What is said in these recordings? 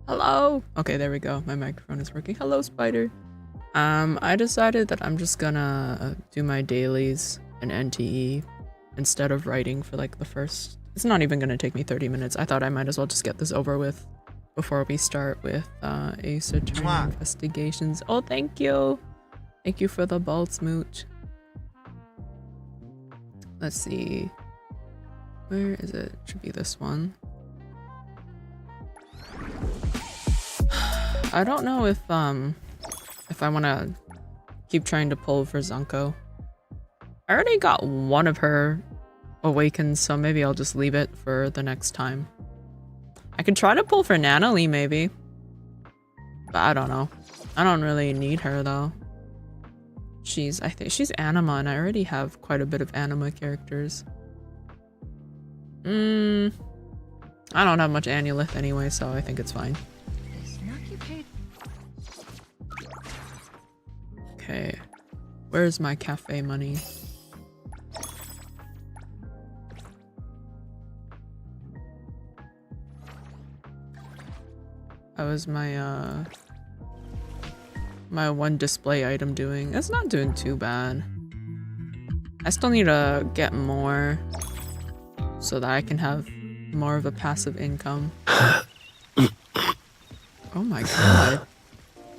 Hello. Okay, there we go. My microphone is working. Hello, Spider. I decided that I'm just gonna do my dailies in NTE instead of writing for like the first. It's not even gonna take me 30 minutes. I thought I might as well just get this over with before we start with Ace Attorney investigations. Oh, thank you. Thank you for the ball smooch. Let's see. Where is it? Should be this one. I don't know if I want to keep trying to pull for Zunko. I already got one of her awakens, so maybe I'll just leave it for the next time. I could try to pull for Nanalie maybe, but I don't know. I don't really need her though. I think she's anima, and I already have quite a bit of anima characters. I don't have much Anulith anyway, so I think it's fine. Okay, where's my cafe money? How is my my one display item doing? It's not doing too bad. I still need to get more so that I can have more of a passive income. Oh my god.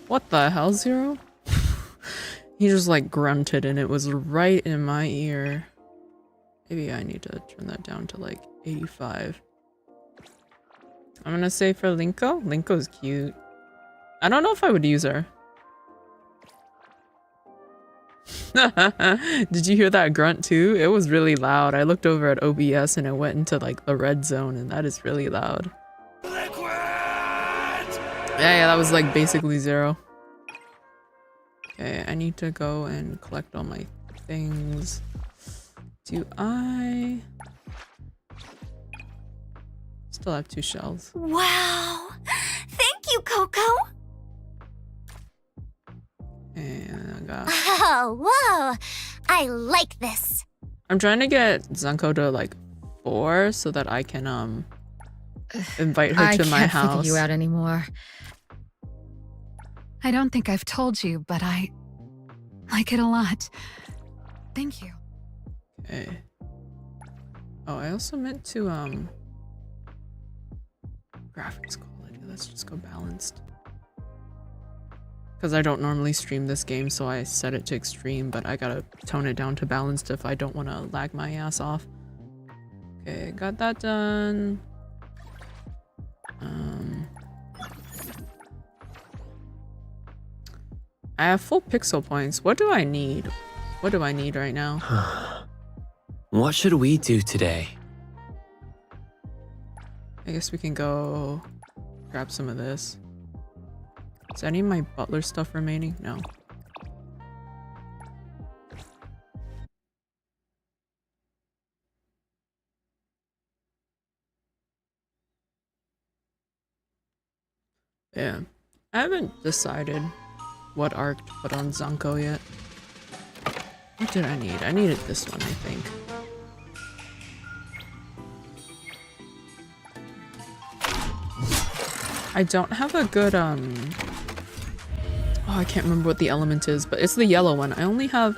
What the hell, Zero? He just like grunted and it was right in my ear. Maybe I need to turn that down to like 85. I'm gonna say for Linko. Linko's cute. I don't know if I would use her. Did you hear that grunt too? It was really loud. I looked over at OBS and it went into like the red zone, and that is really loud. Liquid! Yeah, that was like basically Zero. Okay, I need to go and collect all my things. Do I still have 2 shells? Wow! Thank you, Coco! And I got... Oh, whoa! I like this! I'm trying to get Zunko to like 4 so that I can invite her to my house. I can't figure you out anymore. I don't think I've told you, but I like it a lot. Thank you. Okay. Oh, I also meant to graphics quality. Let's just go balanced. Because I don't normally stream this game, so I set it to extreme, but I gotta tone it down to balanced if I don't want to lag my ass off. Okay, got that done. I have full pixel points. What do I need? What do I need right now? What should we do today? I guess we can go grab some of this. Is any of my butler stuff remaining? No. Yeah. I haven't decided what arc to put on Zunko yet. What did I need? I needed this one, I think. I don't have a good, oh, I can't remember what the element is, but it's the yellow one. I only have,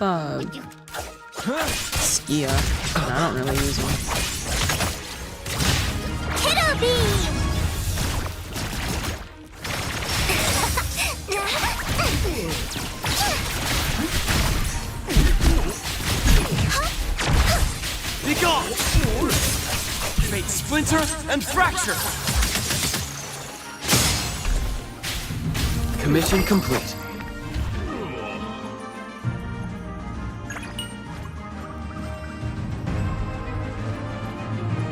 Skia, and I don't really use one. Kiddo Beam! Be gone! Fate splinter and fracture! Commission complete.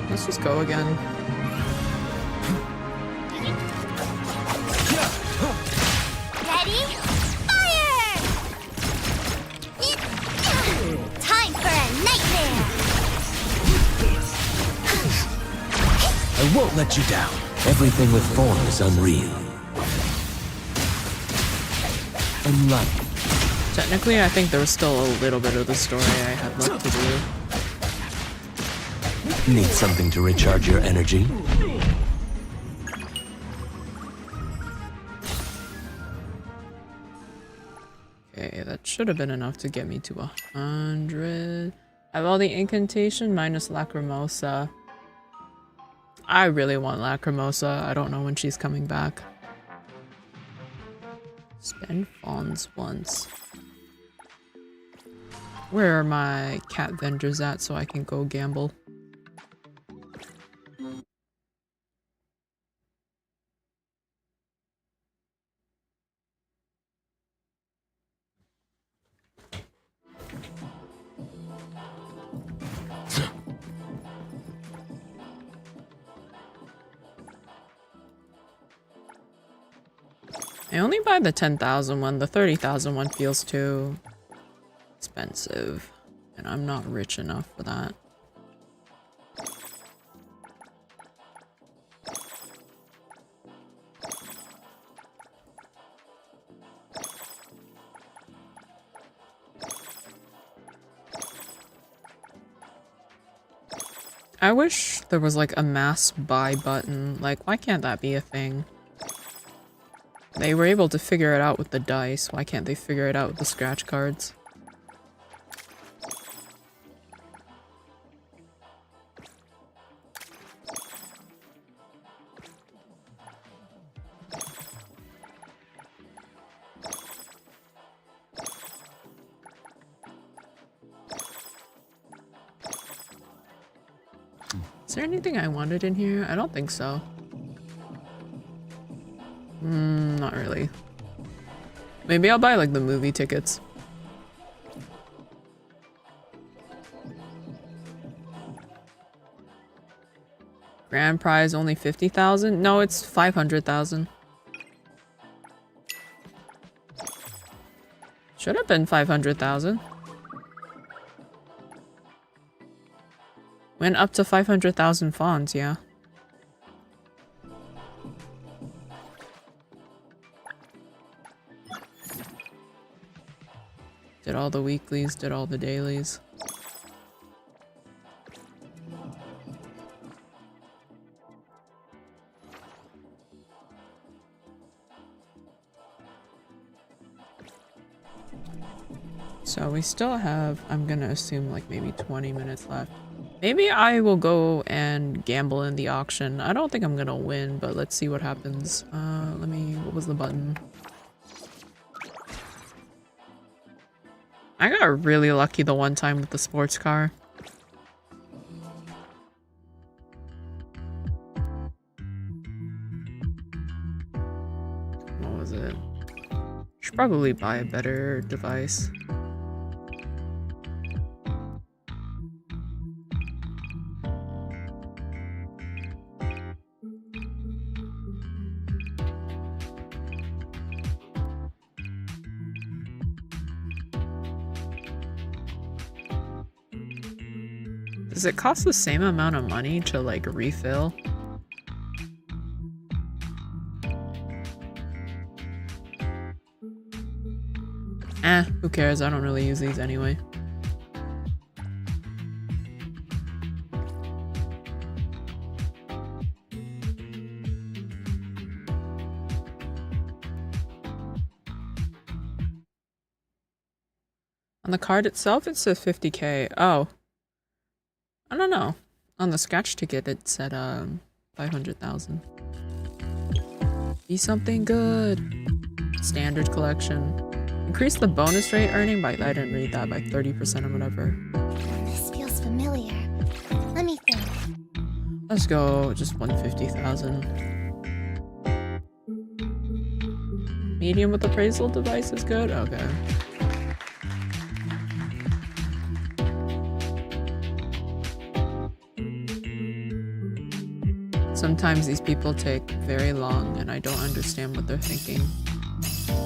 Let's just go again. Ready? Fire! Time for a nightmare! I won't let you down. Everything with form is unreal. Unlucky. Technically, I think there was still a little bit of the story I had left to do. Need something to recharge your energy? should have been enough to get me to 100. I have all the incantation minus Lacrimosa. I really want Lacrimosa. I don't know when she's coming back. Spend funds once. Where are my cat vendors at so I can go gamble? I only buy the 10,000 one. The 30,000 one feels too expensive. And I'm not rich enough for that. I wish there was like a mass buy button. Like, why can't that be a thing? They were able to figure it out with the dice. Why can't they figure it out with the scratch cards? Is there anything I wanted in here? I don't think so. Not really. Maybe I'll buy like the movie tickets. Grand prize only 50,000? No, it's 500,000. Should have been 500,000. Went up to 500,000 fawns, yeah. Did all the weeklies, did all the dailies. So we still have, I'm gonna assume like maybe 20 minutes left. Maybe I will go and gamble in the auction. I don't think I'm gonna win, but let's see what happens. What was the button? I got really lucky the one time with the sports car. What was it? Should probably buy a better device. Does it cost the same amount of money to like refill? Who cares? I don't really use these anyway. On the card itself, it says 50k. Oh. I don't know. On the scratch ticket, it said 500,000. Be something good. Standard collection. Increase the bonus rate earning by, I didn't read that, by 30% or whatever. This feels familiar. Let me think. Let's go just 150,000. Medium with appraisal device is good? Okay. Sometimes these people take very long and I don't understand what they're thinking.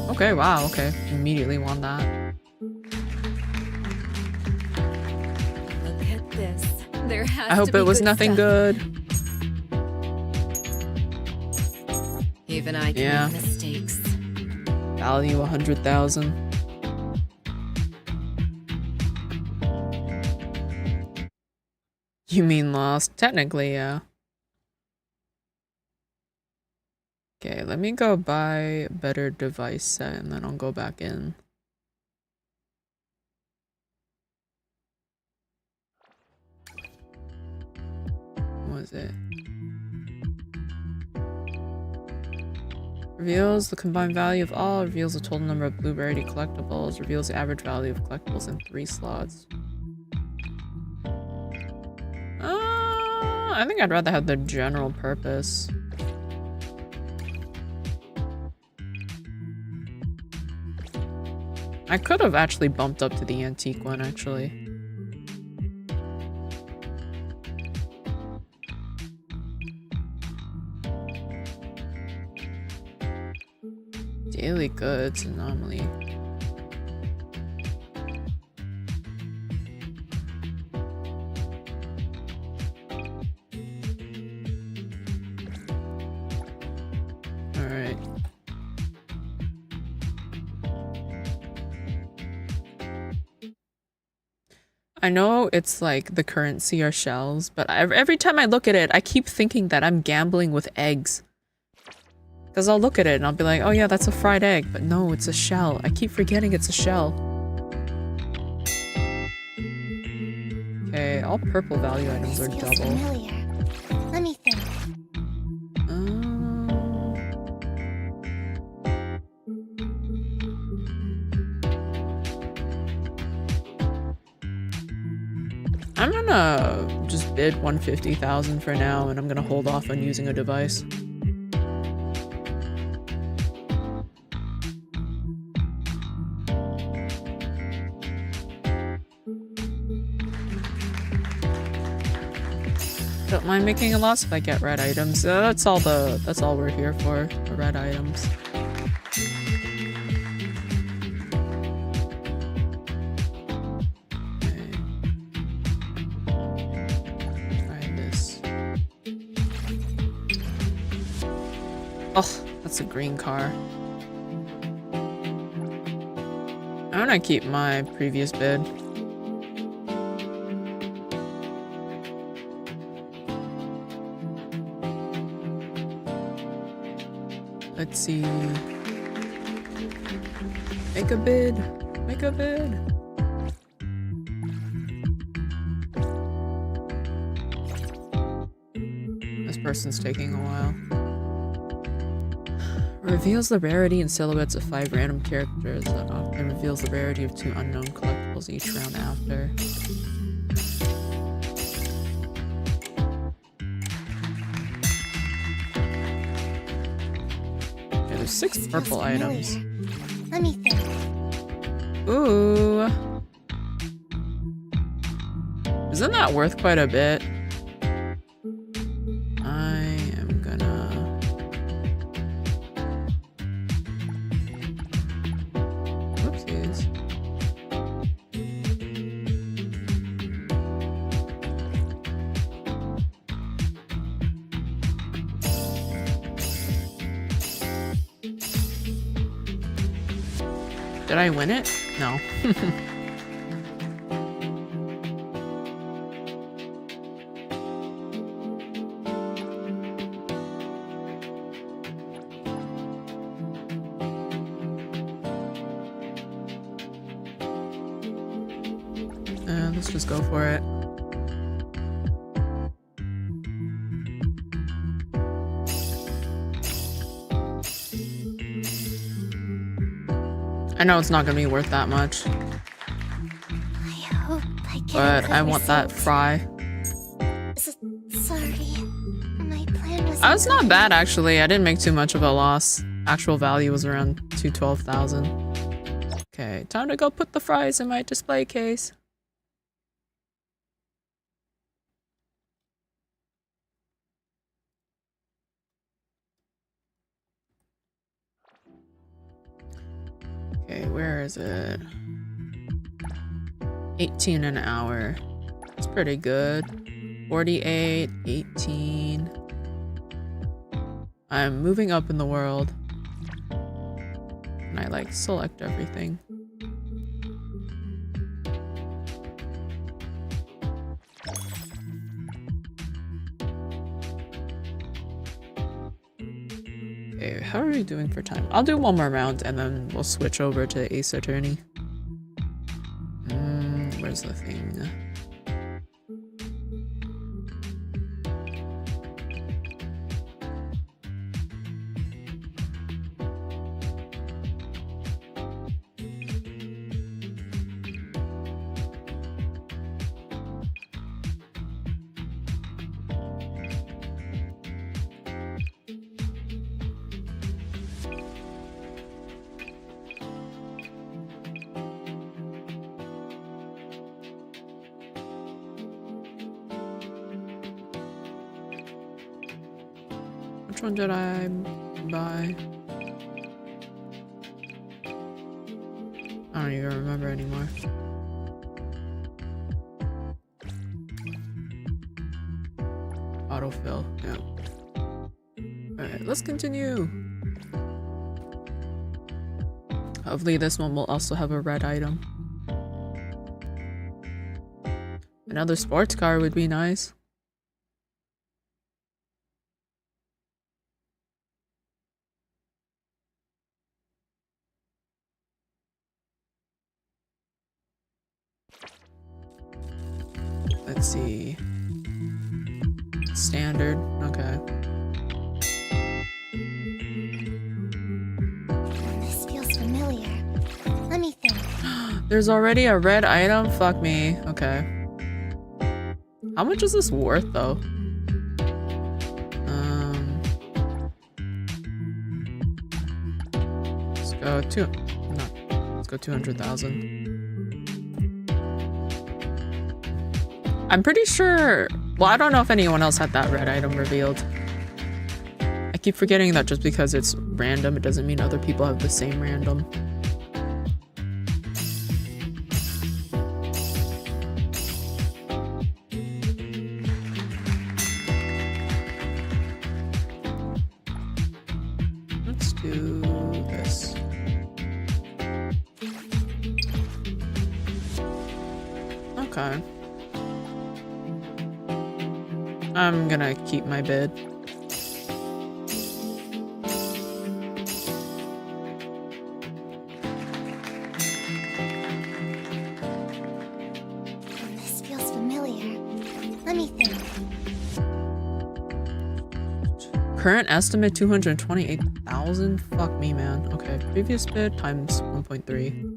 Okay, wow, okay. Immediately won that. Look at this. There has I hope to be it was good nothing stuff. good. Even I can Yeah. make mistakes. Value 100,000. You mean lost? Technically, yeah. Okay, let me go buy a better device set and then I'll go back in. was it? Reveals the combined value of all, reveals the total number of blue rarity collectibles, reveals the average value of collectibles in 3 slots. I think I'd rather have the general purpose. I could have actually bumped up to the antique one, actually. Daily goods anomaly. Alright. I know it's like the currency are shells, but every time I look at it, I keep thinking that I'm gambling with eggs. Because I'll look at it and I'll be like, oh yeah, that's a fried egg. But no, it's a shell. I keep forgetting it's a shell. Okay, all purple value items are double. Familiar. Let me think. I'm gonna just bid 150,000 for now, and I'm gonna hold off on using a device. Don't mind making a loss if I get red items. That's all we're here for red items. Okay. Try this. Oh, that's a green car. I'm gonna keep my previous bid. Let's see. Make a bid. Make a bid. This person's taking a while. Reveals the rarity and silhouettes of 5 random characters that often reveals the rarity of 2 unknown collectibles each round after. There's 6 purple items. Let me think. Ooh. Isn't that worth quite a bit? I am gonna... Whoopsies. Did I win it? No. Let's just go for it. I know it's not gonna be worth that much, I hope I can. but I want that fry. Sorry. My plan was. It's not bad actually. I didn't make too much of a loss. Actual value was around 212,000. Okay, time to go put the fries in my display case. Okay, where is it? 18 an hour. That's pretty good. 48, 18. I'm moving up in the world. And I like select everything. Okay, how are we doing for time? I'll do one more round and then we'll switch over to Ace Attorney. Where's the thing? Which one did I buy? I don't even remember anymore. Autofill, yeah. Alright, let's continue. Hopefully this one will also have a red item. Another sports car would be nice. Let's see. Standard, okay. This feels familiar. Let me think. There's already a red item? Fuck me. Okay. How much is this worth though? Let's go let's go 200,000. I'm pretty sure, well, I don't know if anyone else had that red item revealed. I keep forgetting that just because it's random, it doesn't mean other people have the same random. Let's do this. Okay. I'm gonna keep my bid. This feels familiar. Let me think. Current estimate 228,000? Fuck me, man. Okay, previous bid times 1.3.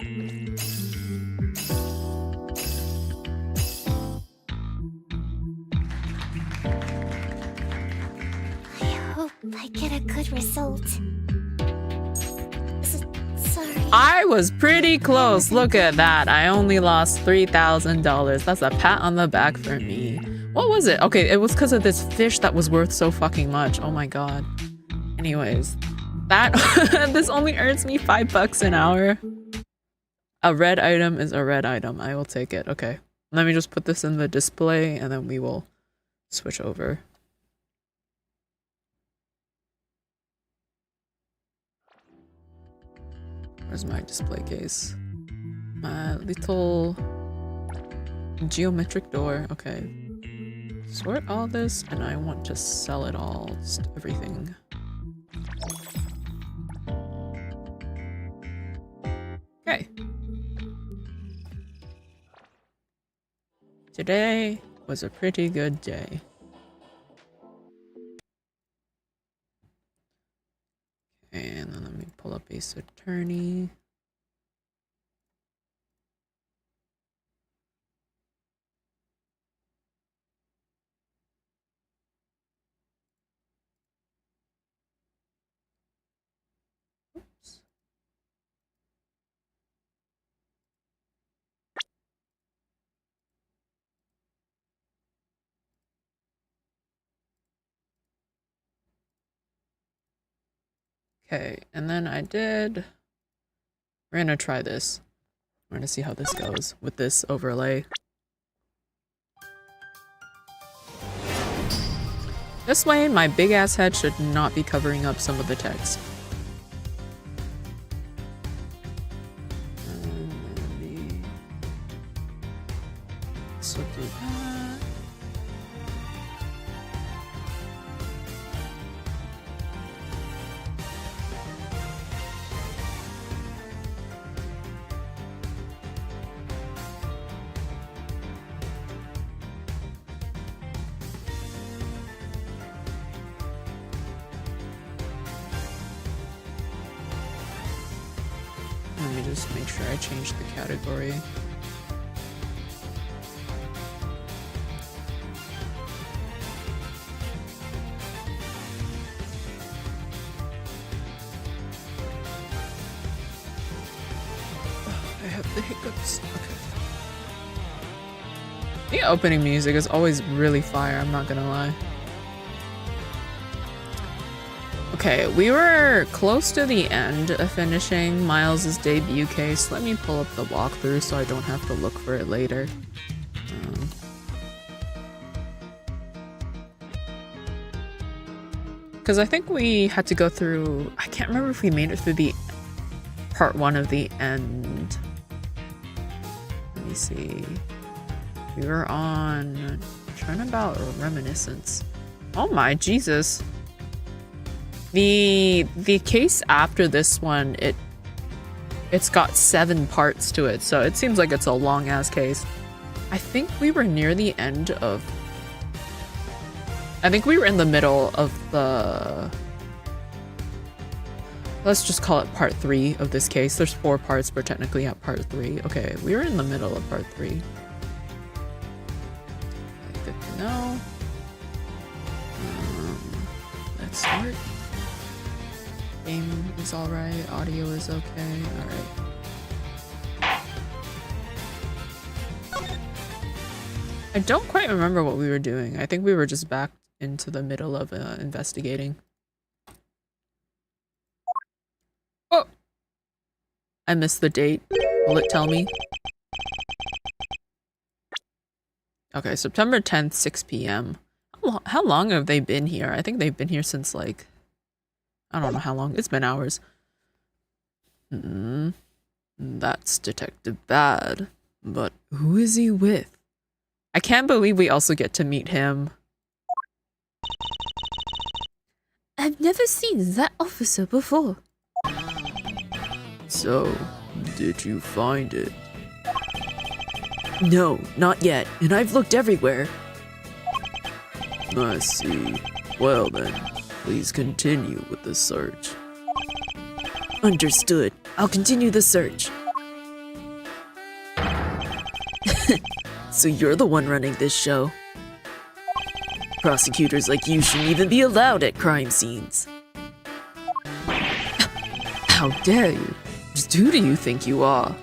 I get a good result. Sorry. I was pretty close. Look at that. I only lost $3,000. That's a pat on the back for me. What was it? Okay, it was because of this fish that was worth so fucking much. Oh my god. Anyways, that this only earns me $5 an hour. A red item is a red item. I will take it. Okay. Let me just put this in the display and then we will switch over. Where's my display case? My little geometric door. Okay. Sort all this, and I want to sell it all. Just everything. Okay. Today was a pretty good day. And then let me pull up Ace Attorney. Oops. Okay, and then we're gonna try this. We're gonna see how this goes with this overlay. This way, my big ass head should not be covering up some of the text. So do that. Let me just make sure I change the category. I have the hiccups. Okay. The opening music is always really fire, I'm not gonna lie. Okay, we were close to the end of finishing Miles' debut case. Let me pull up the walkthrough so I don't have to look for it later. Because I think we had to go through... I can't remember if we made it through the part 1 of the end. Let me see. We were on... Turnabout or Reminiscence. Oh my Jesus. The case after this one, it's got 7 parts to it, so it seems like it's a long ass case. I think we were near the end of... I think we were in the middle of the... Let's just call it part 3 of this case. There's 4 parts, but technically at part 3. Okay, we were in the middle of part 3. Okay, good to know. Let's start. Game is alright, audio is okay, alright. I don't quite remember what we were doing. I think we were just back into the middle of investigating. Oh! I missed the date. Will it tell me? Okay, September 10th, 6 p.m. How long have they been here? I think they've been here since like... I don't know how long. It's been hours. That's Detective Bad. But who is he with? I can't believe we also get to meet him. I've never seen that officer before. So, did you find it? No, not yet, and I've looked everywhere. I see. Well then, please continue with the search. Understood. I'll continue the search. So you're the one running this show. Prosecutors like you shouldn't even be allowed at crime scenes. How dare you? Just who do you think you are?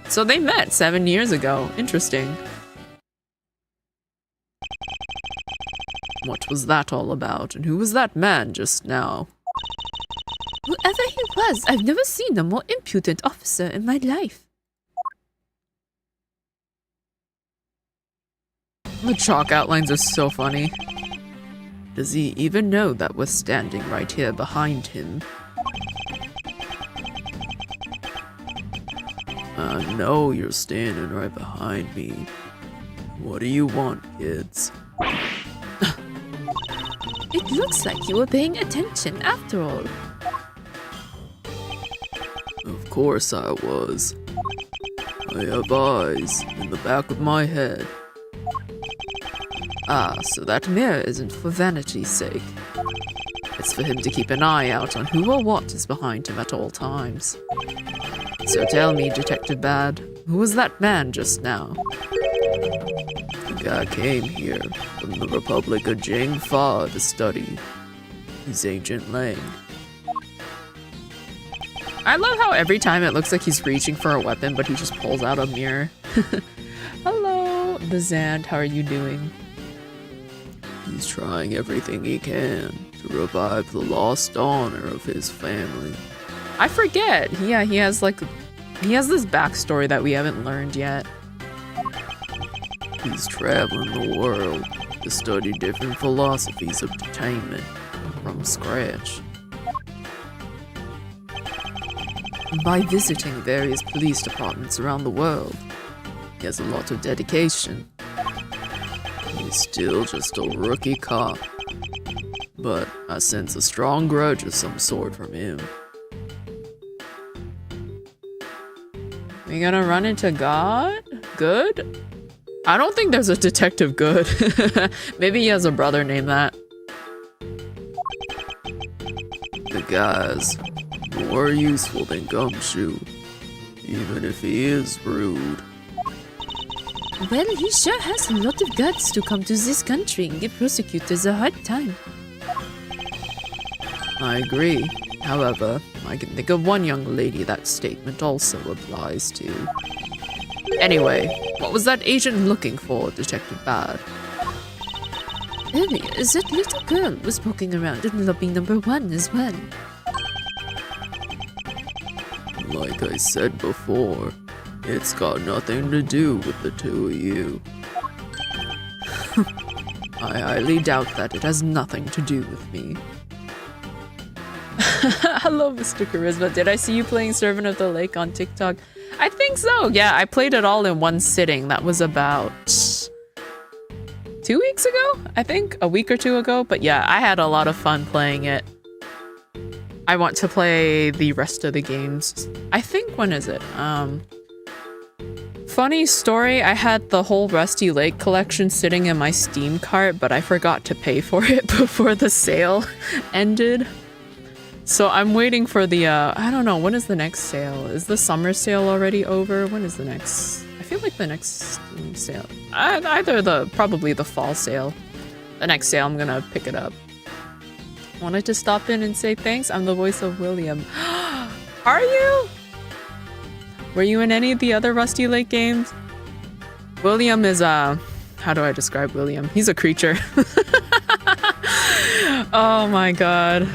So they met 7 years ago. Interesting. What was that all about? And who was that man just now? Whoever he was, I've never seen a more impudent officer in my life. The chalk outlines are so funny. Does he even know that we're standing right here behind him? I know you're standing right behind me. What do you want, kids? It looks like you were paying attention after all. Of course I was. I have eyes in the back of my head. Ah, so that mirror isn't for vanity's sake. It's for him to keep an eye out on who or what is behind him at all times. So tell me, Detective Bad, who was that man just now? The guy came here from the Republic of Jing Fa to study. He's Agent Lang. I love how every time it looks like he's reaching for a weapon, but he just pulls out a mirror. Hello, the Zand, how are you doing? He's trying everything he can to revive the lost honor of his family. I forget. Yeah, he has this backstory that we haven't learned yet. He's traveling the world to study different philosophies of detainment from scratch. By visiting various police departments around the world, he has a lot of dedication. He's still just a rookie cop, but I sense a strong grudge of some sort from him. We gonna run into God? Good? I don't think there's a Detective Good. Maybe he has a brother named that. The guy's more useful than Gumshoe, even if he is rude. Well, he sure has a lot of guts to come to this country and give prosecutors a hard time. I agree. However, I can think of one young lady that statement also applies to. Anyway, what was that agent looking for, Detective Bad? Earlier, that little girl was poking around in lobby number 1 as well. Like I said before, it's got nothing to do with the two of you. I highly doubt that it has nothing to do with me. Hello, Mr. Charisma. Did I see you playing Servant of the Lake on TikTok? I think so. Yeah, I played it all in one sitting. That was about 2 weeks ago, I think, a week or two ago. But yeah, I had a lot of fun playing it. I want to play the rest of the games. I think, when is it? Funny story, I had the whole Rusty Lake collection sitting in my Steam cart, but I forgot to pay for it before the sale ended. So I'm waiting for the, I don't know, when is the next sale? Is the summer sale already over? When is the next? I feel like the next Steam sale. Probably the fall sale. The next sale, I'm gonna pick it up. Wanted to stop in and say thanks. I'm the voice of William. Are you? Were you in any of the other Rusty Lake games? William is, how do I describe William? He's a creature. Oh my god.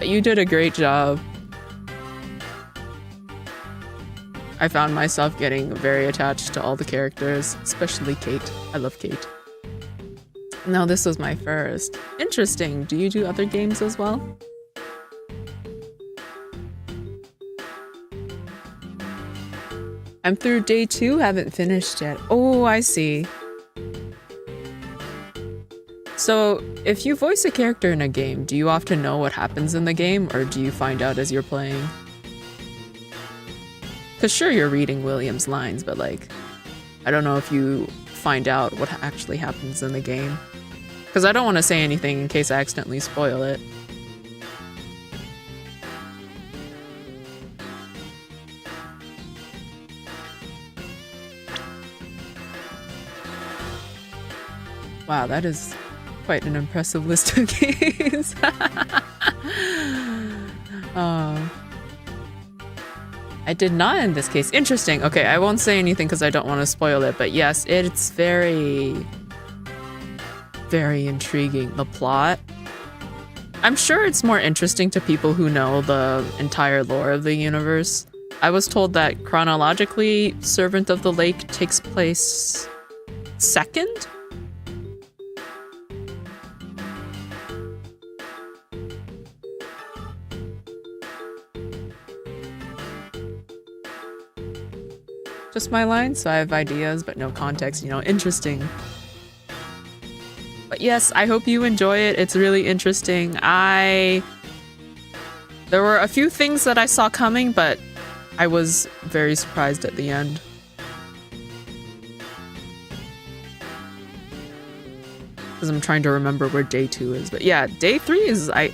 You did a great job. I found myself getting very attached to all the characters, especially Kate. I love Kate. No, this was my first. Interesting. Do you do other games as well? I'm through day 2, haven't finished yet. Oh, I see. So, if you voice a character in a game, do you often know what happens in the game, or do you find out as you're playing? Because sure, you're reading William's lines, but like, I don't know if you find out what actually happens in the game. Because I don't want to say anything in case I accidentally spoil it. Wow, that is quite an impressive list of games. I did not in this case. Interesting. Okay, I won't say anything because I don't want to spoil it, but yes, it's very, very intriguing. The plot. I'm sure it's more interesting to people who know the entire lore of the universe. I was told that chronologically, Servant of the Lake takes place second? Just my lines, so I have ideas, but no context, you know, interesting. But yes, I hope you enjoy it. It's really interesting. There were a few things that I saw coming, but I was very surprised at the end. Because I'm trying to remember where day 2 is. But yeah, day 3 is, I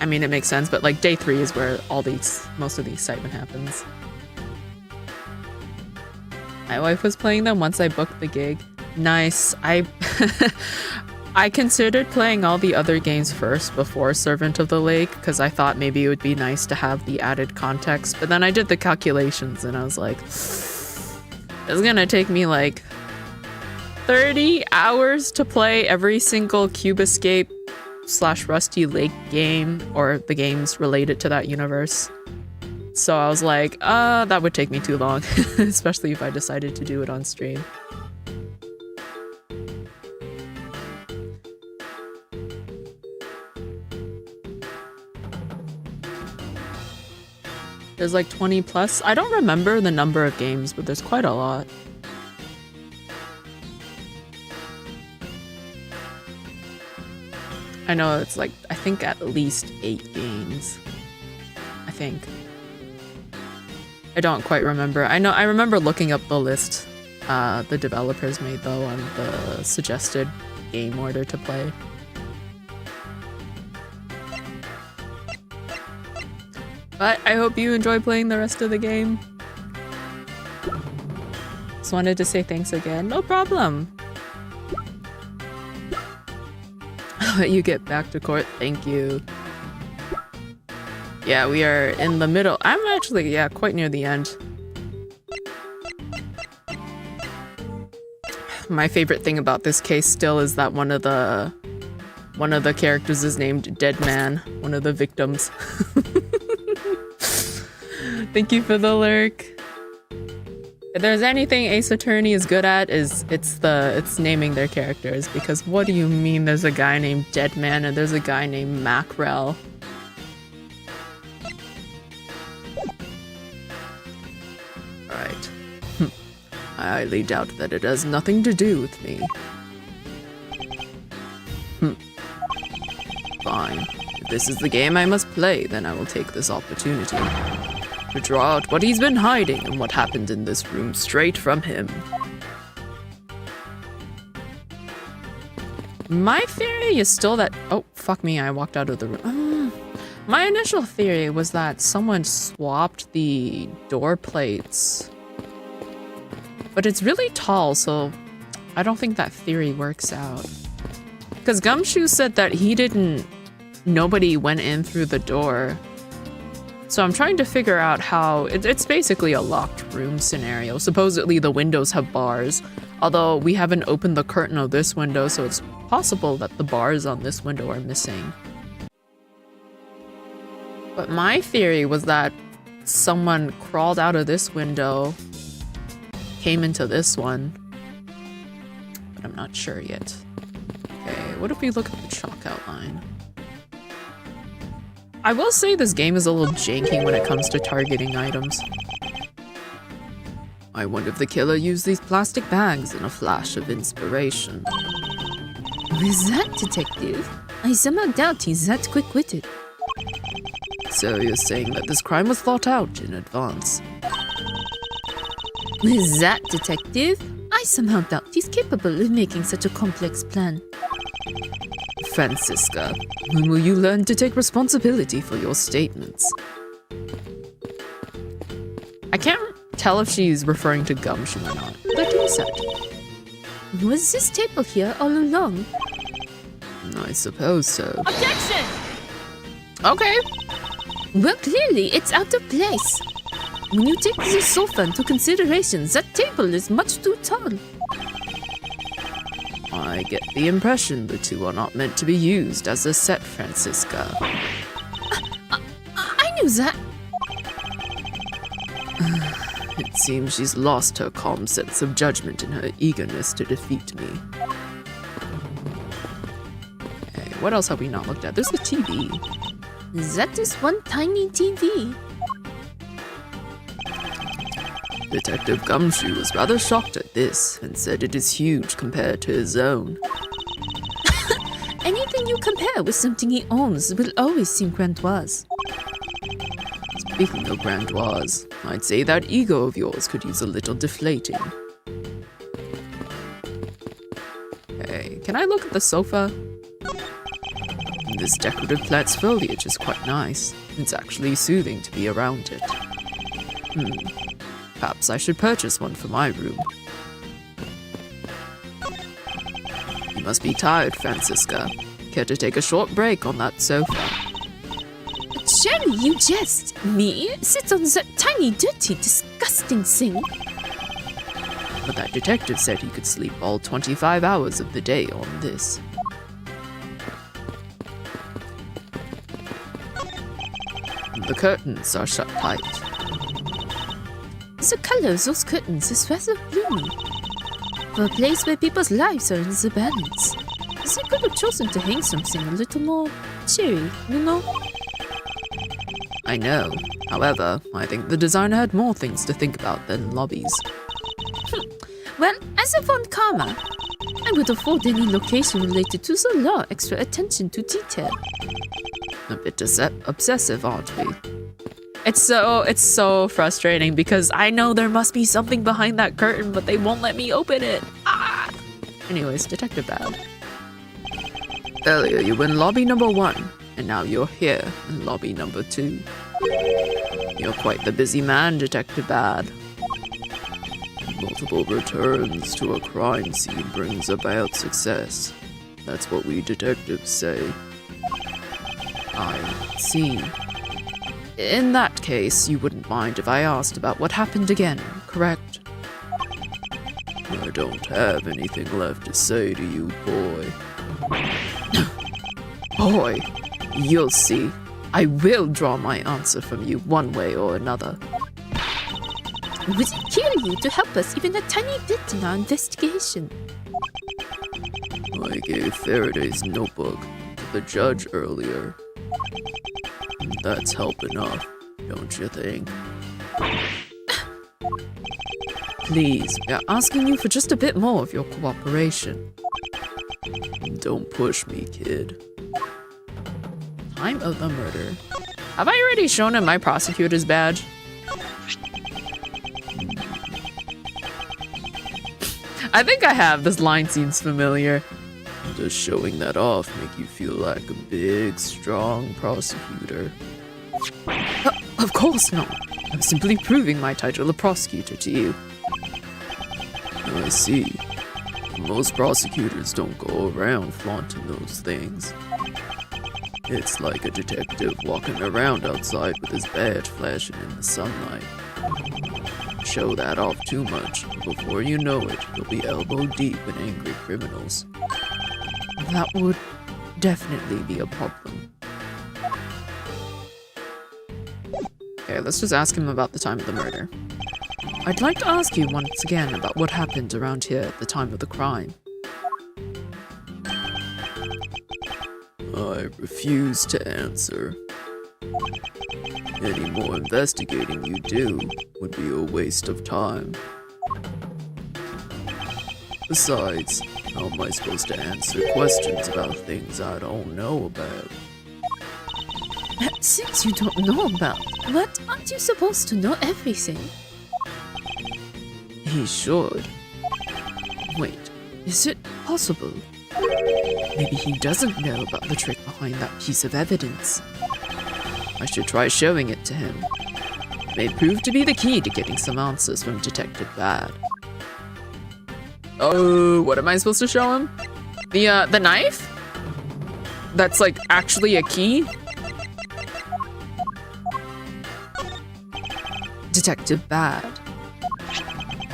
mean, it makes sense, but like day 3 is where most of the excitement happens. My wife was playing them once I booked the gig. Nice. I considered playing all the other games first before Servant of the Lake because I thought maybe it would be nice to have the added context. But then I did the calculations and I was like, it's gonna take me like 30 hours to play every single Cube Escape / Rusty Lake game or the games related to that universe. So I was like, that would take me too long, especially if I decided to do it on stream. There's like 20 plus. I don't remember the number of games, but there's quite a lot. I know it's like, I think at least 8 games. I think. I don't quite remember. I remember looking up the list the developers made though on the suggested game order to play. But I hope you enjoy playing the rest of the game. Just wanted to say thanks again. No problem. I'll let you get back to court. Thank you. Yeah, we are in the middle. I'm actually, quite near the end. My favorite thing about this case still is that one of the characters is named Dead Man, one of the victims. Thank you for the lurk. If there's anything Ace Attorney is good at, it's naming their characters, because what do you mean there's a guy named Dead Man and there's a guy named Mackerel? Alright. I highly doubt that it has nothing to do with me. Fine. If this is the game I must play, then I will take this opportunity to draw out what he's been hiding and what happened in this room straight from him. My theory is still that— oh, fuck me, I walked out of the room. My initial theory was that someone swapped the door plates. But it's really tall, so I don't think that theory works out. Because Gumshoe said that nobody went in through the door. So I'm trying to figure out how— it's basically a locked room scenario. Supposedly the windows have bars, although we haven't opened the curtain of this window, so it's possible that the bars on this window are missing. But my theory was that someone crawled out of this window, came into this one, but I'm not sure yet. Okay, what if we look at the chalk outline? I will say this game is a little janky when it comes to targeting items. I wonder if the killer used these plastic bags in a flash of inspiration. With that, detective, I somehow doubt he's that quick-witted. So you're saying that this crime was thought out in advance? With that, detective, I somehow doubt he's capable of making such a complex plan. Francisca, when will you learn to take responsibility for your statements? I can't tell if she's referring to Gumshoe or not. But he said. Was this table here all along? I suppose so. Objection! Okay. Well, clearly it's out of place. When you take the sofa into consideration, that table is much too tall. I get the impression the two are not meant to be used as a set, Francisca. I knew that. It seems she's lost her calm sense of judgment in her eagerness to defeat me. Okay, what else have we not looked at? There's the TV. That is one tiny TV. Detective Gumshoe was rather shocked at this and said it is huge compared to his own. Anything you compare with something he owns will always seem grandiose. Speaking of grandiose, I'd say that ego of yours could use a little deflating. Okay, can I look at the sofa? This decorative plant's foliage is quite nice. It's actually soothing to be around it. Perhaps I should purchase one for my room. You must be tired, Francisca. Care to take a short break on that sofa? Surely you jest. Me? Sit on that tiny, dirty, disgusting thing. But that detective said he could sleep all 25 hours of the day on this. The curtains are shut tight. The color of those curtains is rather gloomy. For a place where people's lives are in the balance, they could have chosen to hang something a little more cheery, you know? I know. However, I think the designer had more things to think about than lobbies. Well, as a von Karma, I would afford any location related to the law extra attention to detail. A bit obsessive, aren't we? It's so frustrating because I know there must be something behind that curtain, but they won't let me open it. Ah! Anyways, Detective Bad. Earlier you were in lobby number 1, and now you're here in lobby number 2. You're quite the busy man, Detective Bad. Multiple returns to a crime scene brings about success. That's what we detectives say. I see. In that case, you wouldn't mind if I asked about what happened again, correct? I don't have anything left to say to you, boy. Boy, you'll see. I will draw my answer from you one way or another. Would it kill you to help us even a tiny bit in our investigation? I gave Faraday's notebook to the judge earlier. That's help enough, don't you think? Please, we are asking you for just a bit more of your cooperation. Don't push me, kid. Time of the murder. Have I already shown him my prosecutor's badge? I think I have. This line seems familiar. Does showing that off make you feel like a big, strong prosecutor? Of course not. I'm simply proving my title of prosecutor to you. I see. Most prosecutors don't go around flaunting those things. It's like a detective walking around outside with his badge flashing in the sunlight. Show that off too much, before you know it, you'll be elbow deep in angry criminals. That would definitely be a problem. Okay, let's just ask him about the time of the murder. I'd like to ask you once again about what happened around here at the time of the crime. I refuse to answer. Any more investigating you do would be a waste of time. Besides, how am I supposed to answer questions about things I don't know about? Since you don't know about, what aren't you supposed to know everything? He should. Wait, is it possible? Maybe he doesn't know about the trick behind that piece of evidence. I should try showing it to him. It may prove to be the key to getting some answers from Detective Bad. Oh, what am I supposed to show him? The knife? That's like actually a key? Detective Bad.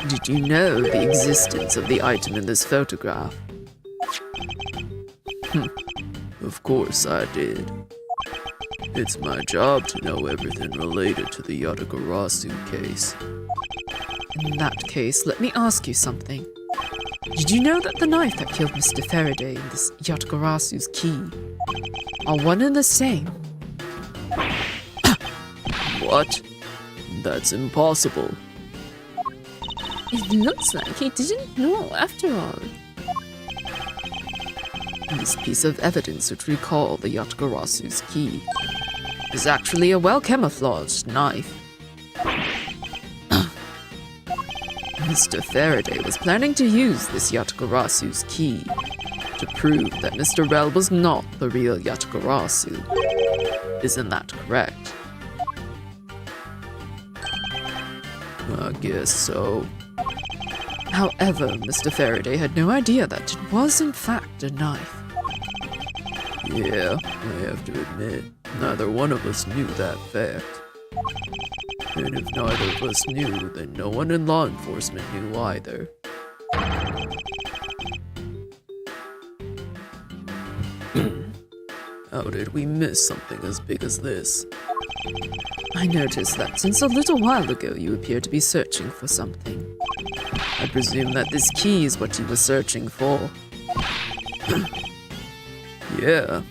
Did you know the existence of the item in this photograph? Of course I did. It's my job to know everything related to the Yatagarasu case. In that case, let me ask you something. Did you know that the knife that killed Mr. Faraday and this Yatagarasu's key are one and the same? What? That's impossible. It looks like he didn't know after all. This piece of evidence would recall the Yatagarasu's key is actually a well-camouflaged knife. Mr. Faraday was planning to use this Yatagarasu's key to prove that Mr. Rel was not the real Yatagarasu. Isn't that correct? I guess so. However, Mr. Faraday had no idea that it was in fact a knife. Yeah, I have to admit, neither one of us knew that fact. And if neither of us knew, then no one in law enforcement knew either. How did we miss something as big as this? I noticed that since a little while ago you appeared to be searching for something. I presume that this key is what you were searching for. Yeah,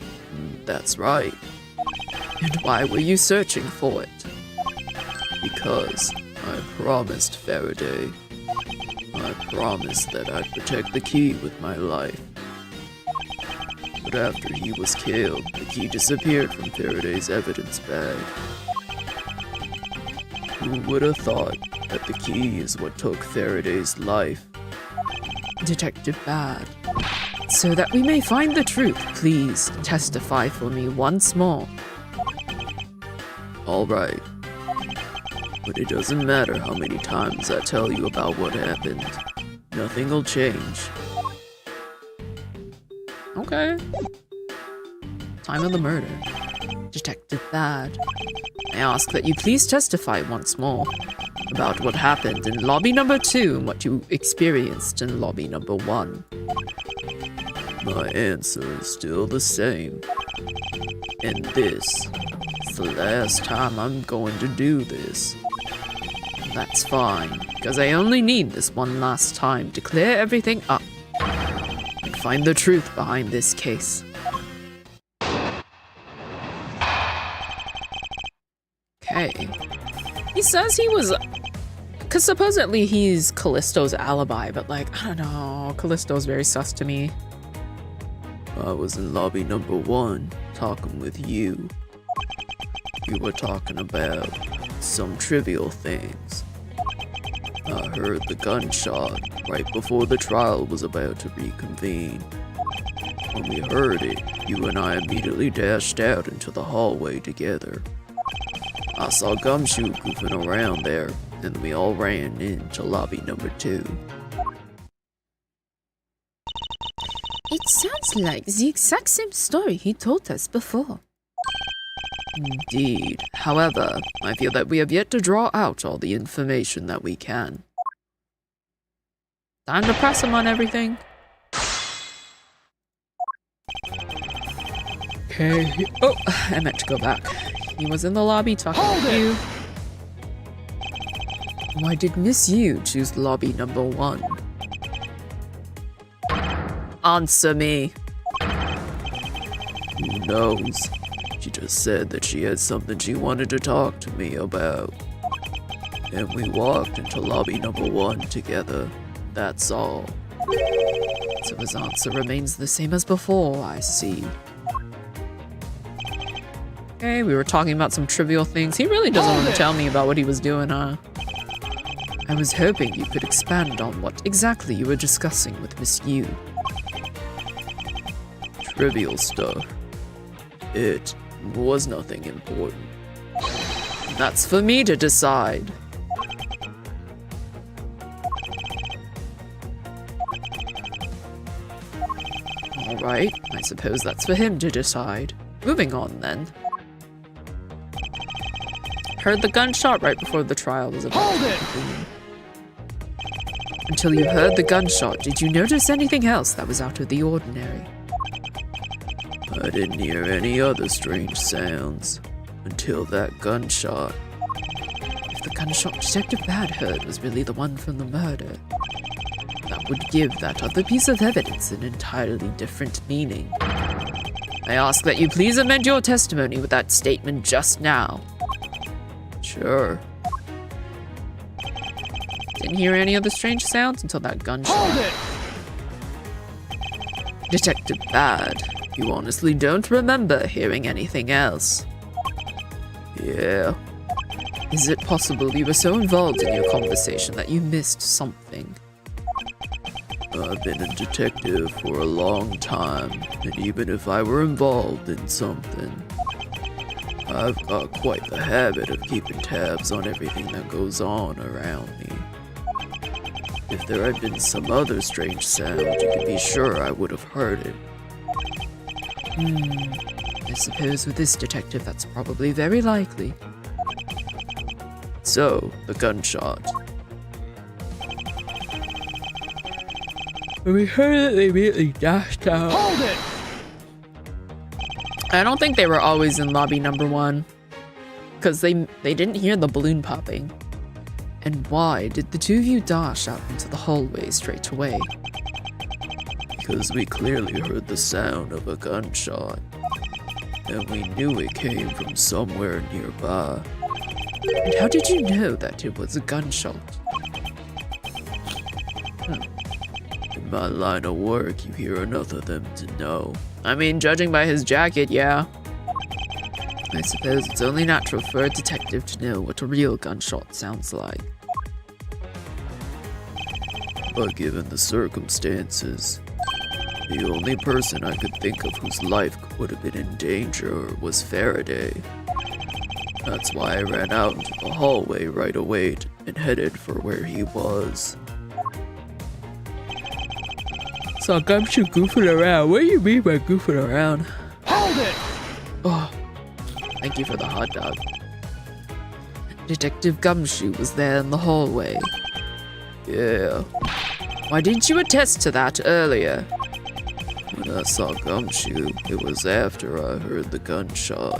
that's right. And why were you searching for it? Because I promised Faraday. I promised that I'd protect the key with my life. But after he was killed, the key disappeared from Faraday's evidence bag. Who would have thought that the key is what took Faraday's life? Detective Bad. So that we may find the truth, please testify for me once more. All right. But it doesn't matter how many times I tell you about what happened. Nothing will change. Okay. Time of the murder. Detective Bad. I ask that you please testify once more. about what happened in lobby number 2 and what you experienced in lobby number 1. My answer is still the same. And this is the last time I'm going to do this. That's fine, because I only need this one last time to clear everything up and find the truth behind this case. Okay. He says he was... Because supposedly he's Callisto's alibi, but like, I don't know. Callisto's very sus to me. I was in lobby number 1, talking with you. You were talking about some trivial things. I heard the gunshot right before the trial was about to reconvene. When we heard it, you and I immediately dashed out into the hallway together. I saw Gumshoe goofing around there, and we all ran into lobby number 2. It sounds like the exact same story he told us before. Indeed. However, I feel that we have yet to draw out all the information that we can. Time to press him on everything. Okay. Oh, I meant to go back. He was in the lobby talking to you. Why did Miss Yu choose lobby number 1? Answer me. Who knows? She just said that she had something she wanted to talk to me about. And we walked into lobby number 1 together. That's all. So his answer remains the same as before, I see. Okay, we were talking about some trivial things. He really doesn't want to tell me about what he was doing, huh? I was hoping you could expand on what exactly you were discussing with Miss Yu. Trivial stuff. It was nothing important. That's for me to decide. Alright, I suppose that's for him to decide. Moving on then. Heard the gunshot right before the trial was about to begin. Until you heard the gunshot, did you notice anything else that was out of the ordinary? I didn't hear any other strange sounds until that gunshot. If the gunshot Detective Bad heard was really the one from the murder, that would give that other piece of evidence an entirely different meaning. I ask that you please amend your testimony with that statement just now. Sure. Didn't hear any other strange sounds until that gunshot. Detective Bad, you honestly don't remember hearing anything else. Yeah. Is it possible you were so involved in your conversation that you missed something? I've been a detective for a long time, and even if I were involved in something, I've got quite the habit of keeping tabs on everything that goes on around me. If there had been some other strange sound, you can be sure I would have heard it. I suppose with this detective that's probably very likely. So, the gunshot. When we heard it, they immediately dashed out. Hold it! I don't think they were always in lobby number 1. Because they didn't hear the balloon popping. And why did the two of you dash out into the hallway straight away? Because we clearly heard the sound of a gunshot. And we knew it came from somewhere nearby. And how did you know that it was a gunshot? In my line of work, you hear enough of them to know. I mean, judging by his jacket, yeah. I suppose it's only natural for a detective to know what a real gunshot sounds like. But given the circumstances, the only person I could think of whose life would have been in danger was Faraday. That's why I ran out into the hallway right away and headed for where he was. Saw Gumshoe goofing around. What do you mean by goofing around? Hold it! Oh, thank you for the hot dog. Detective Gumshoe was there in the hallway. Yeah. Why didn't you attest to that earlier? When I saw Gumshoe, it was after I heard the gunshot.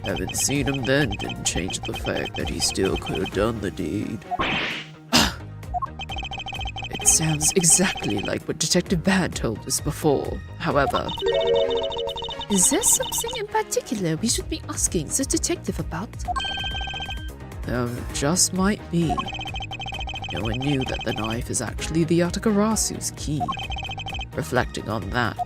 Having seen him then didn't change the fact that he still could have done the deed. It sounds exactly like what Detective Bad told us before. However, Is there something in particular we should be asking the detective about? just might be. No one knew that the knife is actually the Atakarasu's key. Reflecting on that,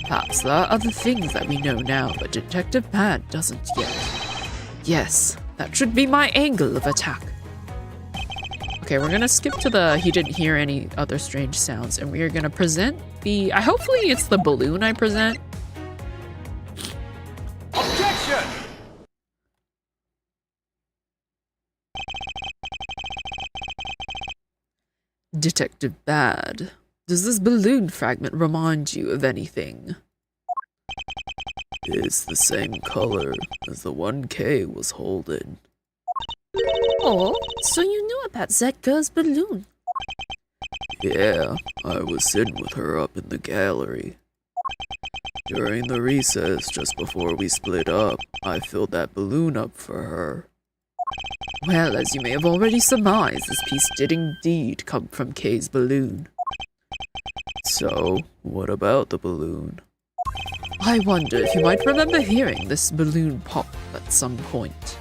perhaps there are other things that we know now, but Detective Bad doesn't yet. Yes, that should be my angle of attack. Okay, we're gonna skip to the he didn't hear any other strange sounds, and we are gonna present the hopefully it's the balloon I present. Objection! Detective Bad, does this balloon fragment remind you of anything? It's the same color as the one K was holding. Oh, so you knew about that girl's balloon. Yeah, I was sitting with her up in the gallery. During the recess, just before we split up, I filled that balloon up for her. Well, as you may have already surmised, this piece did indeed come from Kay's balloon. So, what about the balloon? I wonder if you might remember hearing this balloon pop at some point.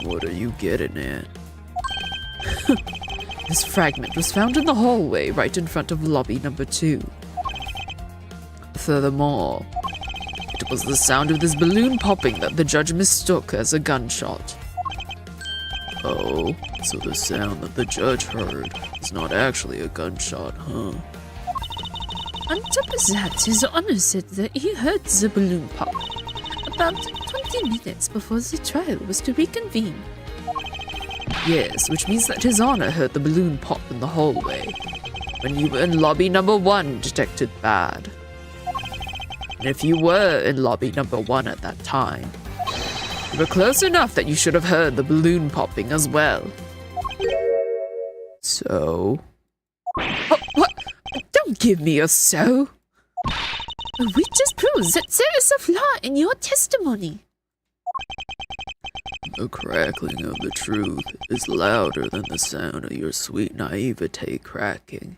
What are you getting at? This fragment was found in the hallway right in front of lobby number 2. Furthermore, it was the sound of this balloon popping that the judge mistook as a gunshot. Oh, so the sound that the judge heard is not actually a gunshot, huh? On top of that, His Honor said that he heard the balloon pop about 20 minutes before the trial was to reconvene. Yes, which means that His Honor heard the balloon pop in the hallway when you were in lobby number 1, Detective Bad. And if you were in lobby number 1 at that time, you were close enough that you should have heard the balloon popping as well. So? Oh, what? Don't give me a so. We just proved that there is a flaw in your testimony. The crackling of the truth is louder than the sound of your sweet naivete cracking.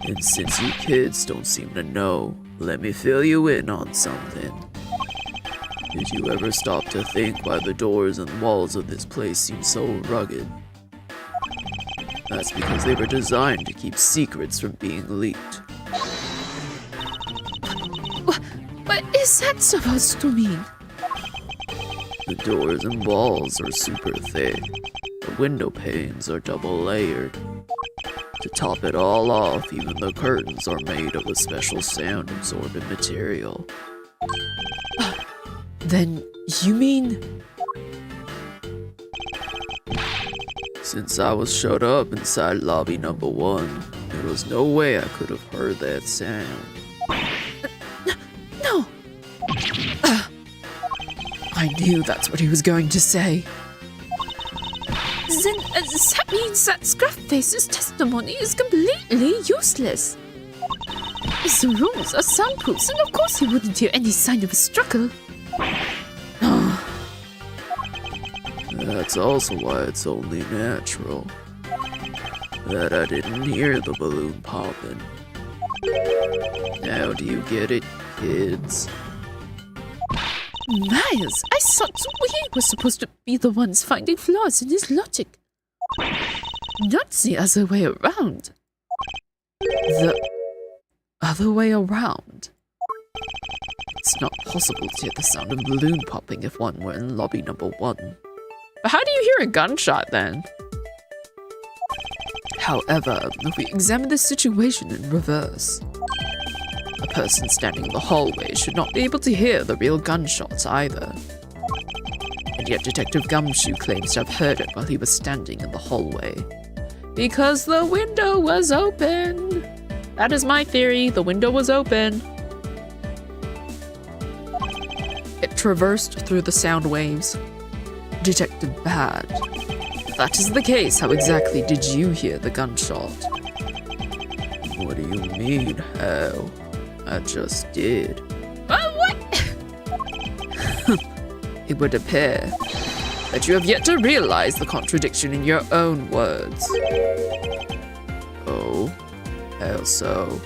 And since you kids don't seem to know, let me fill you in on something. Did you ever stop to think why the doors and walls of this place seem so rugged? That's because they were designed to keep secrets from being leaked. What is that supposed to mean? The doors and walls are super thick. The window panes are double layered. To top it all off, even the curtains are made of a special sound-absorbent material. Then you mean... Since I was shut up inside lobby number 1, there was no way I could have heard that sound. No! I knew that's what he was going to say. Then that means that Scruffface's testimony is completely useless. The rules are soundproofs, and of course he wouldn't hear any sign of a struggle. That's also why it's only natural that I didn't hear the balloon popping. Now do you get it, kids? Miles, I thought we were supposed to be the ones finding flaws in his logic. Not the other way around. The other way around? It's not possible to hear the sound of balloon popping if one were in lobby number 1. But how do you hear a gunshot then? However, if we examine the situation in reverse, a person standing in the hallway should not be able to hear the real gunshots either. And yet Detective Gumshoe claims to have heard it while he was standing in the hallway. Because the window was open! That is my theory, the window was open. It traversed through the sound waves. Detective Bad. If that is the case, how exactly did you hear the gunshot? What do you mean, how? I just did. What? It would appear that you have yet to realize the contradiction in your own words. Oh? How so?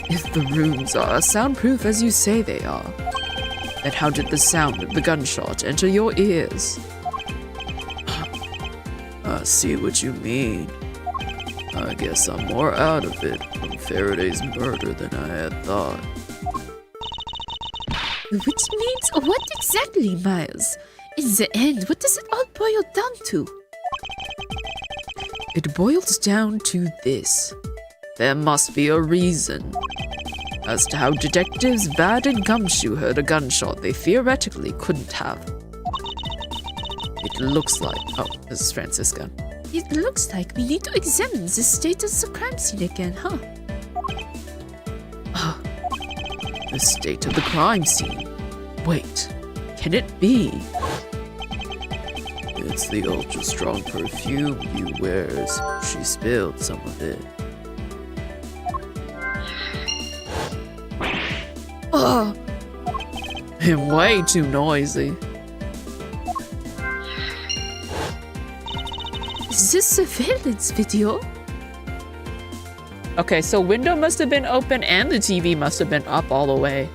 If the rooms are as soundproof as you say they are, then how did the sound of the gunshot enter your ears? I see what you mean. I guess I'm more out of it from Faraday's murder than I had thought. Which means what exactly, Miles? In the end, what does it all boil down to? It boils down to this. There must be a reason as to how detectives Bad and Gumshoe heard a gunshot they theoretically couldn't have. It looks like... Oh, this is Francisca. It looks like we need to examine the state of the crime scene again, huh? The state of the crime scene. Wait, can it be? It's the ultra-strong perfume he wears. She spilled some of it. I'm way too noisy. Is this surveillance video? Okay, so window must have been open and the TV must have been up all the way.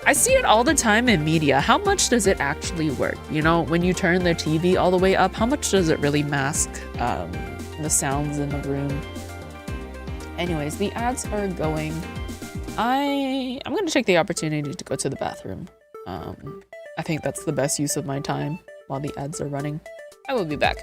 I see it all the time in media. How much does it actually work? You know, when you turn the TV all the way up, how much does it really mask the sounds in the room? Anyways, the ads are going. I'm going to take the opportunity to go to the bathroom. I think that's the best use of my time while the ads are running. I will be back.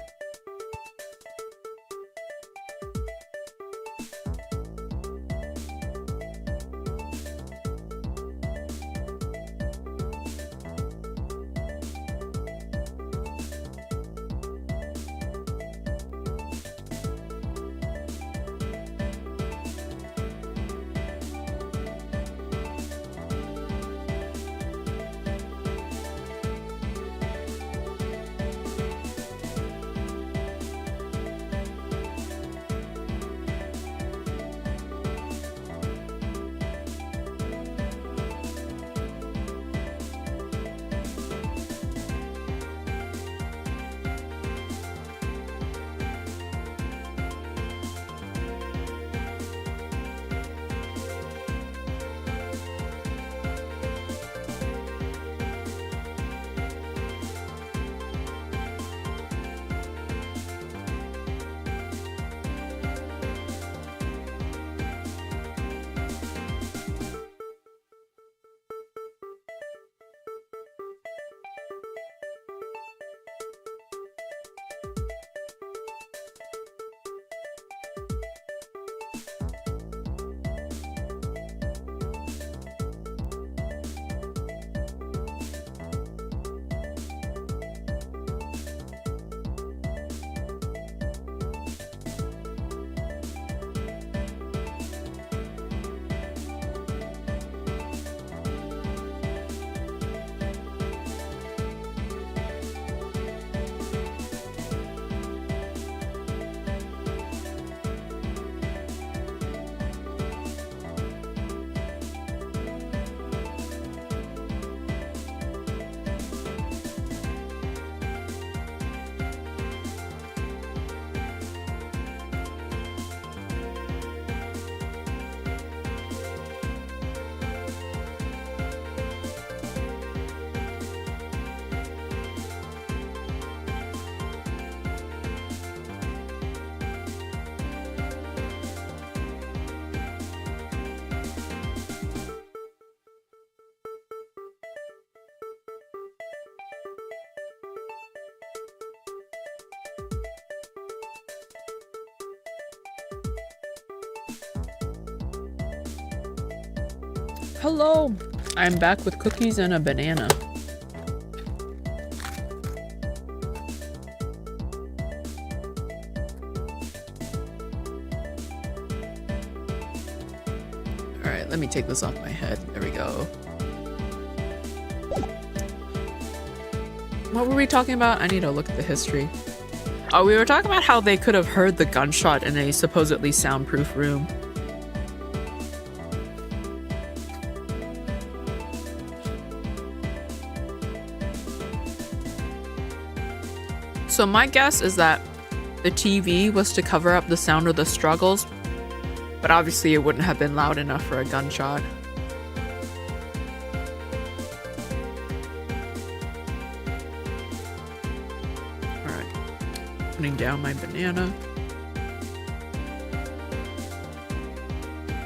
Hello, I'm back with cookies and a banana. All right, let me take this off my head. There we go. What were we talking about? I need to look at the history. Oh, we were talking about how they could have heard the gunshot in a supposedly soundproof room. So my guess is that the TV was to cover up the sound of the struggles, but obviously it wouldn't have been loud enough for a gunshot. Putting down my banana.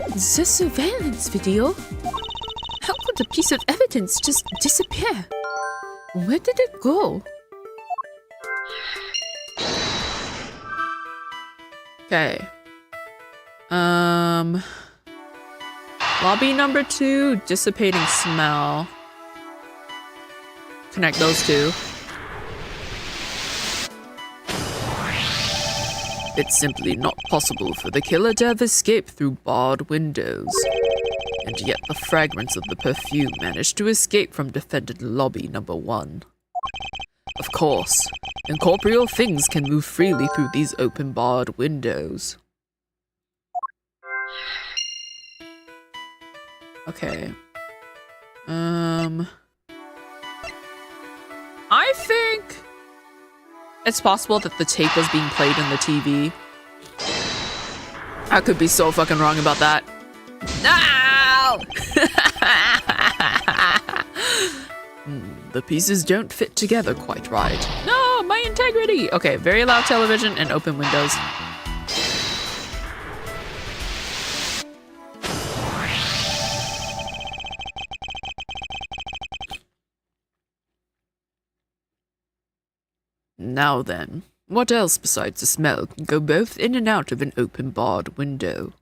The surveillance video? How could a piece of evidence just disappear? Where did it go? Okay. Lobby number 2, dissipating smell. Connect those two. It's simply not possible for the killer to have escaped through barred windows. And yet the fragments of the perfume managed to escape from defendant lobby number 1. Of course, incorporeal things can move freely through these open barred windows. Okay. I think it's possible that the tape was being played in the TV. I could be so fucking wrong about that. No! The pieces don't fit together quite right. No, my integrity! Okay, very loud television and open windows. Now then, what else besides the smell can go both in and out of an open barred window?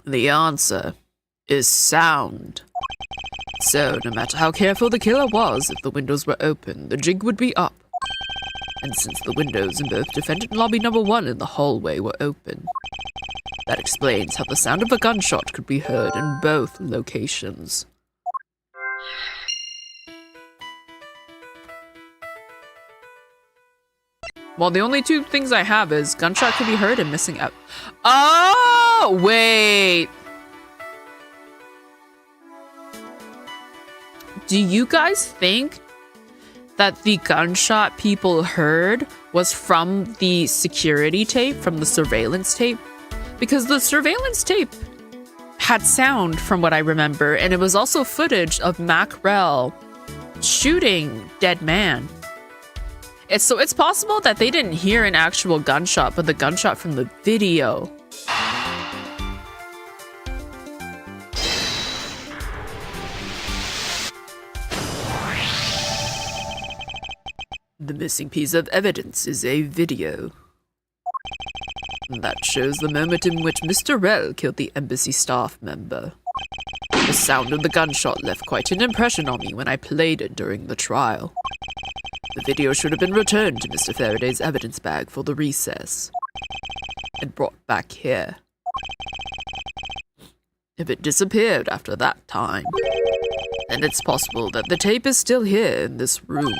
The answer is sound. So, no matter how careful the killer was, if the windows were open, the jig would be up. And since the windows in both defendant lobby number 1 and the hallway were open, that explains how the sound of a gunshot could be heard in both locations. Well, the only two things I have is gunshot could be heard and missing out. Oh, wait. Do you guys think that the gunshot people heard was from the security tape, from the surveillance tape? Because the surveillance tape had sound from what I remember, and it was also footage of Macrel shooting Dead Man. So it's possible that they didn't hear an actual gunshot, but the gunshot from the video. The missing piece of evidence is a video. That shows the moment in which Mr. Rell killed the embassy staff member. The sound of the gunshot left quite an impression on me when I played it during the trial. The video should have been returned to Mr. Faraday's evidence bag for the recess, and brought back here. If it disappeared after that time, then it's possible that the tape is still here in this room.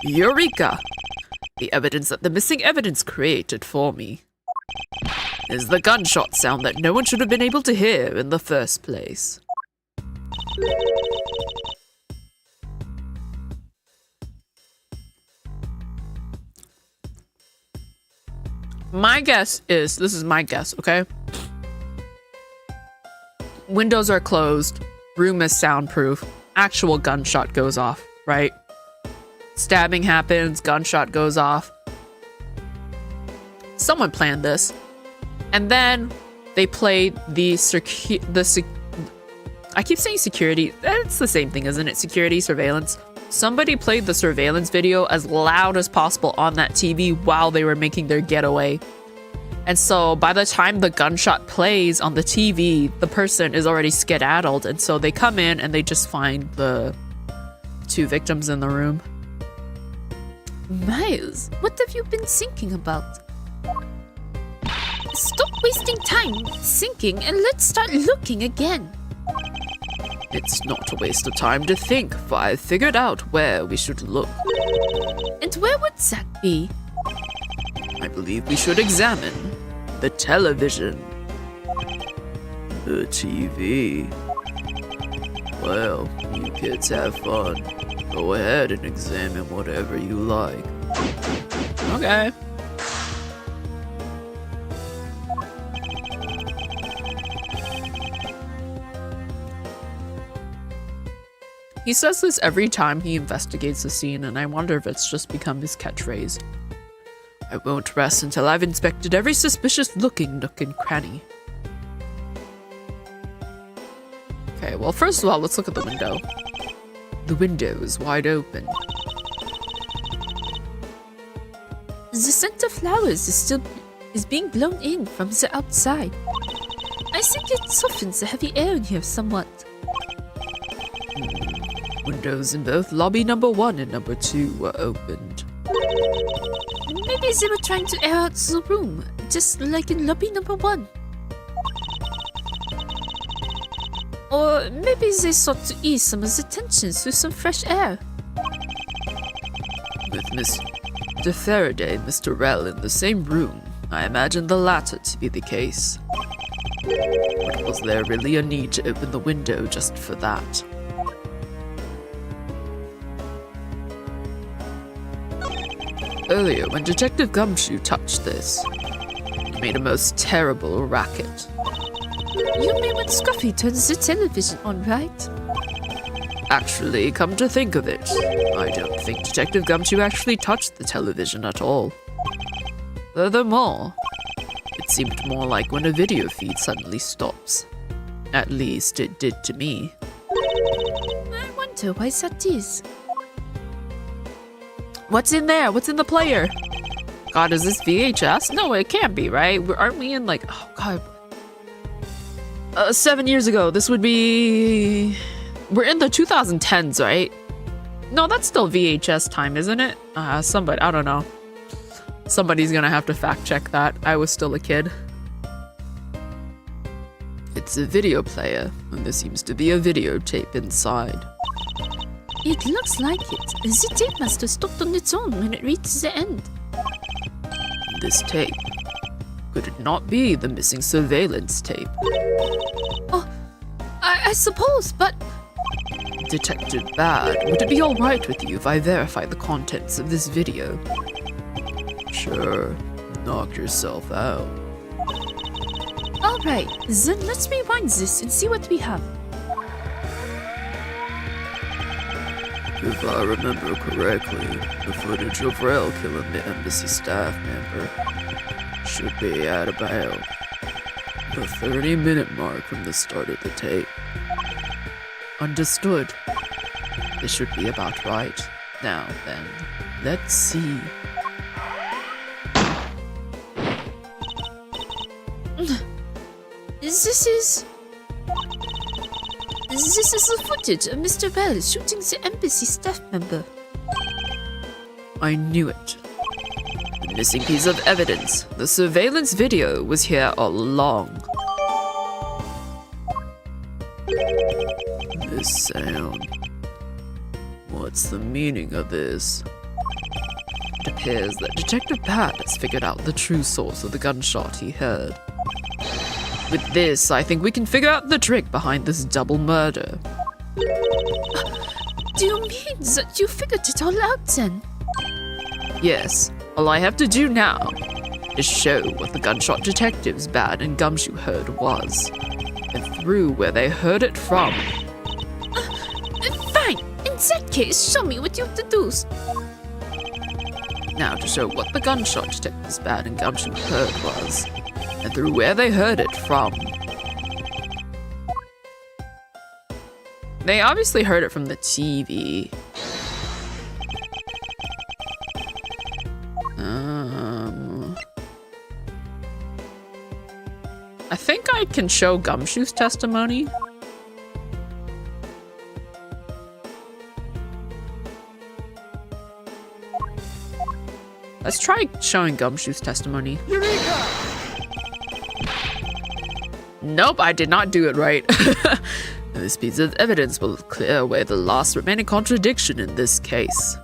Eureka! The evidence that the missing evidence created for me is the gunshot sound that no one should have been able to hear in the first place. My guess is, this is my guess, okay? Windows are closed, room is soundproof, actual gunshot goes off, right? Stabbing happens, gunshot goes off. Someone planned this. And then they played I keep saying security, it's the same thing, isn't it? Security, surveillance. Somebody played the surveillance video as loud as possible on that TV while they were making their getaway. And so by the time the gunshot plays on the TV, the person is already skedaddled. And so they come in and they just find the 2 victims in the room. Miles, what have you been thinking about? Stop wasting time thinking and let's start looking again. It's not a waste of time to think, for I've figured out where we should look. And where would that be? I believe we should examine the television. The TV. Well, you kids have fun. Go ahead and examine whatever you like. Okay. He says this every time he investigates a scene, and I wonder if it's just become his catchphrase. I won't rest until I've inspected every suspicious-looking nook and cranny. Okay, well, first of all, let's look at the window. The window is wide open. The scent of flowers is being blown in from the outside. I think it softens the heavy air in here somewhat. Windows in both lobby number 1 and number 2 were opened. Maybe they were trying to air out the room, just like in lobby number 1. Or maybe they sought to ease some of the tension through some fresh air. With Mr. Faraday and Mr. Rell in the same room, I imagine the latter to be the case. But was there really a need to open the window just for that? Earlier, when Detective Gumshoe touched this, it made a most terrible racket. You mean when Scruffy turns the television on, right? Actually, come to think of it, I don't think Detective Gumshoe actually touched the television at all. Furthermore, it seemed more like when a video feed suddenly stops. At least it did to me. I wonder why that is. What's in there? What's in the player? God, is this VHS? No, it can't be, right? Aren't we in like, oh God. 7 years ago, this would be... We're in the 2010s, right? No, that's still VHS time, isn't it? Somebody, I don't know. Somebody's gonna have to fact check that. I was still a kid. It's a video player, and there seems to be a videotape inside. It looks like it. The tape must have stopped on its own when it reached the end. This tape. Could it not be the missing surveillance tape? Oh, I suppose, but... Detective Bad, would it be alright with you if I verify the contents of this video? Sure, knock yourself out. Alright, then let's rewind this and see what we have. If I remember correctly, the footage of Rell killing the embassy staff member should be at about the 30-minute mark from the start of the tape. Understood. This should be about right. Now then, let's see. This is the footage of Mr. Bell shooting the embassy staff member. I knew it. The missing piece of evidence. The surveillance video was here all along. This sound. What's the meaning of this? It appears that Detective Pat has figured out the true source of the gunshot he heard. With this, I think we can figure out the trick behind this double murder. Do you mean that you figured it all out then? Yes, all I have to do now is show what the gunshot detectives Bad and Gumshoe heard was, and through where they heard it from. Fine, in that case, show me what you deduced. Now to show what the gunshot detectives Bad and Gumshoe heard was, and through where they heard it from. They obviously heard it from the TV. I think I can show Gumshoe's testimony. Let's try showing Gumshoe's testimony. Nope, I did not do it right. This piece of evidence will clear away the last remaining contradiction in this case.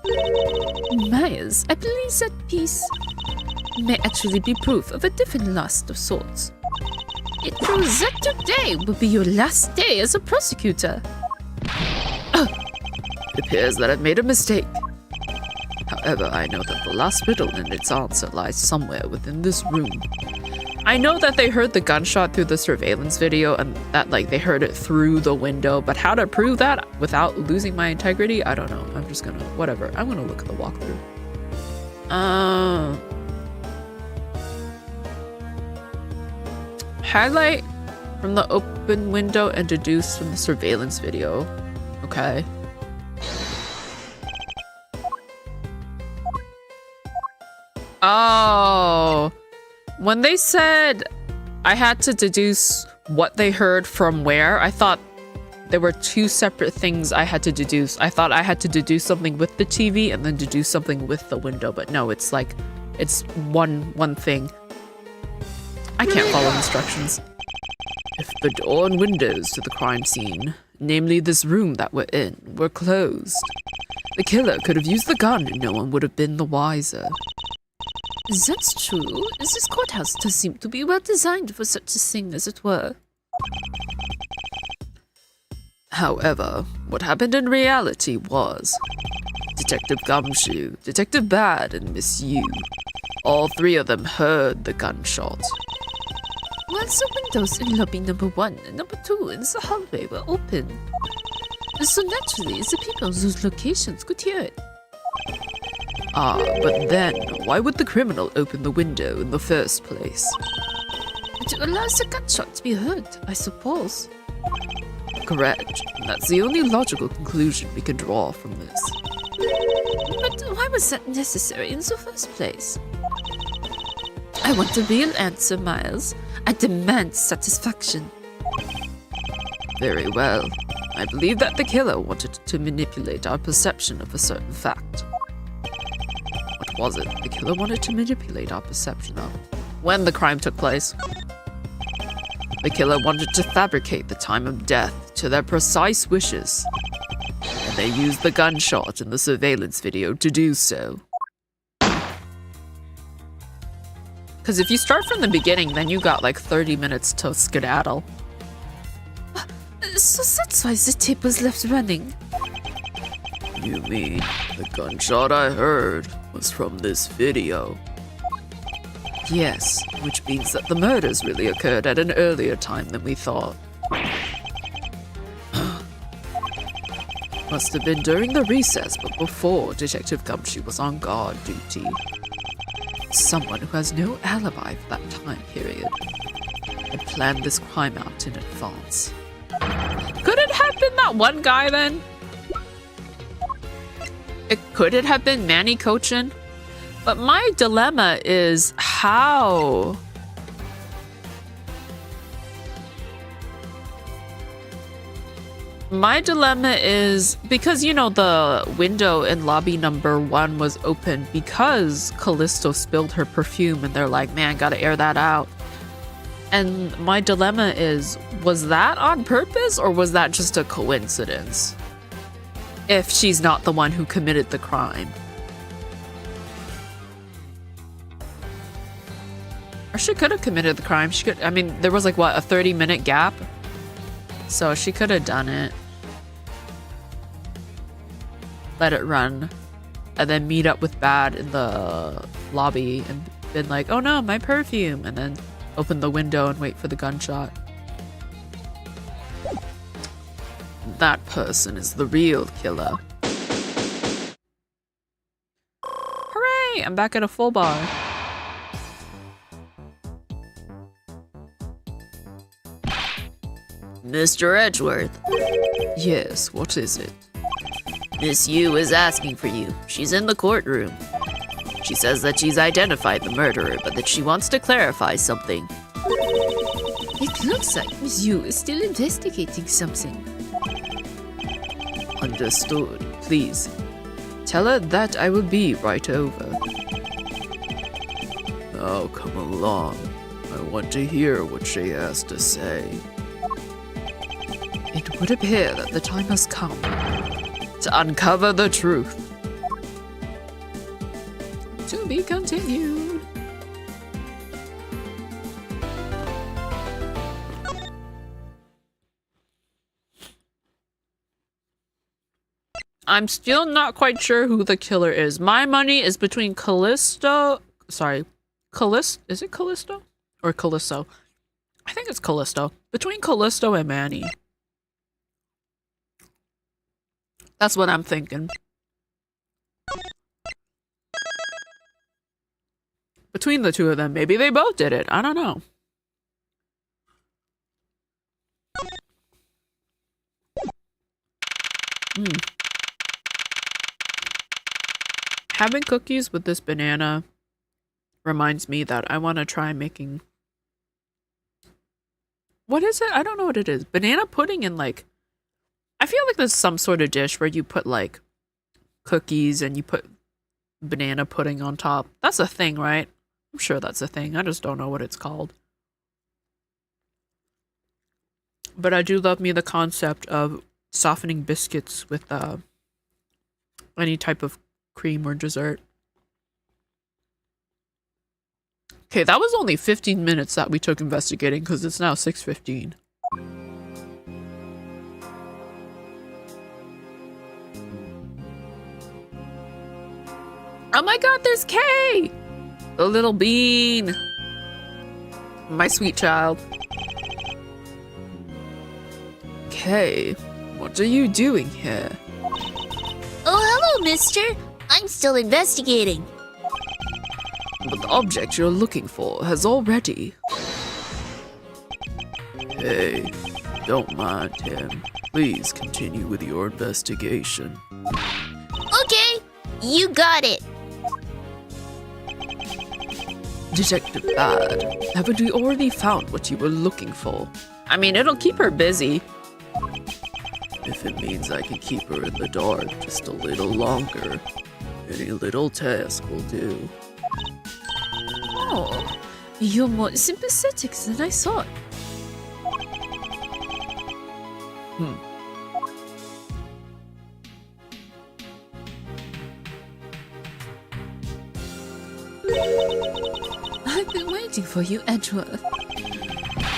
Myers, I believe that piece may actually be proof of a different last of sorts. It proves that today will be your last day as a prosecutor. It appears that I've made a mistake. However, I know that the last riddle and its answer lies somewhere within this room. I know that they heard the gunshot through the surveillance video and that, like, they heard it through the window, but how to prove that without losing my integrity? I don't know. I'm just gonna, whatever. I'm gonna look at the walkthrough. Highlight from the open window and deduce from the surveillance video. Okay. Oh, when they said I had to deduce what they heard from where, I thought there were two separate things I had to deduce. I thought I had to deduce something with the TV and then deduce something with the window, but no, it's like, it's one thing. I can't follow instructions. If the door and windows to the crime scene, namely this room that we're in, were closed, the killer could have used the gun and no one would have been the wiser. That's true. This courthouse does seem to be well designed for such a thing, as it were. However, what happened in reality was Detective Gumshoe, Detective Bad, and Miss Yu. All three of them heard the gunshot. While the windows in lobby number 1 and number 2 in the hallway were open. So naturally, the people in those locations could hear it. Ah, but then, why would the criminal open the window in the first place? To allow the gunshot to be heard, I suppose. Correct. That's the only logical conclusion we can draw from this. But why was that necessary in the first place? I want a real answer, Miles. I demand satisfaction. Very well. I believe that the killer wanted to manipulate our perception of a certain fact. What was it the killer wanted to manipulate our perception of? When the crime took place. The killer wanted to fabricate the time of death to their precise wishes. And they used the gunshot in the surveillance video to do so. Because if you start from the beginning, then you got like 30 minutes to skedaddle. So that's why the tape was left running. You mean the gunshot I heard was from this video? Yes, which means that the murders really occurred at an earlier time than we thought. Must have been during the recess, but before Detective Gumshoe was on guard duty. Someone who has no alibi for that time period had planned this crime out in advance. Could it have been that one guy then? Could it have been Manny Cochin? But my dilemma is how? My dilemma is because, you know, the window in lobby number 1 was open because Calisto spilled her perfume and they're like, man, gotta air that out. And my dilemma is, was that on purpose or was that just a coincidence? If she's not the one who committed the crime. Or she could have committed the crime. She could, I mean, there was like, what, a 30-minute gap? So she could have done it. Let it run. And then meet up with Bad in the lobby and been like, oh no, my perfume. And then open the window and wait for the gunshot. That person is the real killer. Hooray! I'm back at a full bar. Mr. Edgeworth. Yes, what is it? Miss Yu is asking for you. She's in the courtroom. She says that she's identified the murderer, but that she wants to clarify something. It looks like Miss Yu is still investigating something. Understood. Please, tell her that I will be right over. Now come along. I want to hear what she has to say. It would appear that the time has come to uncover the truth. To be continued. I'm still not quite sure who the killer is. My money is between Calisto. Sorry. Is it Calisto? Or Calisto? I think it's Calisto. Between Calisto and Manny. That's what I'm thinking. Between the two of them, maybe they both did it. I don't know. Having cookies with this banana reminds me that I want to try making... What is it? I don't know what it is. Banana pudding and like... I feel like there's some sort of dish where you put like cookies and you put banana pudding on top. That's a thing, right? I'm sure that's a thing. I just don't know what it's called. But I do love me the concept of softening biscuits with any type of cream or dessert. Okay, that was only 15 minutes that we took investigating because it's now 6:15. Oh my god, there's Kay! The little bean! My sweet child. Kay, what are you doing here? Oh, hello, mister. I'm still investigating. But the object you're looking for has already... Hey, don't mind him. Please continue with your investigation. Okay, you got it. Detective Bad, haven't we already found what you were looking for? I mean, it'll keep her busy. If it means I can keep her in the dark just a little longer, any little task will do. Oh, you're more sympathetic than I thought. I've been waiting for you, Edgeworth.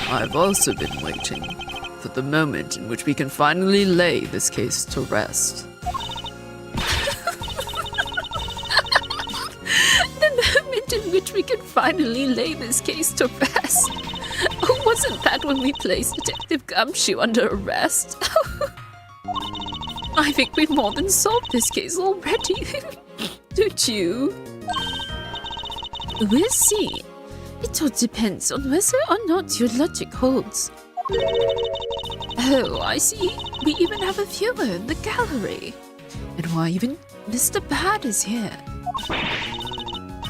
I've also been waiting for the moment in which we can finally lay this case to rest. The moment in which we can finally lay this case to rest. Oh, wasn't that when we placed Detective Gumshoe under arrest? I think we've more than solved this case already. Don't you? We'll see. It all depends on whether or not your logic holds. Oh, I see. We even have a viewer in the gallery. And why even Mr. Bad is here.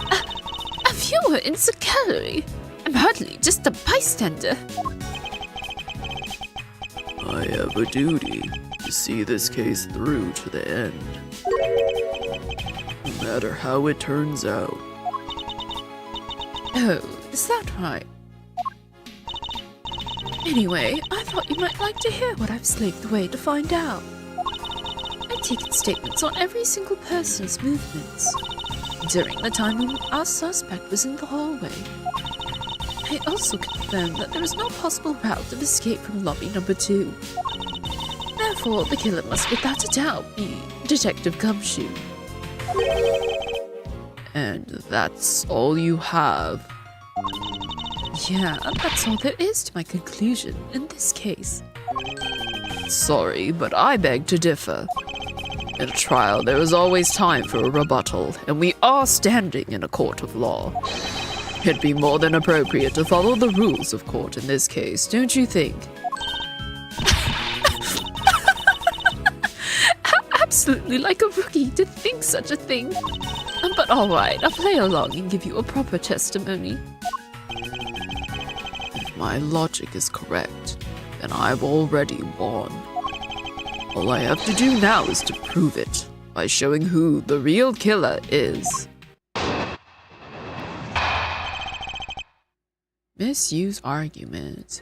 A viewer in the gallery? I'm hardly just a bystander. I have a duty to see this case through to the end. No matter how it turns out. Oh, is that right? Anyway, I thought you might like to hear what I've slaved away to find out. I've taken statements on every single person's movements during the time when our suspect was in the hallway. I also confirmed that there is no possible route of escape from lobby number 2. Therefore, the killer must without a doubt be Detective Gumshoe. And that's all you have? Yeah, that's all there is to my conclusion in this case. Sorry, but I beg to differ. In a trial, there is always time for a rebuttal, and we are standing in a court of law. It'd be more than appropriate to follow the rules of court in this case, don't you think? Absolutely like a rookie to think such a thing. But alright, I'll play along and give you a proper testimony. If my logic is correct, then I've already won. All I have to do now is to prove it by showing who the real killer is. Misuse argument.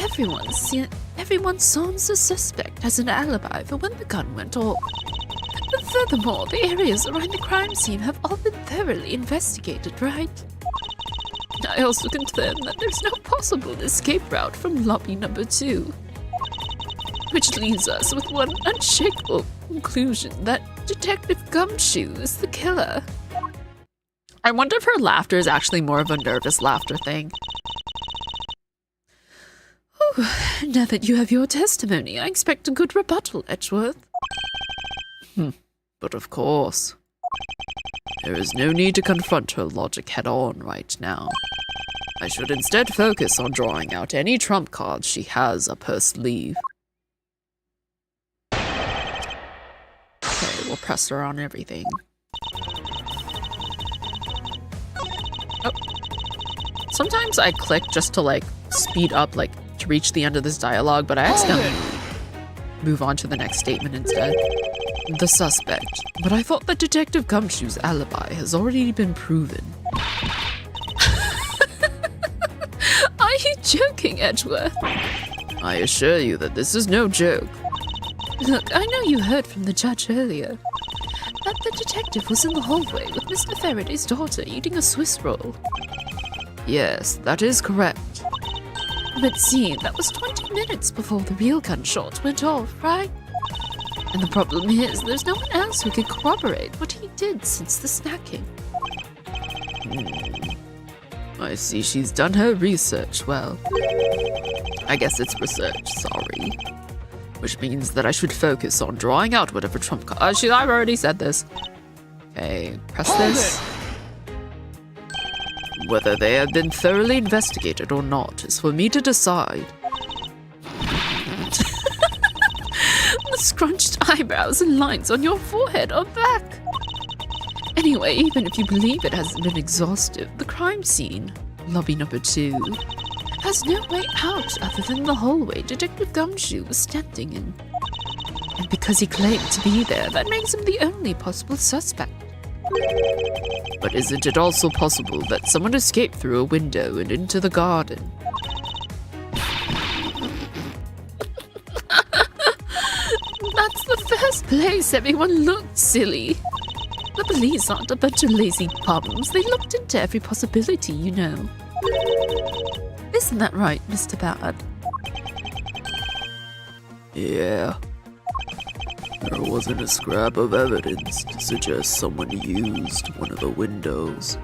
Everyone's everyone saw the suspect as an alibi for when the gun went off. But furthermore, the areas around the crime scene have all been thoroughly investigated, right? I also confirm that there's no possible escape route from lobby number 2. Which leaves us with one unshakable conclusion that Detective Gumshoe is the killer. I wonder if her laughter is actually more of a nervous laughter thing. Now that you have your testimony, I expect a good rebuttal, Edgeworth. But of course. There is no need to confront her logic head-on right now. I should instead focus on drawing out any trump cards she has up her sleeve. Okay, we'll press her on everything. Oh. Sometimes I click just to, like, speed up, like, to reach the end of this dialogue, but I accidentally move on to the next statement instead. The suspect. But I thought that Detective Gumshoe's alibi has already been proven. Are you joking, Edgeworth? I assure you that this is no joke. Look, I know you heard from the judge earlier that the detective was in the hallway with Mr. Faraday's daughter eating a Swiss roll. Yes, that is correct. But see, that was 20 minutes before the real gunshot went off, right? And the problem is, there's no one else who could corroborate what he did since the snacking. I see she's done her research well. I guess it's research, sorry. Which means that I should focus on drawing out whatever trump card. I've already said this. Okay, press this. Whether they have been thoroughly investigated or not is for me to decide. The scrunched eyebrows and lines on your forehead are back. Anyway, even if you believe it hasn't been exhaustive, the crime scene, lobby number 2, has no way out other than the hallway Detective Gumshoe was standing in. And because he claimed to be there, that makes him the only possible suspect. But isn't it also possible that someone escaped through a window and into the garden? That's the first place everyone looked, silly. The police aren't a bunch of lazy bums. They looked into every possibility, you know. Isn't that right, Mr. Bad? Yeah. There wasn't a scrap of evidence to suggest someone used one of the windows.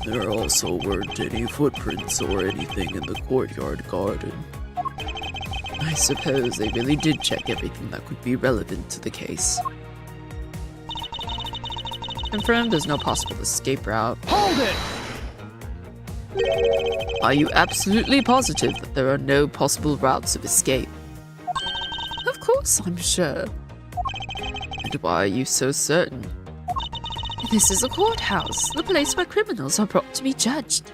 There also weren't any footprints or anything in the courtyard garden. I suppose they really did check everything that could be relevant to the case. Confirmed there's no possible escape route. Hold it! Are you absolutely positive that there are no possible routes of escape? Of course, I'm sure. And why are you so certain? This is a courthouse, the place where criminals are brought to be judged.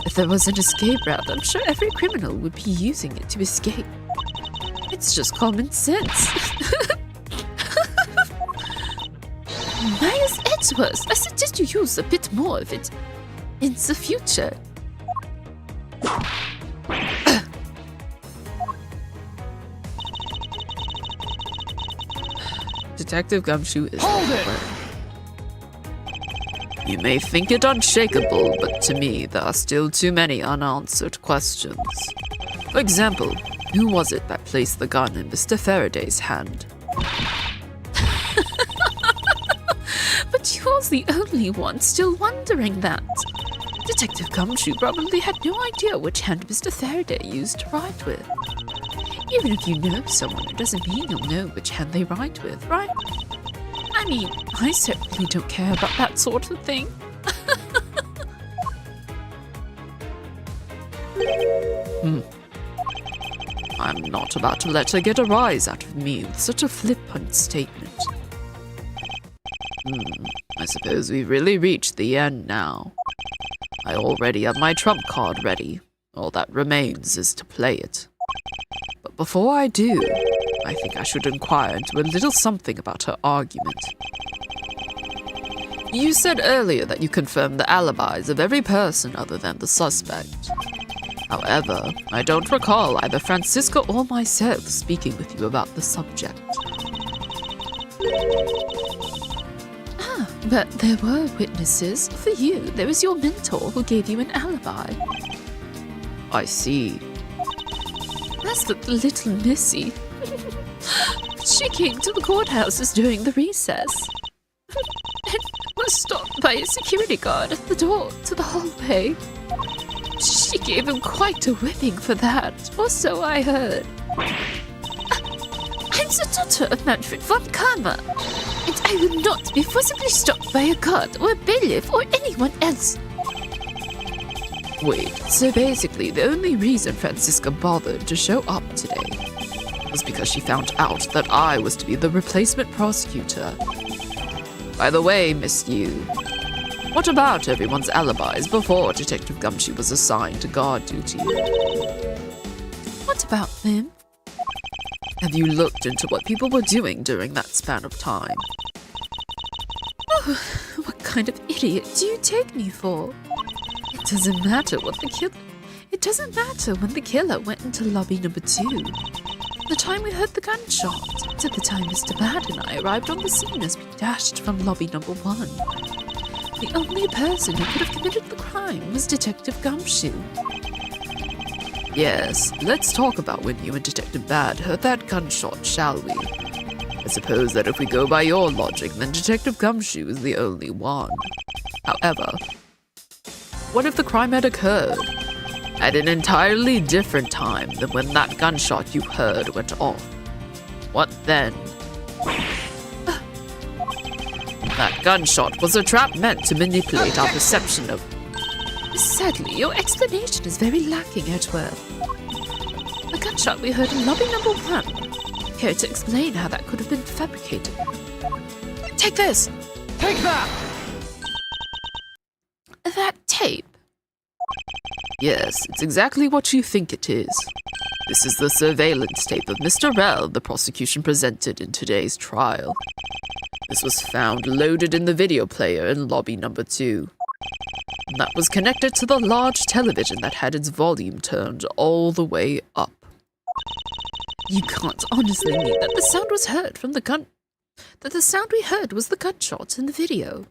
If there was an escape route, I'm sure every criminal would be using it to escape. It's just common sense. Miles Edgeworth, I suggest you use a bit more of it in the future. Detective Gumshoe is Hold everywhere. You may think it unshakable, but to me, there are still too many unanswered questions. For example, who was it that placed the gun in Mr. Faraday's hand? But you're the only one still wondering that. Detective Gumshoe probably had no idea which hand Mr. Faraday used to write with. Even if you know someone, it doesn't mean you'll know which hand they write with, right? I mean, I certainly don't care about that sort of thing. I'm not about to let her get a rise out of me with such a flippant statement. I suppose we've really reached the end now. I already have my trump card ready. All that remains is to play it. But before I do, I think I should inquire into a little something about her argument. You said earlier that you confirmed the alibis of every person other than the suspect. However, I don't recall either Francisca or myself speaking with you about the subject. But there were witnesses. For you, there was your mentor who gave you an alibi. I see. As for the little Missy, she came to the courthouses during the recess and was stopped by a security guard at the door to the hallway. She gave him quite a whipping for that, or so I heard. I'm the daughter of Manfred von Karma, and I will not be forcibly stopped by a guard or a bailiff or anyone else. Wait, so basically the only reason Francisca bothered to show up today was because she found out that I was to be the replacement prosecutor. By the way, Miss Yu, what about everyone's alibis before Detective Gumshoe was assigned to guard duty? What about them? Have you looked into what people were doing during that span of time? Oh, what kind of idiot do you take me for? It doesn't matter when the killer went into lobby number 2. The time we heard the gunshot, to the time Mr. Bad and I arrived on the scene as we dashed from lobby number 1. The only person who could have committed the crime was Detective Gumshoe. Yes, let's talk about when you and Detective Bad heard that gunshot, shall we? I suppose that if we go by your logic, then Detective Gumshoe is the only one. However, what if the crime had occurred at an entirely different time than when that gunshot you heard went off? What then? That gunshot was a trap meant to manipulate our perception of... Sadly, your explanation is very lacking, Edgeworth. The gunshot we heard in lobby number 1. Care to explain how that could have been fabricated? Take this! Take that! That tape. Yes, it's exactly what you think it is. This is the surveillance tape of Mr. Rell the prosecution presented in today's trial. This was found loaded in the video player in lobby number 2. And that was connected to the large television that had its volume turned all the way up. You can't honestly mean that the sound was heard from the gun... That the sound we heard was the gunshot in the video.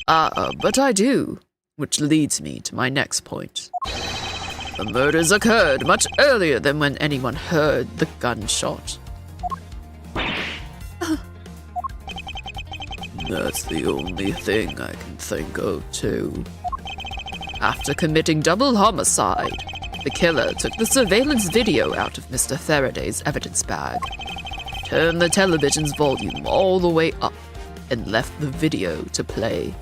But I do. Which leads me to my next point. The murders occurred much earlier than when anyone heard the gunshot. That's the only thing I can think of, too. After committing double homicide, the killer took the surveillance video out of Mr. Faraday's evidence bag, turned the television's volume all the way up, and left the video to play.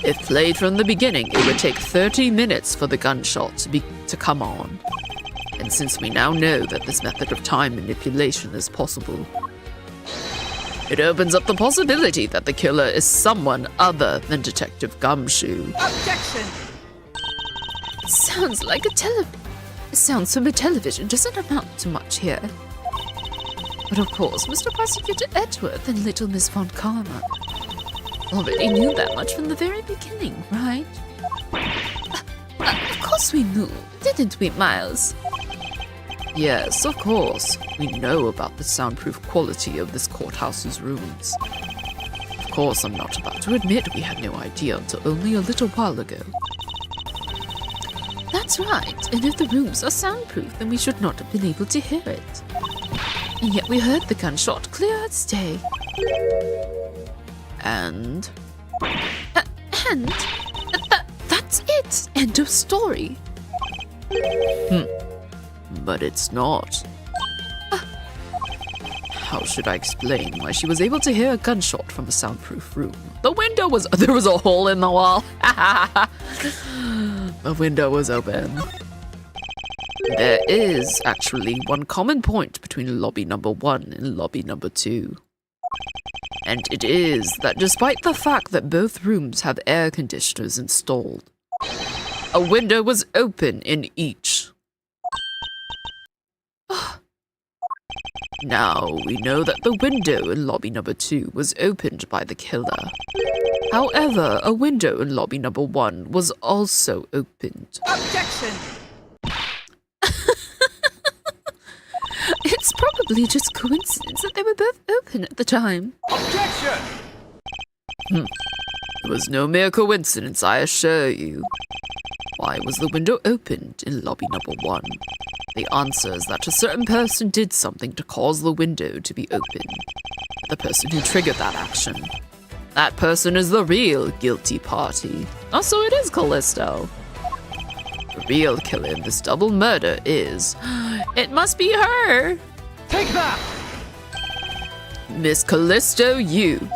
If played from the beginning, it would take 30 minutes for the gunshot to come on. And since we now know that this method of time manipulation is possible, it opens up the possibility that the killer is someone other than Detective Gumshoe. Objection! Sounds like sounds from a television doesn't amount to much here. But of course, Mr. Prosecutor Edgeworth and Little Miss Von Karma already knew that much from the very beginning, right? Of course we knew, didn't we, Miles? Yes, of course. We know about the soundproof quality of this courthouse's rooms. Of course, I'm not about to admit we had no idea until only a little while ago. That's right, and if the rooms are soundproof, then we should not have been able to hear it. And yet we heard the gunshot clear as day. And? That's it! End of story. But it's not. How should I explain why she was able to hear a gunshot from a soundproof room? There was a hole in the wall. The window was open. There is actually one common point between lobby number 1 and lobby number 2. And it is that despite the fact that both rooms have air conditioners installed, a window was open in each. Now, we know that the window in lobby number 2 was opened by the killer. However, a window in lobby number 1 was also opened. Objection! It's probably just coincidence that they were both open at the time. Objection! It was no mere coincidence, I assure you. Why was the window opened in lobby number 1? The answer is that a certain person did something to cause the window to be opened. The person who triggered that action. That person is the real guilty party. Oh, so it is Calisto. The real killer in this double murder is... It must be her! Take that! Miss Calisto, you.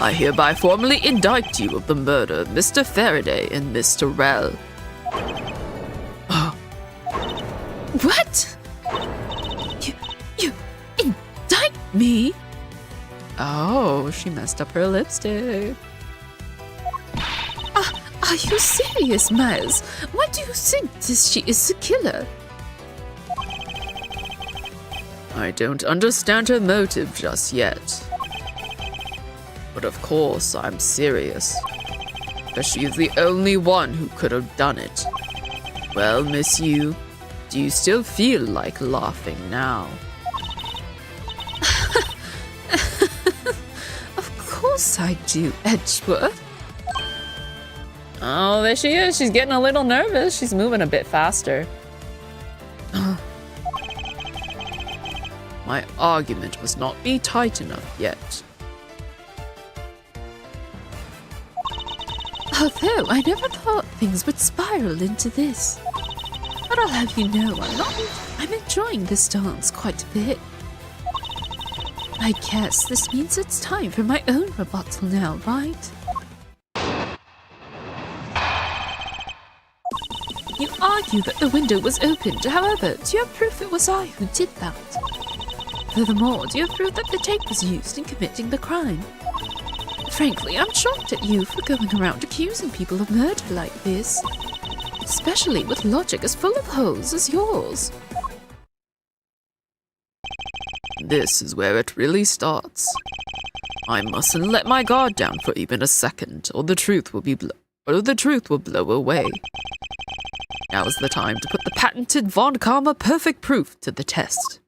I hereby formally indict you of the murder of Mr. Faraday and Miss Terrell. What? You indict me? Oh, she messed up her lipstick. Are you serious, Miles? Why do you think she is the killer? I don't understand her motive just yet. But of course, I'm serious. Because she is the only one who could have done it. Well, Miss Yu, do you still feel like laughing now? Of course I do, Edgeworth. Oh, there she is. She's getting a little nervous. She's moving a bit faster. My argument must not be tight enough yet. Although I never thought things would spiral into this. But I'll have you know I'm enjoying this dance quite a bit. I guess this means it's time for my own rebuttal now, right? You argue that the window was opened, however, do you have proof it was I who did that? Furthermore, do you have proof that the tape was used in committing the crime? Frankly, I'm shocked at you for going around accusing people of murder like this. Especially with logic as full of holes as yours. This is where it really starts. I mustn't let my guard down for even a second, or the truth will blow away. Now is the time to put the patented Von Karma perfect proof to the test.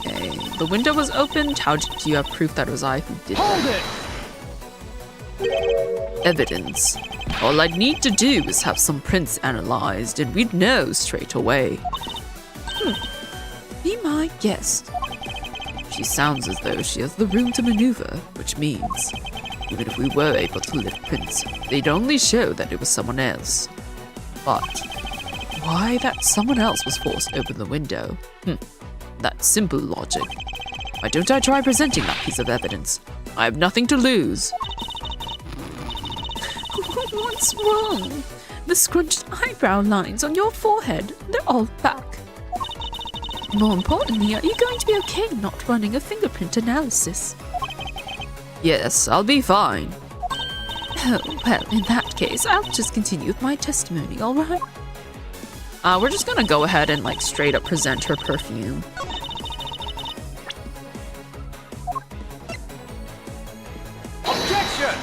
Okay, the window was opened. How do you have proof that it was I who did that? Hold it! Evidence. All I'd need to do is have some prints analyzed, and we'd know straight away. Be my guest. She sounds as though she has the room to maneuver, which means, even if we were able to lift prints, they'd only show that it was someone else. But why that someone else was forced to open the window? That's simple logic. Why don't I try presenting that piece of evidence? I have nothing to lose. What's wrong? The scrunched eyebrow lines on your forehead, they're all back. More importantly, are you going to be okay not running a fingerprint analysis? Yes, I'll be fine. Oh, well, in that case, I'll just continue with my testimony, alright? We're just gonna go ahead and like straight up present her perfume. Objection!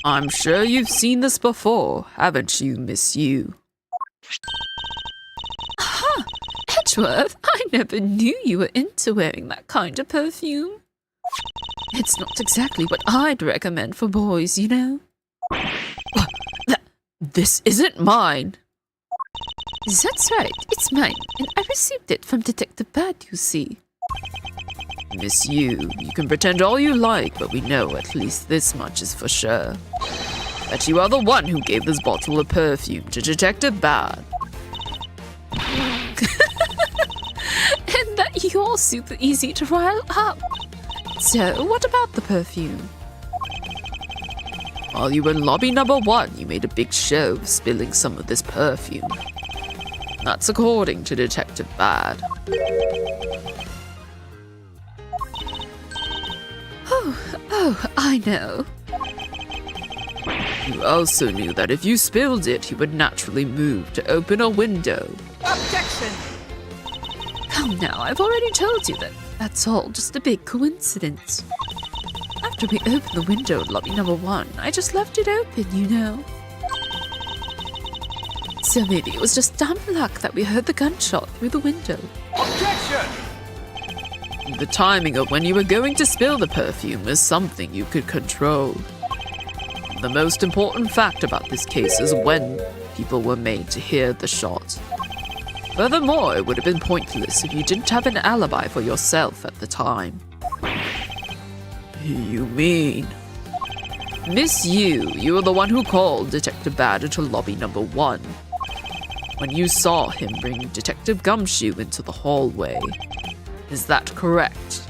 I'm sure you've seen this before, haven't you, Miss Yu? Aha! Edgeworth, I never knew you were into wearing that kind of perfume. It's not exactly what I'd recommend for boys, you know? This isn't mine. That's right, it's mine, and I received it from Detective Bad, you see. Miss Yu, you can pretend all you like, but we know at least this much is for sure. That you are the one who gave this bottle of perfume to Detective Bad. And that you're super easy to rile up. So, what about the perfume? While you were in lobby number 1, you made a big show of spilling some of this perfume. That's according to Detective Bad. Oh, I know. You also knew that if you spilled it, he would naturally move to open a window. Objection! Come now, I've already told you that that's all just a big coincidence. After we opened the window at lobby number 1, I just left it open, you know. So maybe it was just dumb luck that we heard the gunshot through the window. Objection! The timing of when you were going to spill the perfume is something you could control. The most important fact about this case is when people were made to hear the shot. Furthermore, it would have been pointless if you didn't have an alibi for yourself at the time. You mean? Miss you were the one who called Detective Badger to lobby number 1. When you saw him bring Detective Gumshoe into the hallway. Is that correct?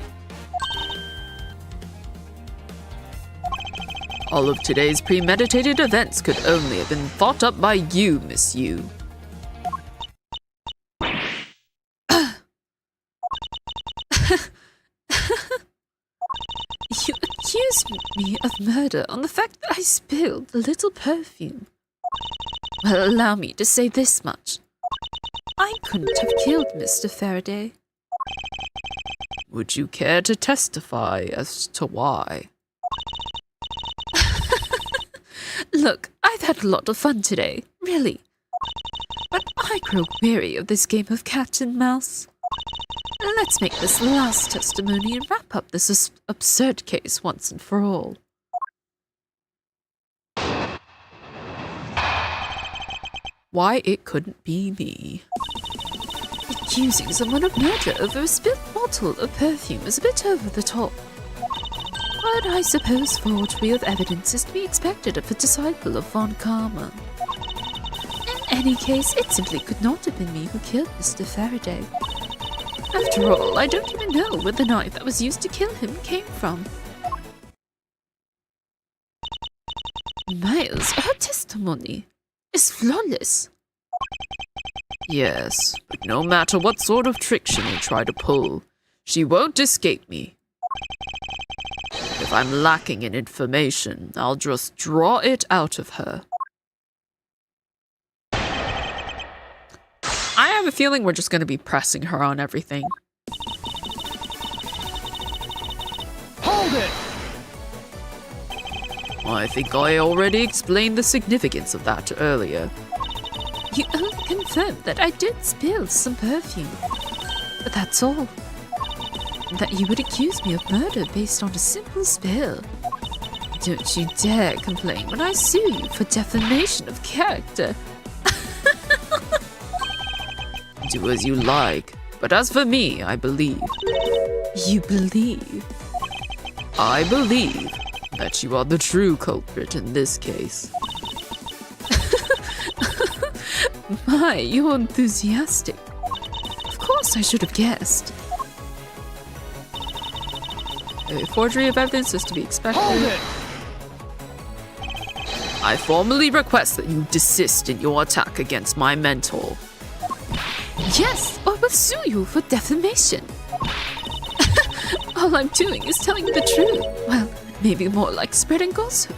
All of today's premeditated events could only have been thought up by you, Miss Yu. You accuse me of murder on the fact that I spilled a little perfume. Well, allow me to say this much. I couldn't have killed Mr. Faraday. Would you care to testify as to why? Look, I've had a lot of fun today, really. But I grow weary of this game of cat and mouse. Let's make this the last testimony and wrap up this absurd case once and for all. Why it couldn't be me. Accusing someone of murder over a spilled bottle of perfume is a bit over the top. But I suppose forgery of evidence is to be expected of a disciple of Von Karma. In any case, it simply could not have been me who killed Mr. Faraday. After all, I don't even know where the knife that was used to kill him came from. Miles, her testimony is flawless. Yes, but no matter what sort of trick she may try to pull, she won't escape me. If I'm lacking in information, I'll just draw it out of her. I have a feeling we're just going to be pressing her on everything. Hold it! I think I already explained the significance of that earlier. You only confirmed that I did spill some perfume. But that's all. That you would accuse me of murder based on a simple spill. Don't you dare complain when I sue you for defamation of character. Do as you like, but as for me, I believe. You believe? I believe that you are the true culprit in this case. My, you're enthusiastic. Of course I should have guessed. A forgery of evidence is to be expected. Hold it! I formally request that you desist in your attack against my mentor. Yes, or we'll sue you for defamation. All I'm doing is telling the truth. Well, maybe more like spreading gossip.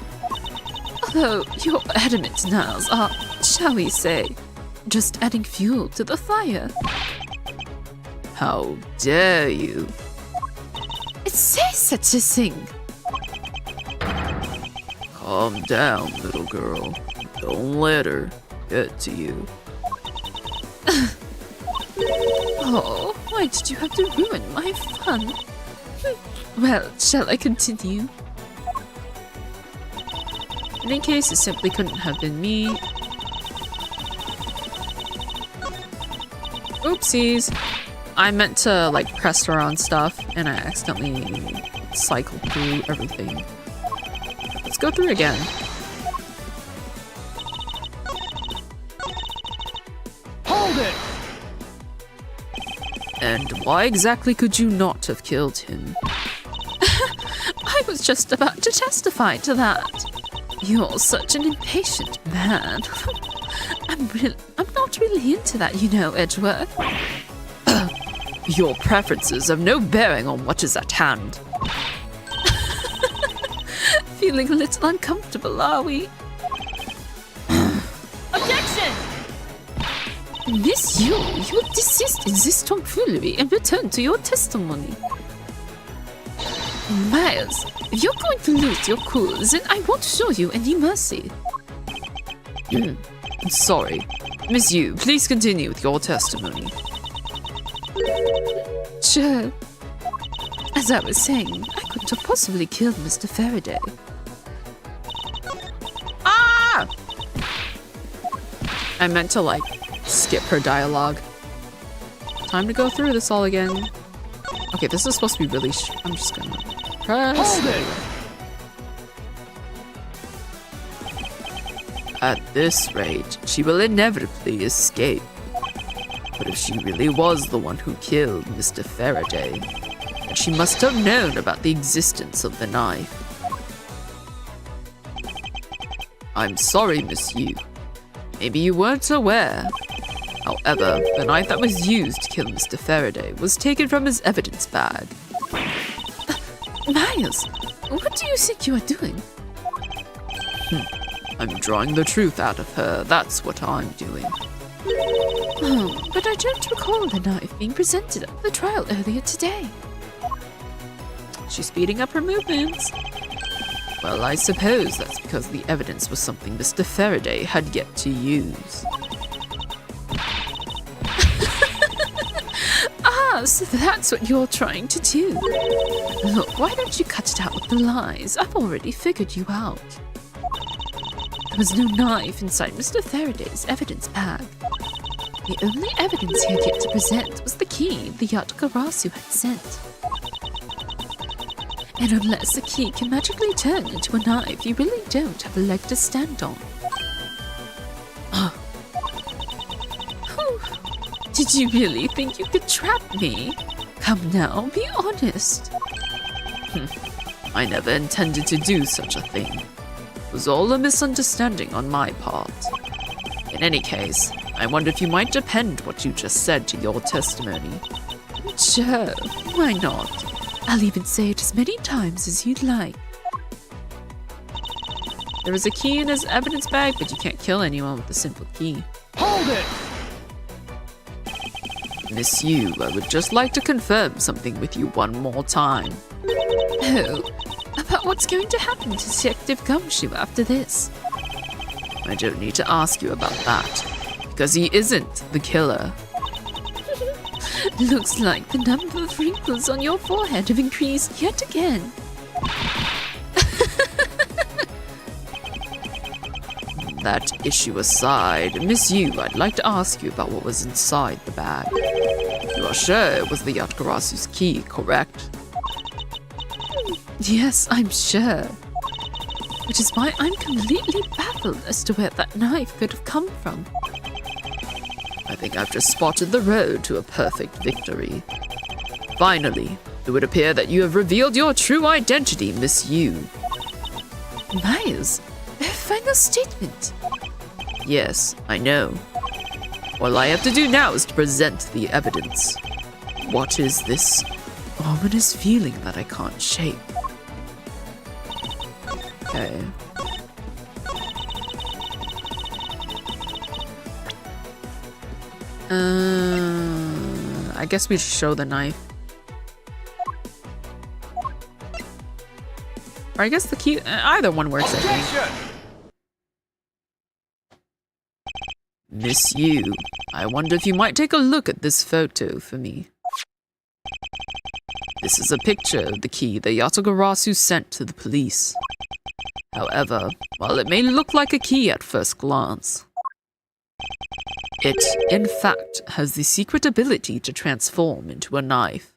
Although your adamant denials are, shall we say, just adding fuel to the fire. How dare you? It says such a thing. Calm down, little girl. Don't let her get to you. Oh, why did you have to ruin my fun? Well, shall I continue? In any case, it simply couldn't have been me. Oopsies. I meant to, like, press her on stuff, and I accidentally cycled through everything. Let's go through again. Hold it! And why exactly could you not have killed him? I was just about to testify to that. You're such an impatient man. I'm not really into that, you know, Edgeworth. Your preferences have no bearing on what is at hand. Feeling a little uncomfortable, are we? Miss Yu, you will desist in this tomfoolery and return to your testimony. Miles, if you're going to lose your cool, then I won't show you any mercy. Sorry. Miss Yu, please continue with your testimony. Sure. As I was saying, I couldn't have possibly killed Mr. Faraday. Ah! I meant to, like, skip her dialogue. Time to go through this all again. Okay, this is supposed to be really I'm just gonna press. Hold it! At this rate, she will inevitably escape. But if she really was the one who killed Mr. Faraday, then she must have known about the existence of the knife. I'm sorry, Miss Yu. Maybe you weren't aware. However, the knife that was used to kill Mr. Faraday was taken from his evidence bag. Miles, what do you think you are doing? I'm drawing the truth out of her, that's what I'm doing. Oh, but I don't recall the knife being presented at the trial earlier today. She's speeding up her movements. Well, I suppose that's because the evidence was something Mr. Faraday had yet to use. So that's what you're trying to do. Look, why don't you cut it out with the lies? I've already figured you out. There was no knife inside Mr. Faraday's evidence bag. The only evidence he had yet to present was the key the Yatagarasu had sent. And unless the key can magically turn into a knife, you really don't have a leg to stand on. Did you really think you could trap me? Come now, be honest. I never intended to do such a thing. It was all a misunderstanding on my part. In any case, I wonder if you might append what you just said to your testimony. Sure, why not? I'll even say it as many times as you'd like. There was a key in his evidence bag, but you can't kill anyone with a simple key. Hold it! Miss Yu, I would just like to confirm something with you one more time. Oh, about what's going to happen to Detective Gumshoe after this? I don't need to ask you about that, because he isn't the killer. Looks like the number of wrinkles on your forehead have increased yet again. That issue aside, Miss Yu, I'd like to ask you about what was inside the bag. You are sure it was the Yatagarasu's key, correct? Yes, I'm sure. Which is why I'm completely baffled as to where that knife could have come from. I think I've just spotted the road to a perfect victory. Finally, it would appear that you have revealed your true identity, Miss Yu. Miles, a final statement. Yes, I know. All I have to do now is to present the evidence. What is this ominous feeling that I can't shake? Okay. I guess we should show the knife. Or I guess the key, either one works, I think. Objection! Miss Yu, I wonder if you might take a look at this photo for me. This is a picture of the key that Yatagarasu sent to the police. However, while it may look like a key at first glance, it, in fact, has the secret ability to transform into a knife.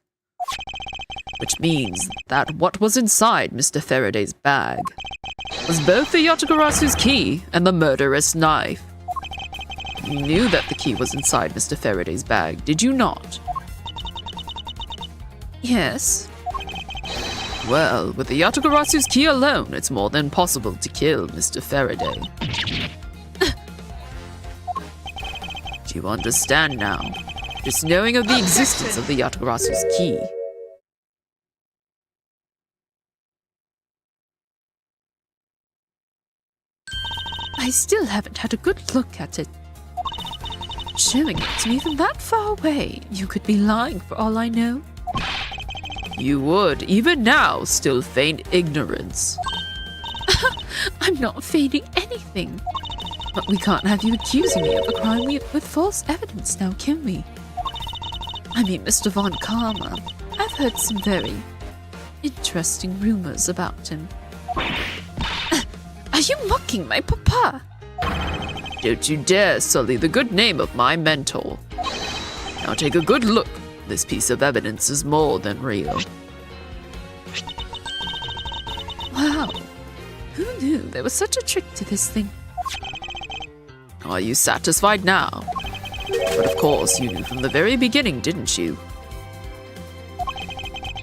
Which means that what was inside Mr. Faraday's bag was both the Yatagarasu's key and the murderous knife. You knew that the key was inside Mr. Faraday's bag, did you not? Yes. Well, with the Yatagarasu's key alone, it's more than possible to kill Mr. Faraday. Do you understand now? Just knowing of the existence of the Yatagarasu's key. I still haven't had a good look at it. not showing it to me from that far away. You could be lying for all I know. You would, even now, still feign ignorance. I'm not feigning anything. But we can't have you accusing me of a crime with false evidence now, can we? I mean, Mr. Von Karma, I've heard some very interesting rumors about him. Are you mocking my papa? Don't you dare sully the good name of my mentor. Now take a good look. This piece of evidence is more than real. Wow. Who knew there was such a trick to this thing? Are you satisfied now? But of course, you knew from the very beginning, didn't you?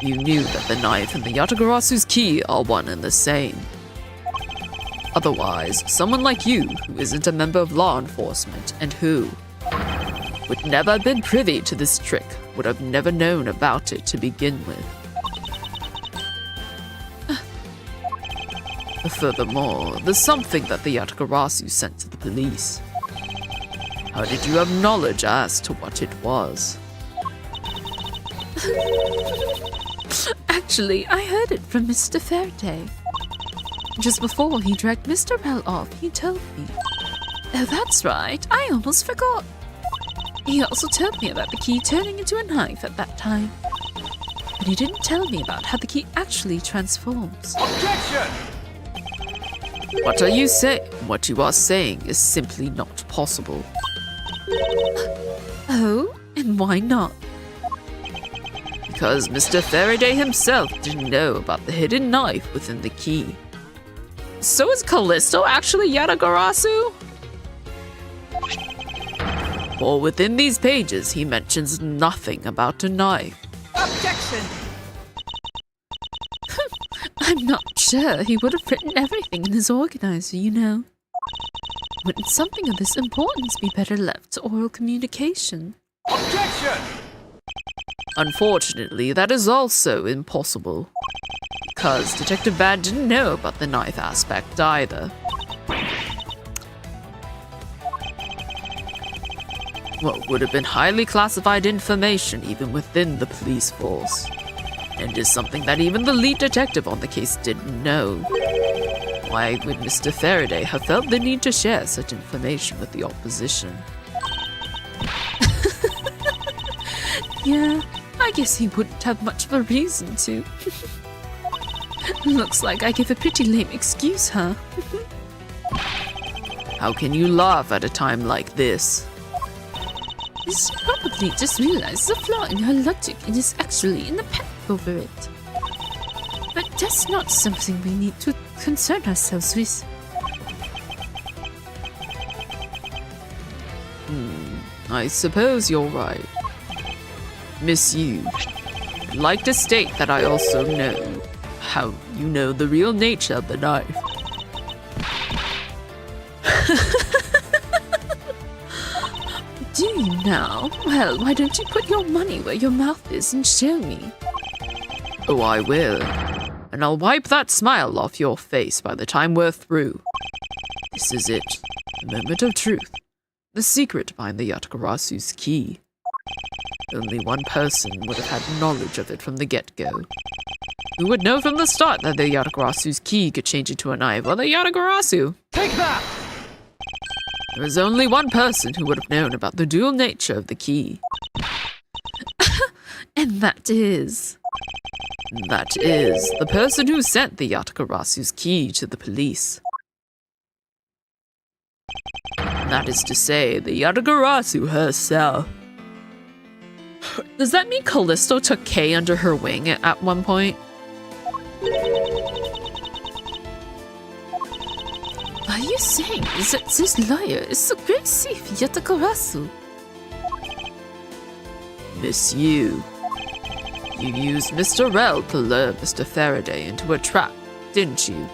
You knew that the knife and the Yatagarasu's key are one and the same. Otherwise, someone like you, who isn't a member of law enforcement and who would never have been privy to this trick, would have never known about it to begin with. Furthermore, there's something that the Yatagarasu sent to the police. How did you have knowledge as to what it was? Actually, I heard it from Mr. Faraday. Just before he dragged Mr. Rell off, he told me. Oh, that's right, I almost forgot. He also told me about the key turning into a knife at that time. But he didn't tell me about how the key actually transforms. Objection! What are you saying? What you are saying is simply not possible. Oh, and why not? Because Mr. Faraday himself didn't know about the hidden knife within the key. So is Calisto actually Yatagarasu? For within these pages, he mentions nothing about a knife. Objection! I'm not sure he would have written everything in his organizer, you know. Wouldn't something of this importance be better left to oral communication? Objection! Unfortunately, that is also impossible. Because Detective Bad didn't know about the knife aspect either. What would have been highly classified information even within the police force. And is something that even the lead detective on the case didn't know. Why would Mr. Faraday have felt the need to share such information with the opposition? Yeah, I guess he wouldn't have much of a reason to. Looks like I give a pretty lame excuse, huh? How can you laugh at a time like this? She probably just realized the flaw in her logic and is actually in the panic over it. But that's not something we need to concern ourselves with. I suppose you're right. Miss Yu, I'd like to state that I also know how you know the real nature of the knife. Do you now? Well, why don't you put your money where your mouth is and show me? Oh, I will. And I'll wipe that smile off your face by the time we're through. This is it. The moment of truth. The secret behind the Yatagarasu's key. Only one person would have had knowledge of it from the get-go. Who would know from the start that the Yatagarasu's key could change into a knife? Well, the Yatagarasu. Take that! There is only one person who would have known about the dual nature of the key. And that is... That is, the person who sent the Yatagarasu's key to the police. That is to say, the Yatagarasu herself. Does that mean Calisto took Kay under her wing at one point? Are you saying that this lawyer is the great thief Yatagarasu? Miss Yu. You used Mr. Rell to lure Mr. Faraday into a trap, didn't you?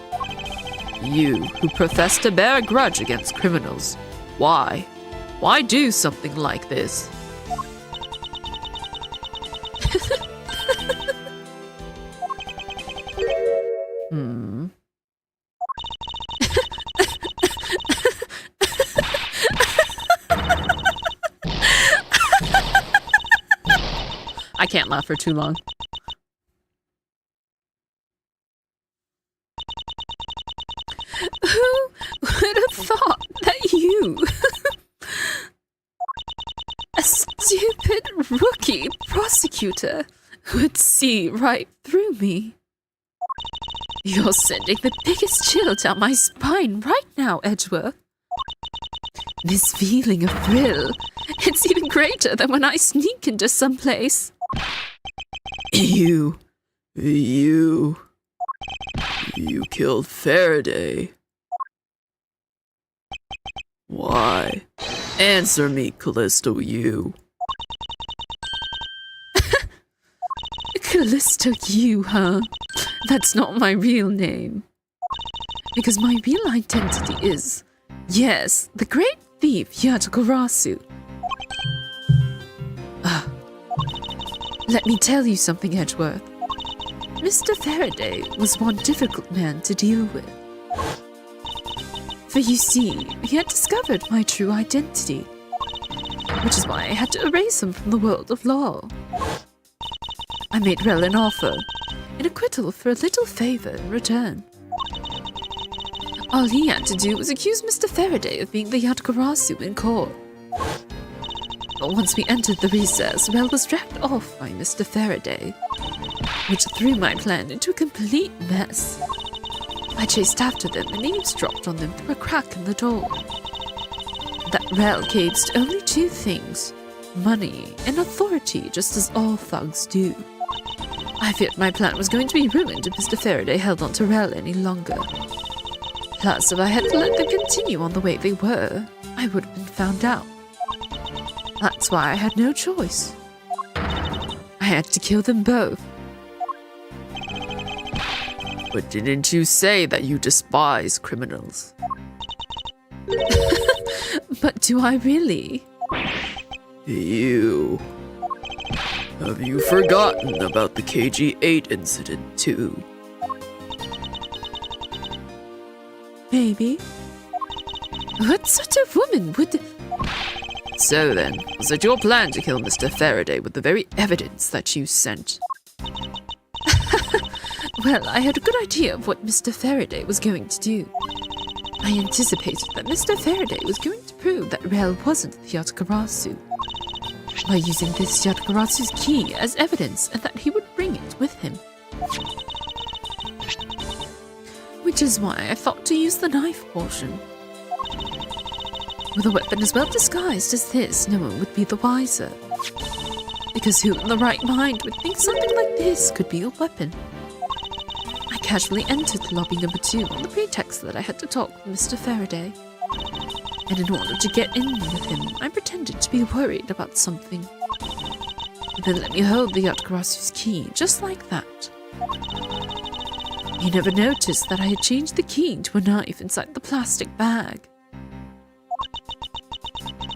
You, who profess to bear a grudge against criminals. Why? Why do something like this? I can't laugh for too long. Who would have thought that you, a stupid rookie prosecutor, would see right through me? You're sending the biggest chill down my spine right now, Edgeworth. This feeling of thrill, it's even greater than when I sneak into some place. You killed Faraday. Why? Answer me, Calisto, you. Calisto, you, huh? That's not my real name. Because my real identity is, yes, the great thief Yatagarasu. Let me tell you something, Edgeworth. Mr. Faraday was one difficult man to deal with. For you see, he had discovered my true identity, which is why I had to erase him from the world of law. I made Rel an offer, an acquittal for a little favor in return. All he had to do was accuse Mr. Faraday of being the Yatagarasu in court. But once we entered the recess, Rel was dragged off by Mr. Faraday, which threw my plan into a complete mess. I chased after them and eavesdropped on them through a crack in the door. That Rel caves to only two things, money and authority, just as all thugs do. I feared my plan was going to be ruined if Mr. Faraday held on to Rel any longer. Plus, if I had to let them continue on the way they were, I would have been found out. That's why I had no choice. I had to kill them both. But didn't you say that you despise criminals? But do I really? You. Have you forgotten about the KG-8 incident, too? Maybe. What sort of woman would... So then, was it your plan to kill Mr. Faraday with the very evidence that you sent? Well, I had a good idea of what Mr. Faraday was going to do. I anticipated that Mr. Faraday was going to prove that Rel wasn't the Yatagarasu, by using this Yatagarasu's key as evidence and that he would bring it with him. Which is why I thought to use the knife portion. With a weapon as well disguised as this, no one would be the wiser. Because who in the right mind would think something like this could be a weapon? I casually entered lobby number 2 on the pretext that I had to talk with Mr. Faraday. And in order to get in with him, I pretended to be worried about something. He then let me hold the Yatagarazu's key, just like that. He never noticed that I had changed the key into a knife inside the plastic bag.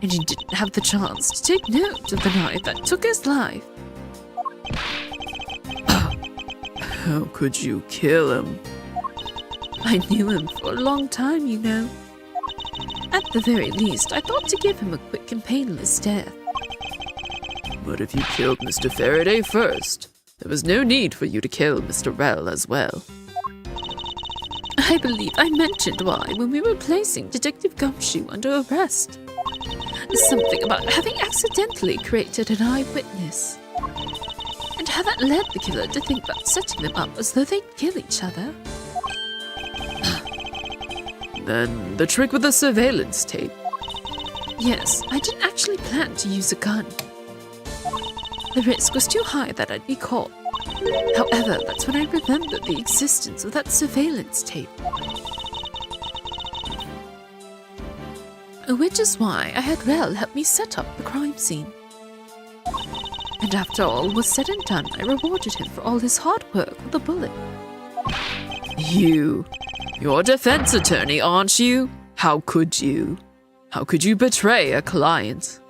And he didn't have the chance to take note of the knife that took his life. How could you kill him? I knew him for a long time, you know. At the very least, I thought to give him a quick and painless death. But if you killed Mr. Faraday first, there was no need for you to kill Mr. Rel as well. I believe I mentioned why when we were placing Detective Gumshoe under arrest. Something about having accidentally created an eyewitness. And how that led the killer to think about setting them up as though they'd kill each other. Then the trick with the surveillance tape. Yes, I didn't actually plan to use a gun. The risk was too high that I'd be caught. However, that's when I remembered the existence of that surveillance tape. Which is why I had Rel help me set up the crime scene. And after all was said and done, I rewarded him for all his hard work with a bullet. You're a defense attorney, aren't you? How could you? How could you betray a client?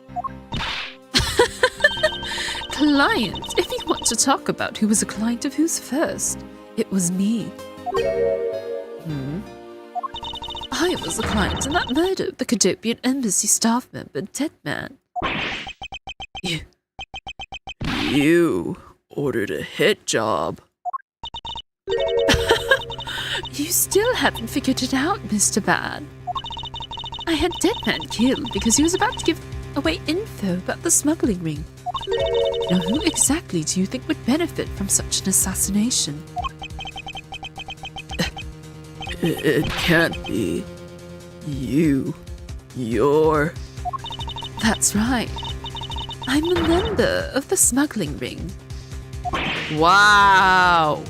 Client? If you want to talk about who was a client of whose first, it was me. I was the client in that murder of the Cadopian Embassy staff member, Dead Man. You ordered a hit job. You still haven't figured it out, Mr. Bad. I had Deadman killed because he was about to give away info about the smuggling ring. Now, who exactly do you think would benefit from such an assassination? It can't be you. You're... That's right. I'm a member of the smuggling ring. Wow!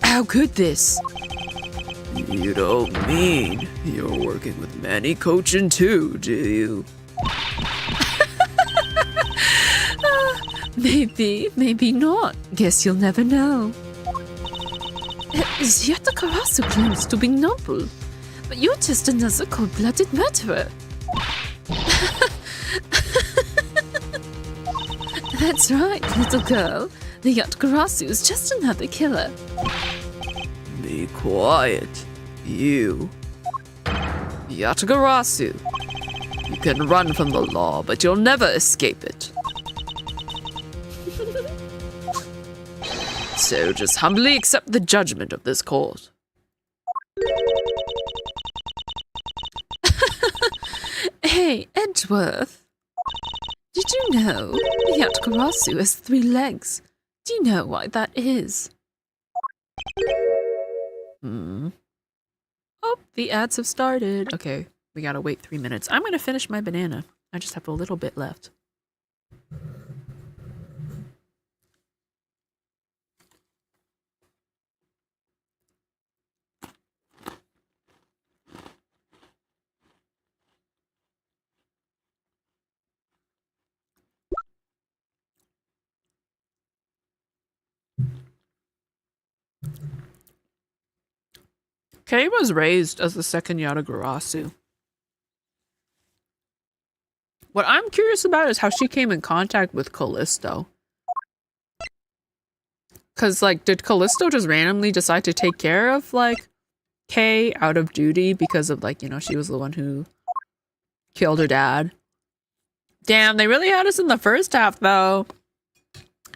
How could this? You don't mean you're working with Manny Cochin too, do you? Maybe, maybe not. Guess you'll never know. Yatakarasu claims to be noble, but you're just another cold-blooded murderer. That's right, little girl. The Yatakarasu is just another killer. Be quiet, you. Yatagarasu. You can run from the law, but you'll never escape it. So just humbly accept the judgment of this court. Hey, Edgeworth. Did you know Yatakarasu has 3 legs? Do you know why that is? Oh, the ads have started. Okay, we gotta wait 3 minutes. I'm gonna finish my banana. I just have a little bit left. Kei was raised as the second Yatagarasu. What I'm curious about is how she came in contact with Calisto. Cause like, did Calisto just randomly decide to take care of like Kei out of duty because of like, you know, she was the one who killed her dad? Damn, they really had us in the first half though.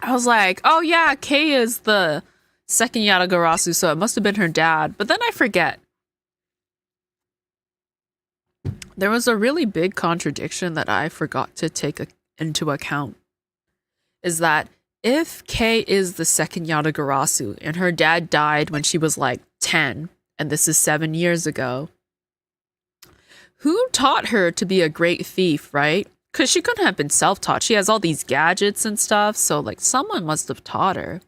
I was like, oh yeah, Kei is the second Yatagarasu, so it must have been her dad. But then I forget. There was a really big contradiction that I forgot to take into account. Is that if Kei is the second Yatagarasu and her dad died when she was like 10, and this is 7 years ago, who taught her to be a great thief, right? Because she couldn't have been self-taught. She has all these gadgets and stuff, so like someone must have taught her.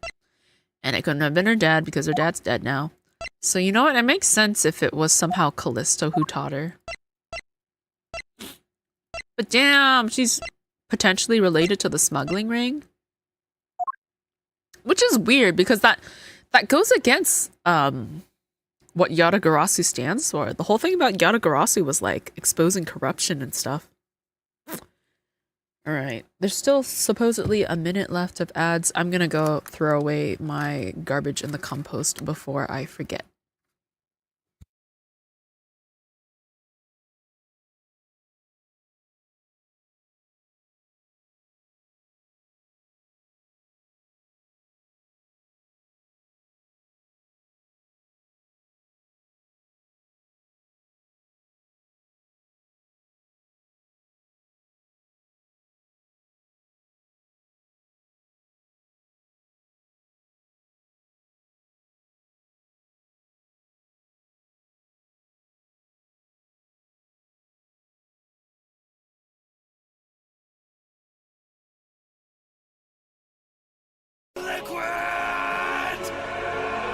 And it couldn't have been her dad because her dad's dead now. So you know what? It makes sense if it was somehow Calisto who taught her. But damn, she's potentially related to the smuggling ring. Which is weird because that goes against what Yatagarasu stands for. The whole thing about Yatagarasu was like exposing corruption and stuff. Alright, there's still supposedly a minute left of ads. I'm gonna go throw away my garbage in the compost before I forget.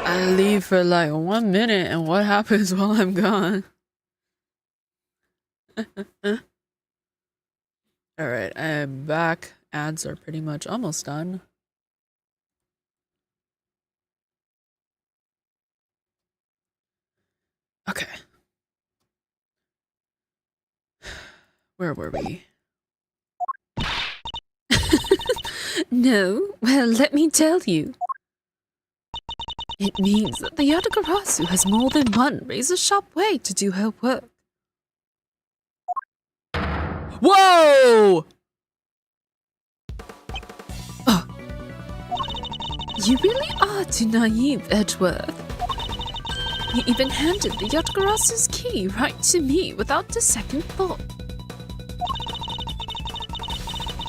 I leave for like 1 minute and what happens while I'm gone? Alright, I am back. Ads are pretty much almost done. Okay. Where were we? No, well, let me tell you. It means that the Yatagarasu has more than one razor-sharp way to do her work. Whoa! You really are too naive, Edgeworth. You even handed the Yatagarasa's key right to me without a second thought.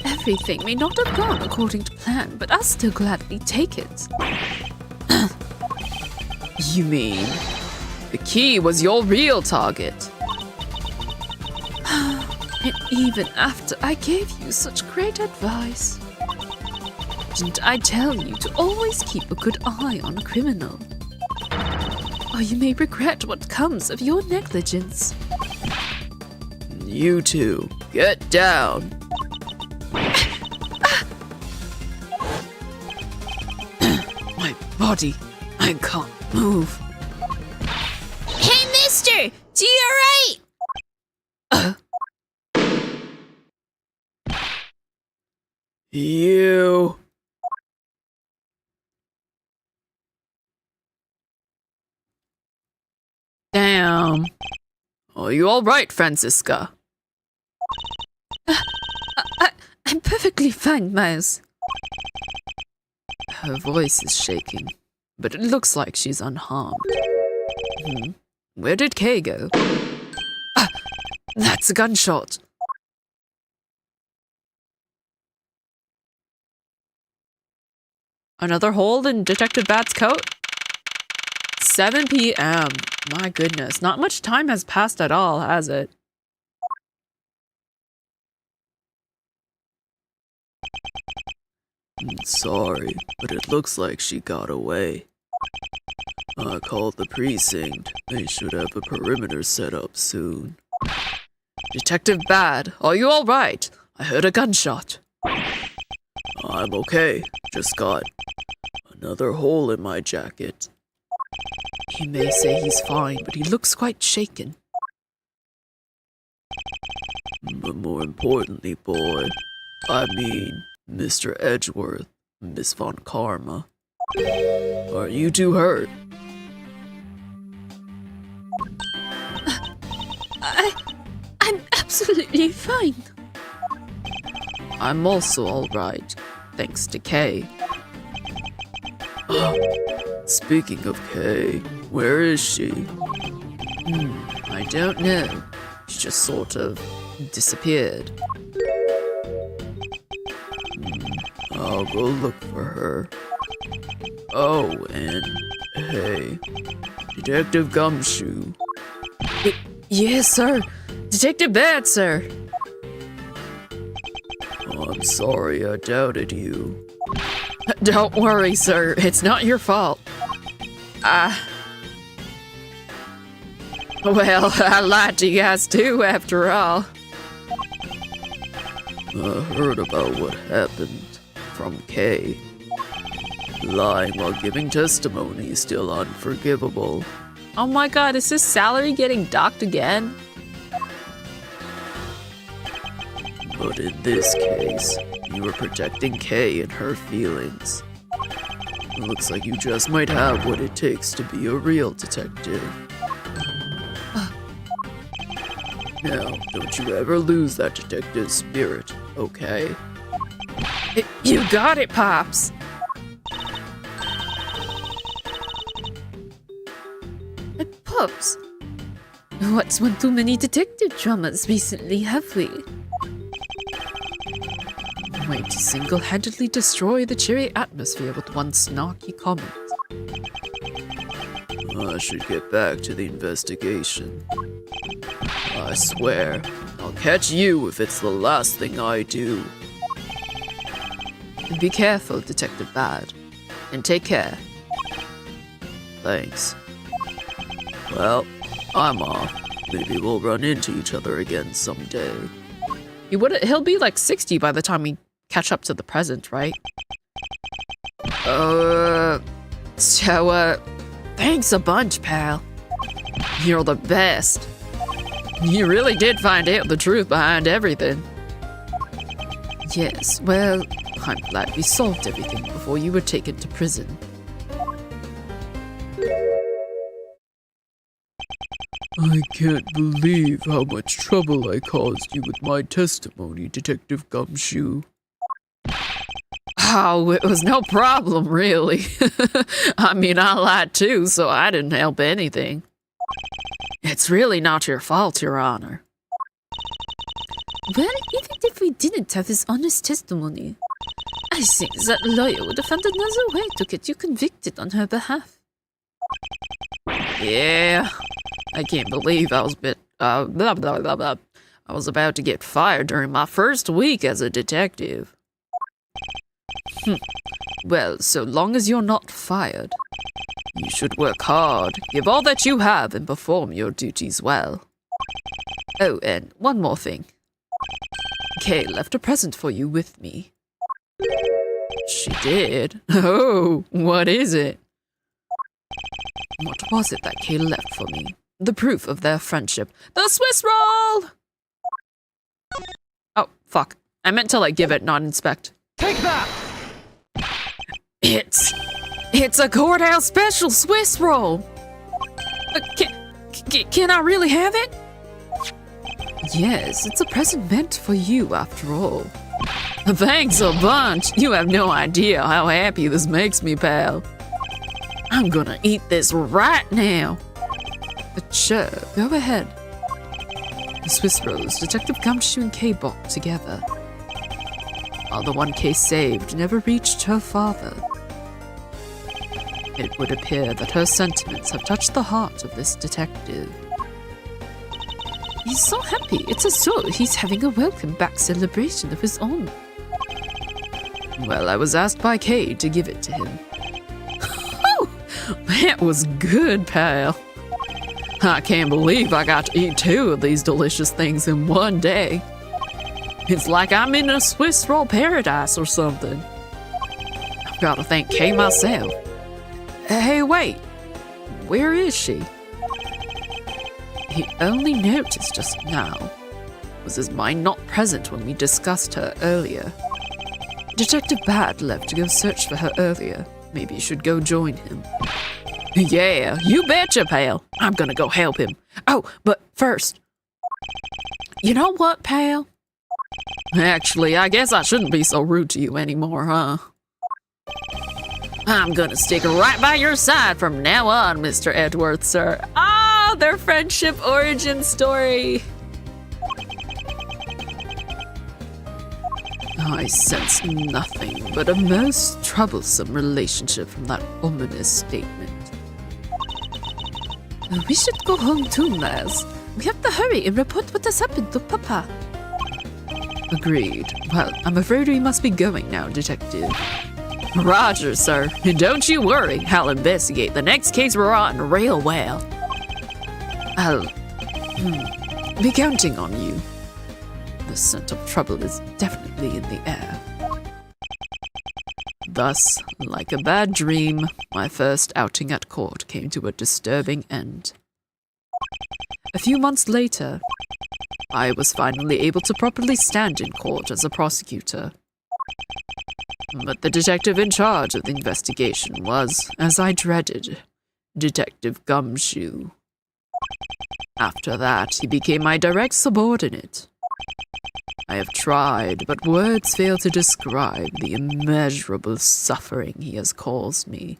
Everything may not have gone according to plan, but I'll still gladly take it. You mean the key was your real target? And even after I gave you such great advice, didn't I tell you to always keep a good eye on a criminal? Or you may regret what comes of your negligence. You two, get down. My body, I can't move. Hey, mister! Do you alright? You. Damn. Are you all right, Francisca? I'm perfectly fine, Miles. Her voice is shaking, but it looks like she's unharmed. Where did Kay go? Ah, that's a gunshot. Another hole in Detective Bad's coat? 7 p.m. My goodness, not much time has passed at all, has it? Sorry, but it looks like she got away. I called the precinct. They should have a perimeter set up soon. Detective Bad, are you all right? I heard a gunshot. I'm okay. Just got another hole in my jacket. He may say he's fine, but he looks quite shaken. But more importantly, boy, I mean, Mr. Edgeworth, Miss Von Karma. Are you two hurt? I'm absolutely fine. I'm also alright, thanks to Kay. Speaking of Kay, where is she? I don't know. She just sort of disappeared. I'll go look for her. Oh, and hey, Detective Gumshoe. Yes, sir. Detective Bad, sir. I'm sorry I doubted you. Don't worry, sir. It's not your fault. Well, I lied to you guys too, after all. I heard about what happened from Kay. Lying while giving testimony is still unforgivable. Oh my god, is his salary getting docked again? But in this case, you were protecting Kay and her feelings. It looks like you just might have what it takes to be a real detective. Now, don't you ever lose that detective spirit, okay? You got it, Pops! Pops, what's one too many detective dramas recently, have we? Way to single-handedly destroy the cheery atmosphere with one snarky comment. I should get back to the investigation. I swear, I'll catch you if it's the last thing I do. Be careful, Detective Bad, and take care. Thanks. Well, I'm off. Maybe we'll run into each other again someday. He'll be like 60 by the time we catch up to the present, right? Thanks a bunch, pal. You're the best. You really did find out the truth behind everything. Yes, well, I'm glad we solved everything before you were taken to prison. I can't believe how much trouble I caused you with my testimony, Detective Gumshoe. Oh, it was no problem, really. I mean, I lied too, so I didn't help anything. It's really not your fault, Your Honor. Well, even if we didn't have his honest testimony, I think that lawyer would have found another way to get you convicted on her behalf. Yeah, I can't believe I was blah, blah, blah, blah. I was about to get fired during my first week as a detective. Well, so long as you're not fired, you should work hard, give all that you have, and perform your duties well. Oh, and one more thing. Kay left a present for you with me. She did? Oh, what is it? What was it that Kay left for me? The proof of their friendship. The Swiss roll! Oh, fuck. I meant to, give it, not inspect. Take that! It's a courthouse special Swiss roll! Can I really have it? Yes, it's a present meant for you, after all. Thanks a bunch. You have no idea how happy this makes me, pal. I'm gonna eat this right now. Sure, go ahead. The Swiss rolls Detective Gumshoe and Kay bought together. While the one Kay saved never reached her father. It would appear that her sentiments have touched the heart of this detective. He's so happy. It's as though he's having a welcome back celebration of his own. Well, I was asked by Kay to give it to him. Oh, that was good, pal. I can't believe I got to eat 2 of these delicious things in one day. It's like I'm in a Swiss roll paradise or something. I've got to thank Kay myself. Hey, wait. Where is she? He only noticed just now. Was his mind not present when we discussed her earlier? Detective Bad left to go search for her earlier. Maybe you should go join him. Yeah, you betcha, pal. I'm gonna go help him. Oh, but first. You know what, pal? Actually, I guess I shouldn't be so rude to you anymore, huh? I'm gonna stick right by your side from now on, Mr. Edgeworth, sir. Ah, their friendship origin story. I sense nothing but a most troublesome relationship from that ominous statement. We should go home too, Miles. We have to hurry and report what has happened to Papa. Agreed. Well, I'm afraid we must be going now, Detective. Roger, sir. And don't you worry. I'll investigate the next case we're on real well. I'll be counting on you. The scent of trouble is definitely in the air. Thus, like a bad dream, my first outing at court came to a disturbing end. A few months later, I was finally able to properly stand in court as a prosecutor. But the detective in charge of the investigation was, as I dreaded, Detective Gumshoe. After that, he became my direct subordinate. I have tried, but words fail to describe the immeasurable suffering he has caused me.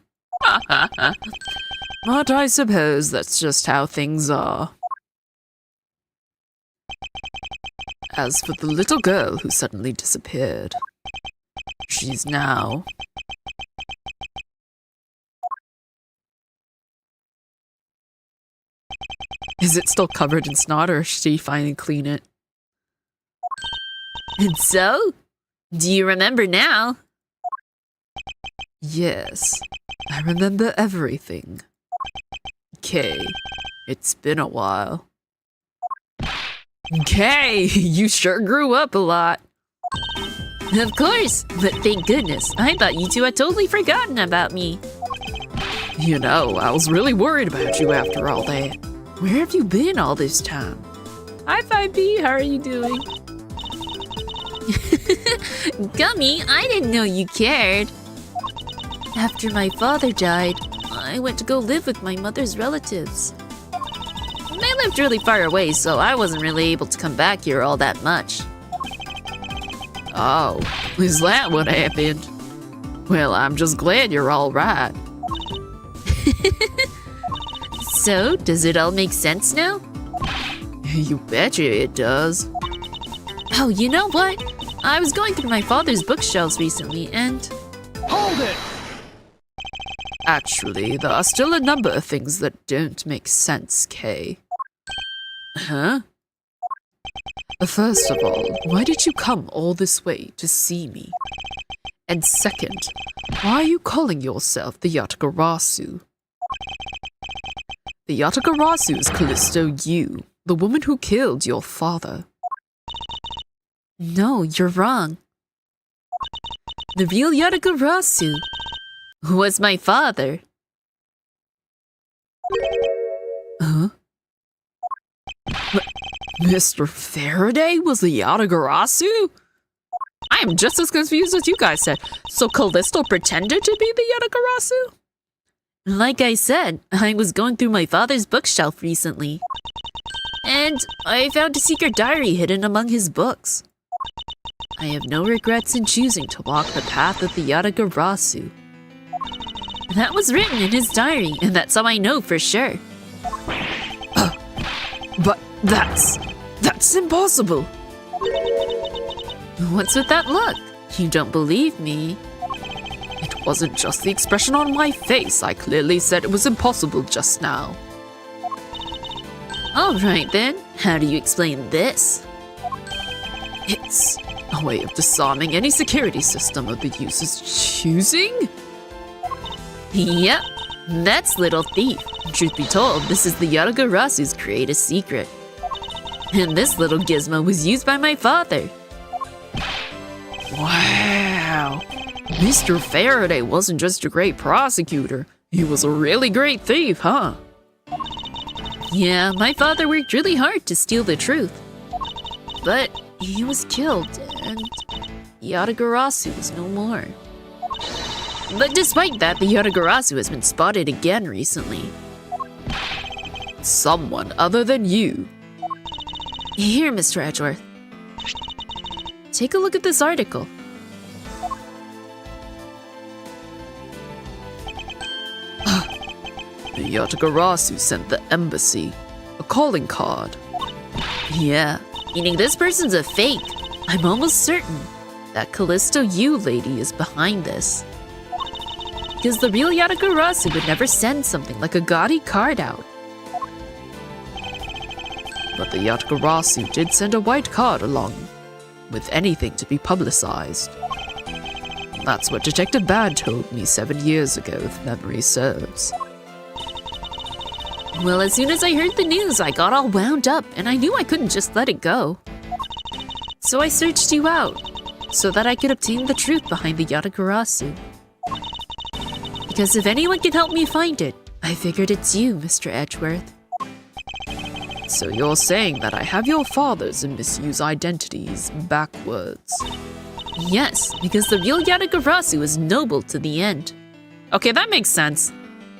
But I suppose that's just how things are. As for the little girl who suddenly disappeared, she's now... Is it still covered in snot, or should she finally clean it? And so? Do you remember now? Yes, I remember everything. Kay, it's been a while. Kay, you sure grew up a lot. Of course, but thank goodness. I thought you two had totally forgotten about me. You know, I was really worried about you after all that. Where have you been all this time? Hi, 5B. How are you doing? Gummy, I didn't know you cared. After my father died, I went to go live with my mother's relatives. They lived really far away, so I wasn't really able to come back here all that much. Oh, is that what happened? Well, I'm just glad you're all right. So, does it all make sense now? You betcha it does. Oh, you know what? I was going through my father's bookshelves recently and... Hold it! Actually, there are still a number of things that don't make sense, Kay. Huh? First of all, why did you come all this way to see me? And second, why are you calling yourself the Yatagarasu? The Yatagarasu is Calisto you, the woman who killed your father. No, you're wrong. The real Yatagarasu was my father. Huh? Mr. Faraday was the Yatagarasu? I am just as confused as you guys said. So Calisto pretended to be the Yatagarasu? Like I said, I was going through my father's bookshelf recently. And I found a secret diary hidden among his books. I have no regrets in choosing to walk the path of the Yatagarasu. That was written in his diary, and that's how I know for sure. But that's impossible. What's with that look? You don't believe me? It wasn't just the expression on my face. I clearly said it was impossible just now. Alright then, how do you explain this? It's a way of disarming any security system of the user's choosing? Yep, that's Little Thief. Truth be told, this is the Yatagarasu's creative secret. And this little gizmo was used by my father. Wow. Mr. Faraday wasn't just a great prosecutor. He was a really great thief, huh? Yeah, my father worked really hard to steal the truth. But he was killed, and Yatagarasu was no more. But despite that, the Yatagarasu has been spotted again recently. Someone other than you. Here, Mr. Edgeworth. Take a look at this article. The Yatagarasu sent the embassy a calling card. Yeah, meaning this person's a fake. I'm almost certain that Calisto you lady is behind this. Because the real Yatagarasu would never send something like a gaudy card out. But the Yatagarasu did send a white card along with anything to be publicized. That's what Detective Bad told me 7 years ago, if memory serves. Well, as soon as I heard the news, I got all wound up, and I knew I couldn't just let it go. So I searched you out, so that I could obtain the truth behind the Yatagarasu. Because if anyone can help me find it, I figured it's you, Mr. Edgeworth. So you're saying that I have your fathers and misuse identities backwards? Yes, because the real Yatagarasu is noble to the end. Okay, that makes sense.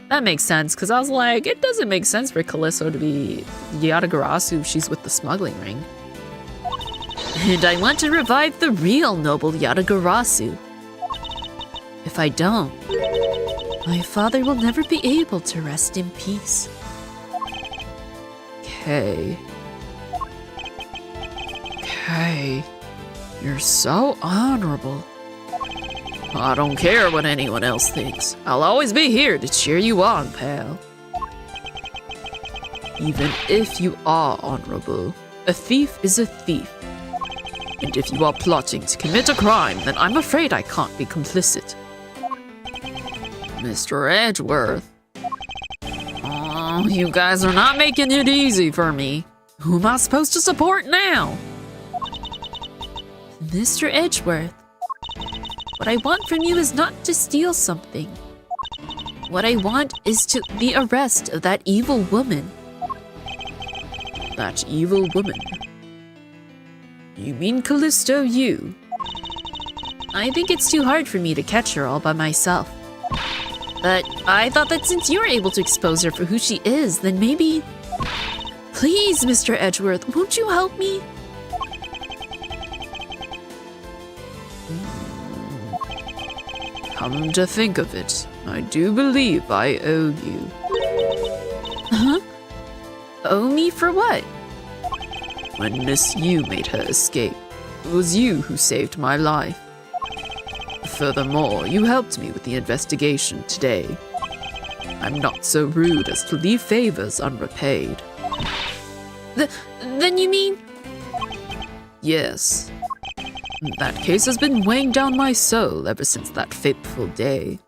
That makes sense, because I was like, it doesn't make sense for Calisto to be Yatagarasu if she's with the smuggling ring. And I want to revive the real noble Yatagarasu. If I don't, my father will never be able to rest in peace. Kay. Kay. You're so honorable. I don't care what anyone else thinks. I'll always be here to cheer you on, pal. Even if you are honorable, a thief is a thief. And if you are plotting to commit a crime, then I'm afraid I can't be complicit. Mr. Edgeworth. Oh, you guys are not making it easy for me. Who am I supposed to support now? Mr. Edgeworth, what I want from you is not to steal something. What I want is the arrest of that evil woman. That evil woman? You mean Calisto you? I think it's too hard for me to catch her all by myself. But I thought that since you're able to expose her for who she is, then maybe... Please, Mr. Edgeworth, won't you help me? Come to think of it, I do believe I owe you. Huh? Owe me for what? When Miss Yu made her escape, it was you who saved my life. Furthermore, you helped me with the investigation today. I'm not so rude as to leave favors unrepaid. Then you mean? Yes. That case has been weighing down my soul ever since that fateful day.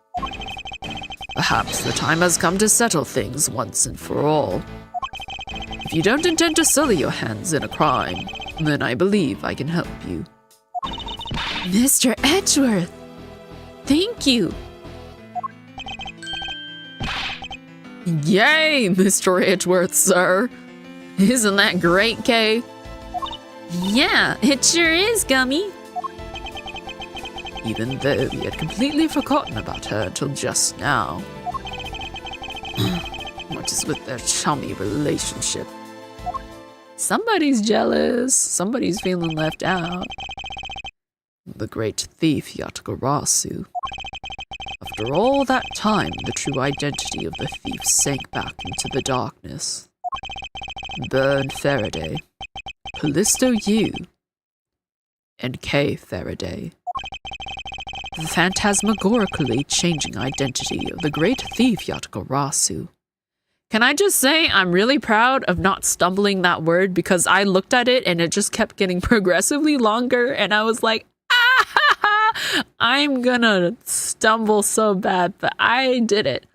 Perhaps the time has come to settle things once and for all. If you don't intend to sully your hands in a crime, then I believe I can help you. Mr. Edgeworth! Thank you! Yay, Mr. Edgeworth, sir! Isn't that great, Kay? Yeah, it sure is, Gummy. Even though he had completely forgotten about her until just now. What is with their chummy relationship? Somebody's jealous. Somebody's feeling left out. The great thief Yatagarasu. After all that time, the true identity of the thief sank back into the darkness. Burn Faraday, Calisto Yu, and Kay Faraday. The phantasmagorically changing identity of the great thief Yatagarasu. Can I just say I'm really proud of not stumbling that word, because I looked at it and it just kept getting progressively longer and I was like, I'm gonna stumble so bad, but I did it.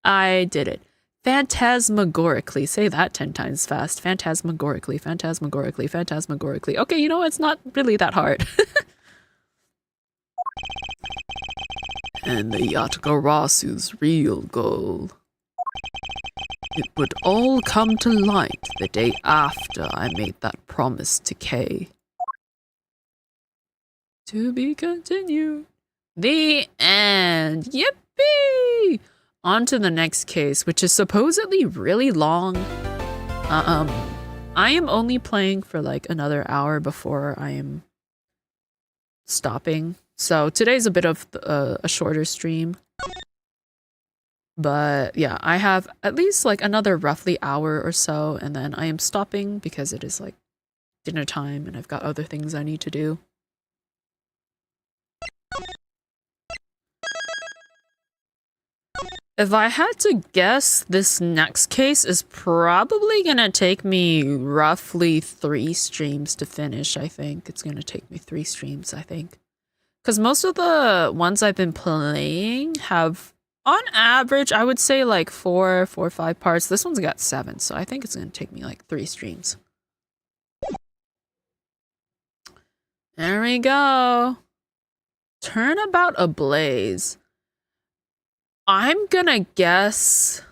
I did it. Phantasmagorically. Say that 10 times fast. Phantasmagorically, phantasmagorically, phantasmagorically. Okay, you know what? It's not really that hard. And the Yatagarasu's real goal. It would all come to light the day after I made that promise to Kay. To be continued. The end. Yippee! On to the next case, which is supposedly really long. I am only playing for like another hour before I am stopping. So today's a bit of a shorter stream. But yeah, I have at least like another roughly hour or so, and then I am stopping because it is like dinner time and I've got other things I need to do. If I had to guess, this next case is probably gonna take me roughly 3 streams to finish, I think. It's gonna take me 3 streams, I think. Because most of the ones I've been playing have, on average, I would say like 4 or 5 parts. This one's got 7, so I think it's gonna take me like 3 streams. There we go. Turnabout Ablaze. I'm gonna guess...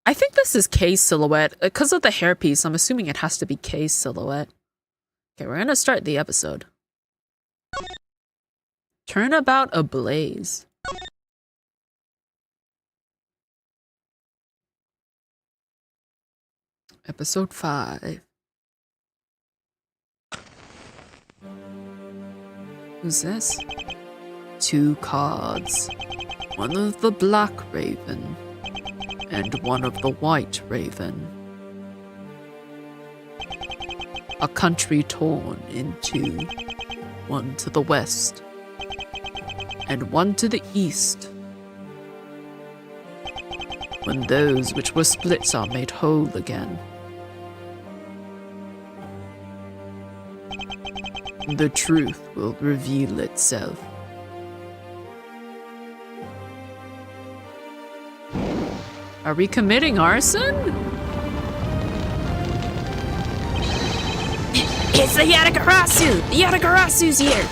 I think this is Kay's silhouette. Because of the hairpiece, I'm assuming it has to be Kay's silhouette. Okay, we're gonna start the episode. Turnabout Ablaze. Episode 5. Who's this? 2 cards. One of the Black Raven, and one of the White Raven. A country torn in 2. One to the west, and one to the east. When those which were split are made whole again. The truth will reveal itself. Are we committing arson? It's the Yatagarasu! The Yatagarasu's here!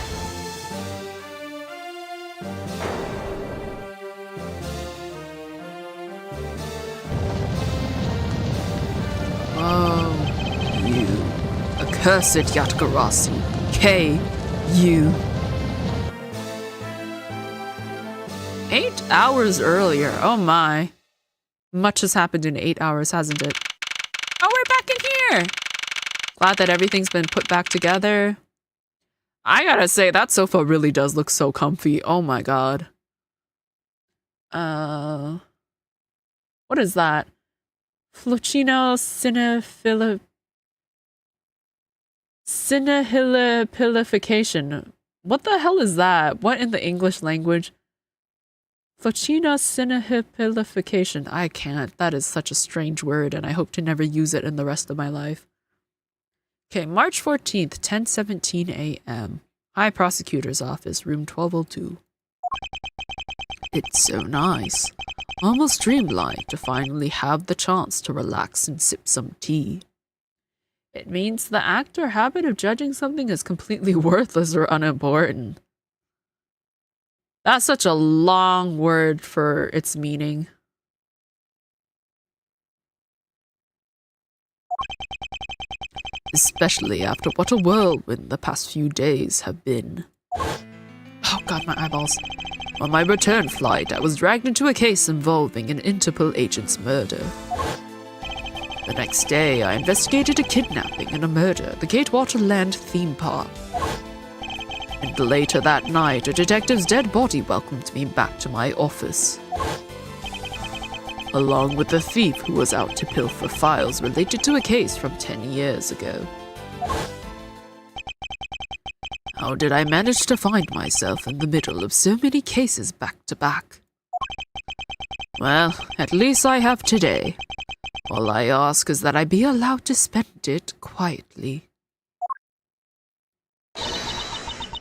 Oh, you accursed Yatagarasu. K, you. 8 hours earlier. Oh my. Much has happened in 8 hours, hasn't it? Oh, we're back in here! Glad that everything's been put back together. I gotta say, that sofa really does look so comfy. Oh my god. What is that? Flocino cinehilipilification. What the hell is that? What in the English language? Flocino cinehilipilification. I can't. That is such a strange word, and I hope to never use it in the rest of my life. Okay, March 14th, 10:17 a.m. High Prosecutor's Office, room 1202. It's so nice. Almost dreamlike to finally have the chance to relax and sip some tea. It means the act or habit of judging something is completely worthless or unimportant. That's such a long word for its meaning. Especially after what a whirlwind the past few days have been. Oh god, my eyeballs. On my return flight, I was dragged into a case involving an Interpol agent's murder. The next day, I investigated a kidnapping and a murder at the Gatewater Land theme park. And later that night, a detective's dead body welcomed me back to my office. Along with the thief who was out to pilfer files related to a case from 10 years ago. How did I manage to find myself in the middle of so many cases back to back? Well, at least I have today. All I ask is that I be allowed to spend it quietly.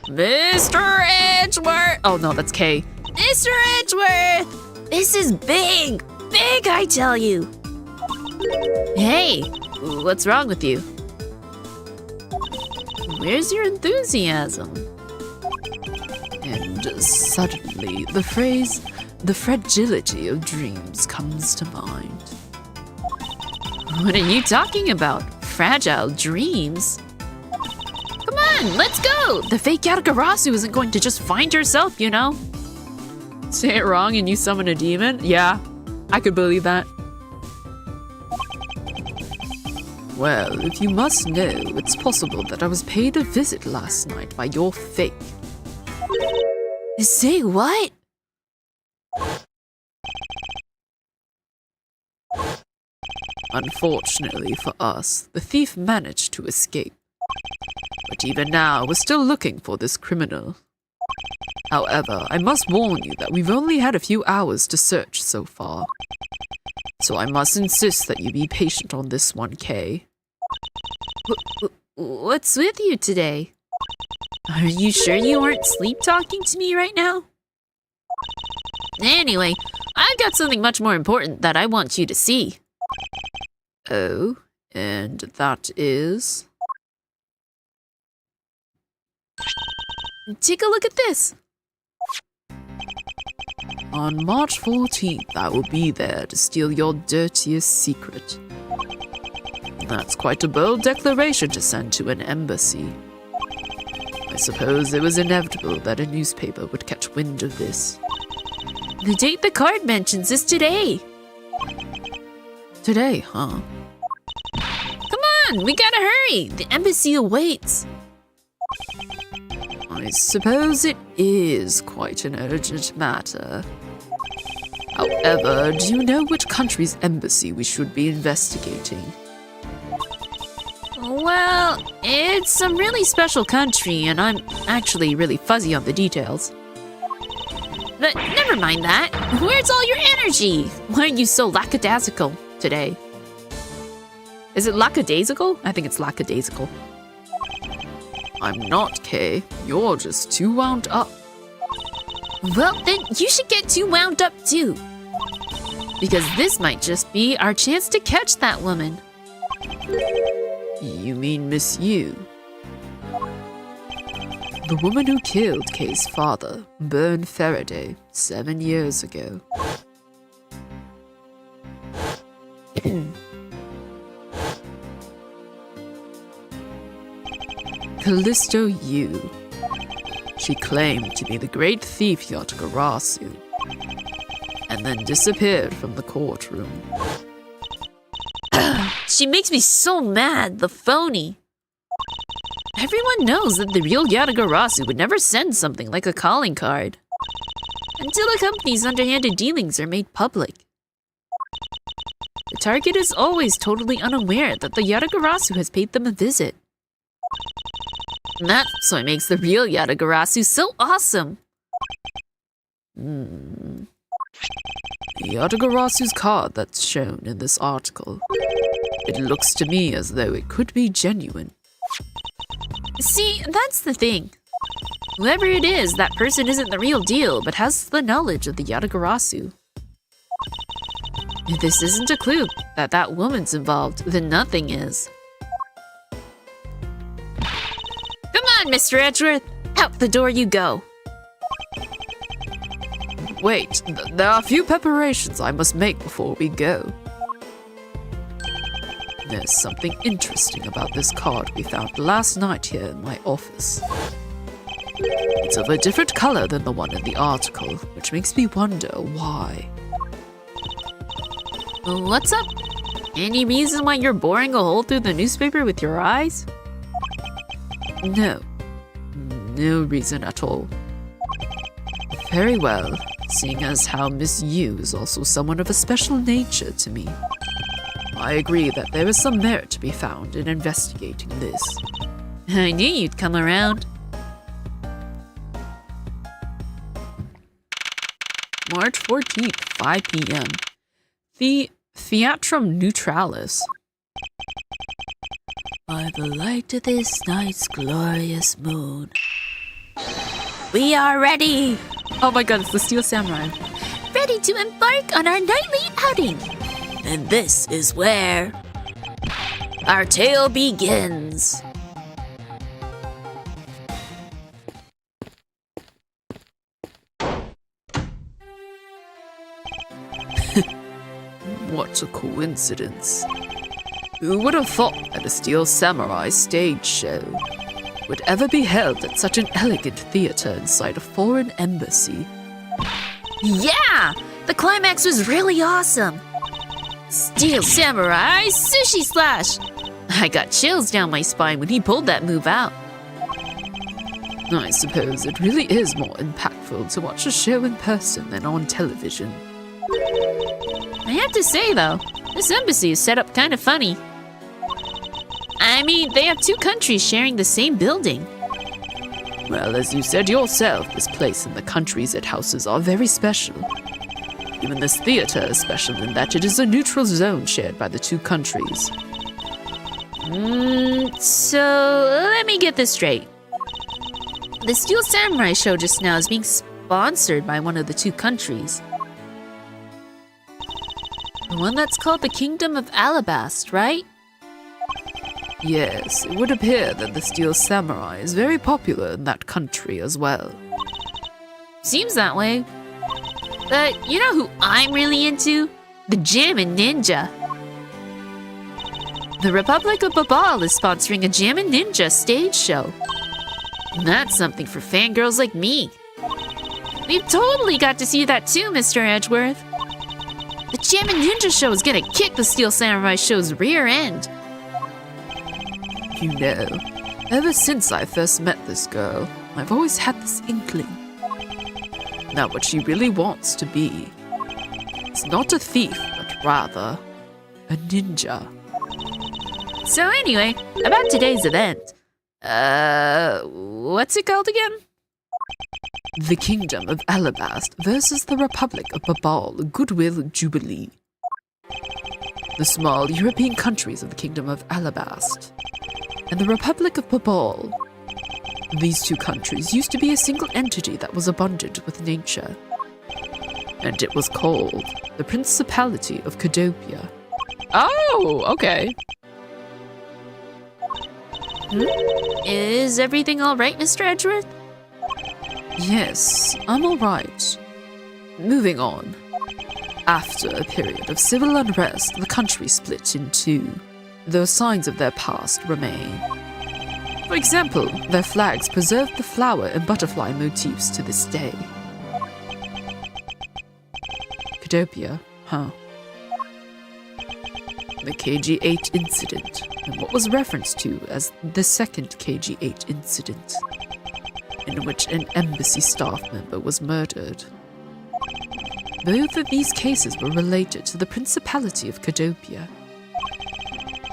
Mr. Edgeworth! Oh no, that's K. Mr. Edgeworth! This is big! Big, I tell you! Hey, what's wrong with you? Where's your enthusiasm? And suddenly, the phrase, the fragility of dreams comes to mind. What are you talking about? Fragile dreams? Come on, let's go! The fake Yatagarasu isn't going to just find herself, you know? Say it wrong and you summon a demon? Yeah, I could believe that. Well, if you must know, it's possible that I was paid a visit last night by your fake. Say what? Unfortunately for us, the thief managed to escape. But even now, we're still looking for this criminal. However, I must warn you that we've only had a few hours to search so far. So I must insist that you be patient on this one, Kay. What's with you today? Are you sure you aren't sleep talking to me right now? Anyway, I've got something much more important that I want you to see. Oh, and that is? Take a look at this. On March 14th, I will be there to steal your dirtiest secret. That's quite a bold declaration to send to an embassy. I suppose it was inevitable that a newspaper would catch wind of this. The date the card mentions is today. Today, huh? Come on, we gotta hurry. The embassy awaits. I suppose it is quite an urgent matter. However, do you know which country's embassy we should be investigating? Well, it's some really special country, and I'm actually really fuzzy on the details. But never mind that. Where's all your energy? Why are you so lackadaisical today? Is it lackadaisical? I think it's lackadaisical. I'm not, Kay. You're just too wound up. Well, then you should get too wound up too. Because this might just be our chance to catch that woman. You mean Miss Yu? The woman who killed Kay's father, Byrne Faraday, 7 years ago. Calisto Yu. She claimed to be the great thief Yatagarasu, and then disappeared from the courtroom. She makes me so mad, the phony. Everyone knows that the real Yatagarasu would never send something like a calling card until a company's underhanded dealings are made public. The target is always totally unaware that the Yatagarasu has paid them a visit. And that's what makes the real Yatagarasu so awesome. The Yatagarasu's card that's shown in this article. It looks to me as though it could be genuine. See, that's the thing. Whoever it is, that person isn't the real deal, but has the knowledge of the Yatagarasu. If this isn't a clue that that woman's involved, then nothing is. Come on, Mr. Edgeworth! Out the door you go! Wait, there are a few preparations I must make before we go. There's something interesting about this card we found last night here in my office. It's of a different color than the one in the article, which makes me wonder why. What's up? Any reason why you're boring a hole through the newspaper with your eyes? No. No reason at all. Very well, seeing as how Miss Yu is also someone of a special nature to me. I agree that there is some merit to be found in investigating this. I knew you'd come around. March 14th, 5 p.m. The Theatrum Neutralis. By the light of this night's glorious moon. We are ready! Oh my god, it's the Steel Samurai. Ready to embark on our nightly outing! And this is where our tale begins. What a coincidence. Who would have thought that a Steel Samurai stage show would ever be held at such an elegant theater inside a foreign embassy? Yeah! The climax was really awesome! Steel Samurai Sushi Slash! I got chills down my spine when he pulled that move out. I suppose it really is more impactful to watch a show in person than on television. I have to say though, this embassy is set up kind of funny. I mean, they have two countries sharing the same building. Well, as you said yourself, this place and the countries it houses are very special. Even this theater is special in that it is a neutral zone shared by the two countries. So let me get this straight. The Steel Samurai show just now is being sponsored by one of the two countries. The one that's called the Kingdom of Alabast, right? Yes, it would appear that the Steel Samurai is very popular in that country as well. Seems that way. But you know who I'm really into? The Jammin' Ninja. The Republic of Babal is sponsoring a Jammin' Ninja stage show. And that's something for fangirls like me. We've totally got to see that too, Mr. Edgeworth. The Jammin' Ninja show is gonna kick the Steel Samurai show's rear end. You know, ever since I first met this girl, I've always had this inkling. Now what she really wants to be is not a thief, but rather a ninja. So anyway, about today's event. What's it called again? The Kingdom of Alabast versus the Republic of Babal Goodwill Jubilee. The small European countries of the Kingdom of Alabast and the Republic of Babal. These two countries used to be a single entity that was abundant with nature, and it was called the Principality of Cadopia. Oh, okay. Is everything alright, Mr. Edgeworth? Yes, I'm alright. Moving on. After a period of civil unrest, the country split in two, though signs of their past remain. For example, their flags preserve the flower and butterfly motifs to this day. Cadopia, huh? The KG-8 incident. and what was referenced to as the second KG-8 incident, in which an embassy staff member was murdered. Both of these cases were related to the Principality of Cadopia.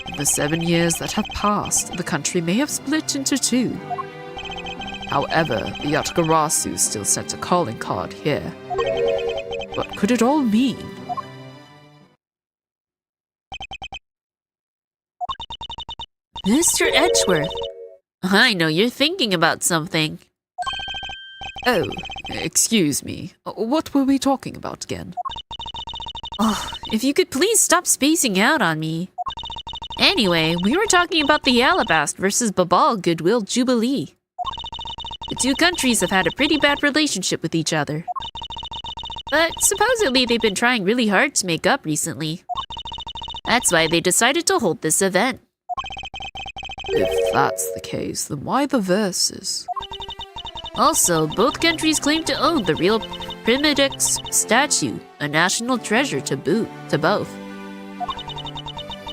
In the 7 years that have passed, the country may have split into two. However, the Yatagarasu still sent a calling card here. What could it all mean? Mr. Edgeworth, I know you're thinking about something. Oh, excuse me. What were we talking about again? Oh, if you could please stop spacing out on me. Anyway, we were talking about the Alabast versus Babal Goodwill Jubilee. The two countries have had a pretty bad relationship with each other. But supposedly they've been trying really hard to make up recently. That's why they decided to hold this event. If that's the case, then why the verses? Also, both countries claim to own the real Primidex statue, a national treasure to both.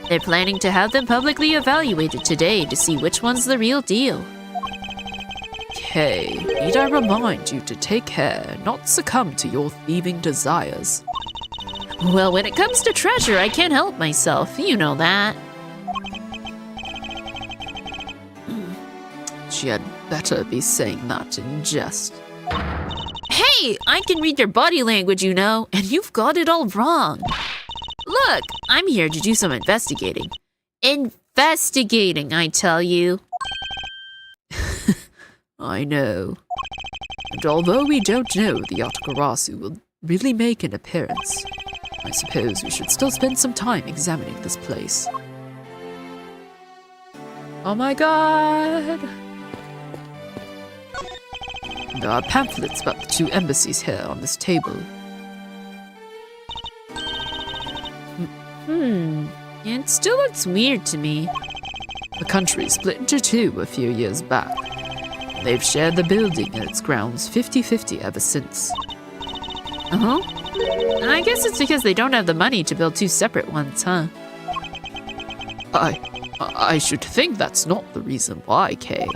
They're planning to have them publicly evaluated today to see which one's the real deal. Okay, need I remind you to take care, not succumb to your thieving desires? Well, when it comes to treasure, I can't help myself, you know that. She had better be saying that in jest. Hey, I can read your body language, you know, and you've got it all wrong. Look, I'm here to do some investigating. Investigating, I tell you. I know. And although we don't know the Yatagarasu will really make an appearance, I suppose we should still spend some time examining this place. Oh my god! There are pamphlets about the two embassies here on this table. It still looks weird to me. The country split into two a few years back. They've shared the building and its grounds 50-50 ever since. I guess it's because they don't have the money to build two separate ones, huh? I should think that's not the reason why, Kay.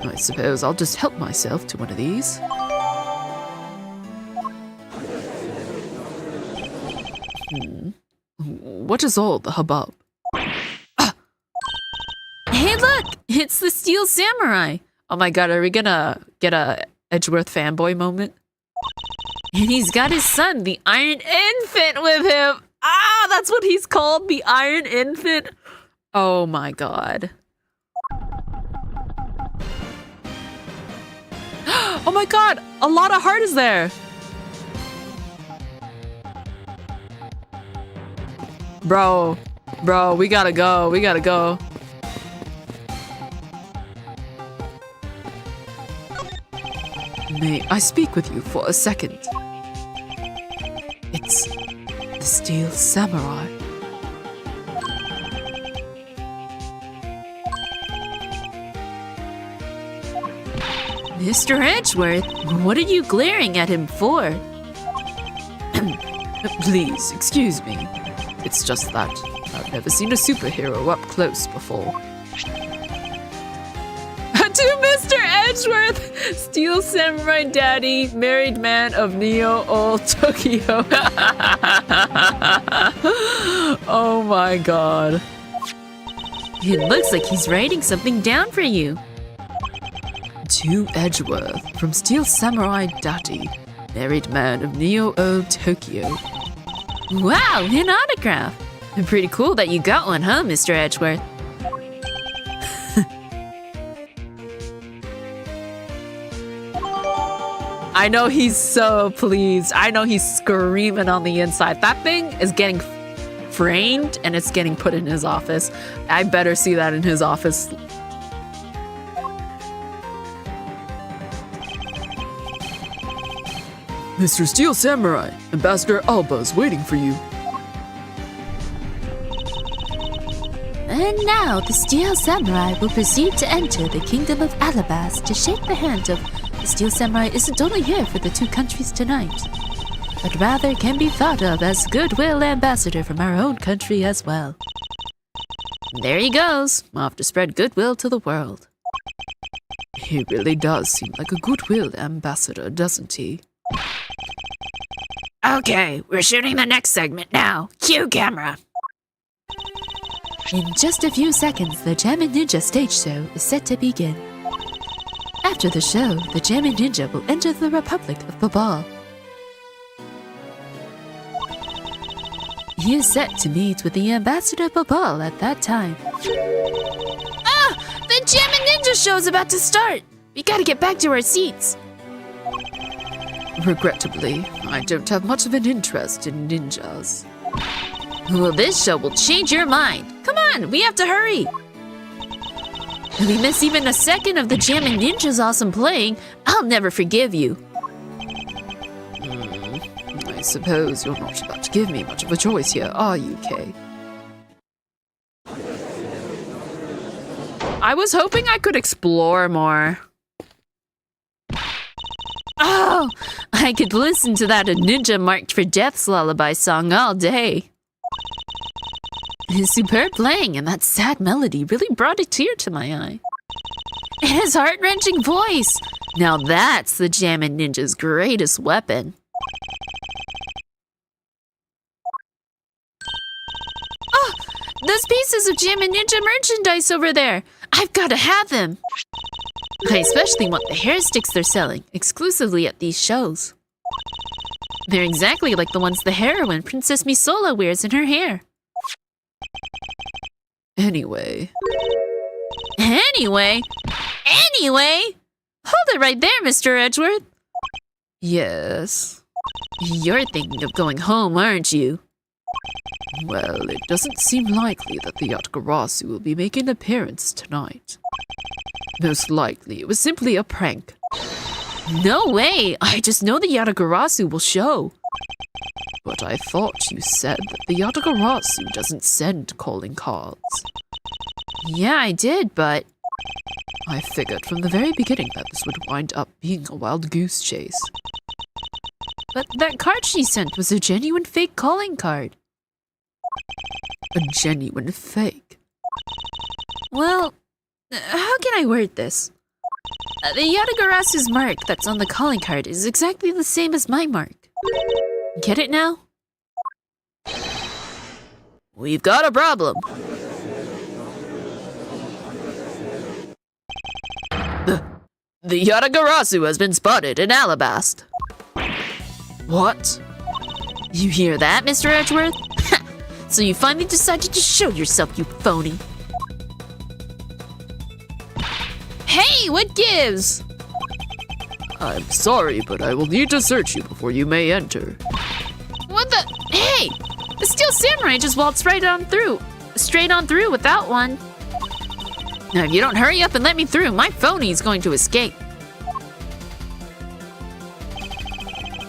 I suppose I'll just help myself to one of these. What is all the hubbub? Hey, look! It's the Steel Samurai! Oh my god, are we gonna get a Edgeworth fanboy moment? And he's got his son, the Iron Infant, with him! Ah, that's what he's called, the Iron Infant! Oh my god. Oh my god, a lot of heart is there! Bro, we gotta go. May I speak with you for a second? It's the Steel Samurai. Mr. Edgeworth, what are you glaring at him for? Please, excuse me. It's just that I've never seen a superhero up close before. To Mr. Edgeworth, Steel Samurai Daddy, married man of Neo Old Tokyo. Oh my god. It looks like he's writing something down for you. To Edgeworth, from Steel Samurai Daddy, married man of Neo Old Tokyo. Wow, an autograph. Pretty cool that you got one, huh, Mr. Edgeworth? I know he's so pleased. I know he's screaming on the inside. That thing is getting framed and it's getting put in his office. I better see that in his office. Mr. Steel Samurai, Ambassador Alba's waiting for you. And now the Steel Samurai will proceed to enter the Kingdom of Alabast to shake the hand of the Steel Samurai isn't only here for the two countries tonight, but rather can be thought of as goodwill ambassador from our own country as well. There he goes, off to spread goodwill to the world. He really does seem like a goodwill ambassador, doesn't he? Okay, we're shooting the next segment now. Cue camera. In just a few seconds, the Jammin' Ninja stage show is set to begin. After the show, the Jammin' Ninja will enter the Republic of Babal. He is set to meet with the Ambassador Babal at that time. Ah! The Jammin' Ninja show's about to start! We gotta get back to our seats. Regrettably, I don't have much of an interest in ninjas. Well, this show will change your mind. Come on, we have to hurry. If we miss even a second of the Jammin' Ninja's awesome playing, I'll never forgive you. I suppose you're not about to give me much of a choice here, are you, Kay? I was hoping I could explore more. Oh, I could listen to that ninja marked for death's lullaby song all day. His superb playing and that sad melody really brought a tear to my eye. And his heart-wrenching voice. Now that's the Jammin' Ninja's greatest weapon. Oh, those pieces of Jammin' Ninja merchandise over there. I've got to have them. I especially want the hair sticks they're selling, exclusively at these shows. They're exactly like the ones the heroine Princess Misola wears in her hair. Anyway, Anyway? Hold it right there, Mr. Edgeworth. yes. You're thinking of going home, aren't you? Well, it doesn't seem likely that the Yatagarasu will be making an appearance tonight. Most likely, it was simply a prank. No way! I just know the Yatagarasu will show. But I thought you said that the Yatagarasu doesn't send calling cards. Yeah, I did, but... I figured from the very beginning that this would wind up being a wild goose chase. But that card she sent was a genuine fake calling card. A genuine fake. Well, how can I word this? The Yatagarasu's mark that's on the calling card is exactly the same as my mark. Get it now? We've got a problem. The Yatagarasu has been spotted in Alabast. What? You hear that, Mr. Edgeworth? So you finally decided to show yourself, you phony. Hey, what gives? I'm sorry, but I will need to search you before you may enter. What the? Hey! The Steel Samurai just waltzed straight on through without one. Now, if you don't hurry up and let me through, my phony's going to escape.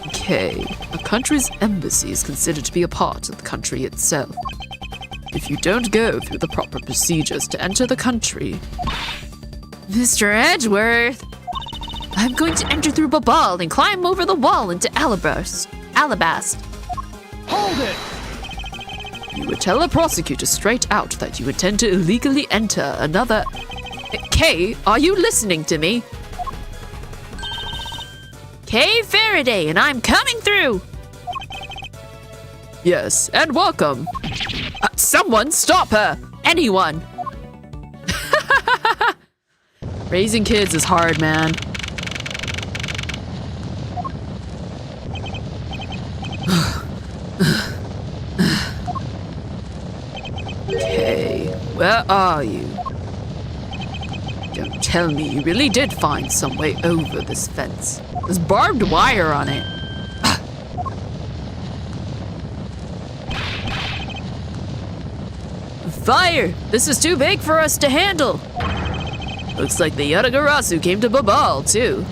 Okay, a country's embassy is considered to be a part of the country itself. If you don't go through the proper procedures to enter the country... Mr. Edgeworth! I'm going to enter through Babal and climb over the wall into Alabast. Hold it! You would tell a prosecutor straight out that you intend to illegally enter another... Kay, are you listening to me? Kay Faraday, and I'm coming through! Yes, and welcome. Someone stop her! Anyone! Raising kids is hard, man. Okay, where are you? Don't tell me you really did find some way over this fence. There's barbed wire on it. Fire! This is too big for us to handle! Looks like the Yatagarasu came to Babal, too.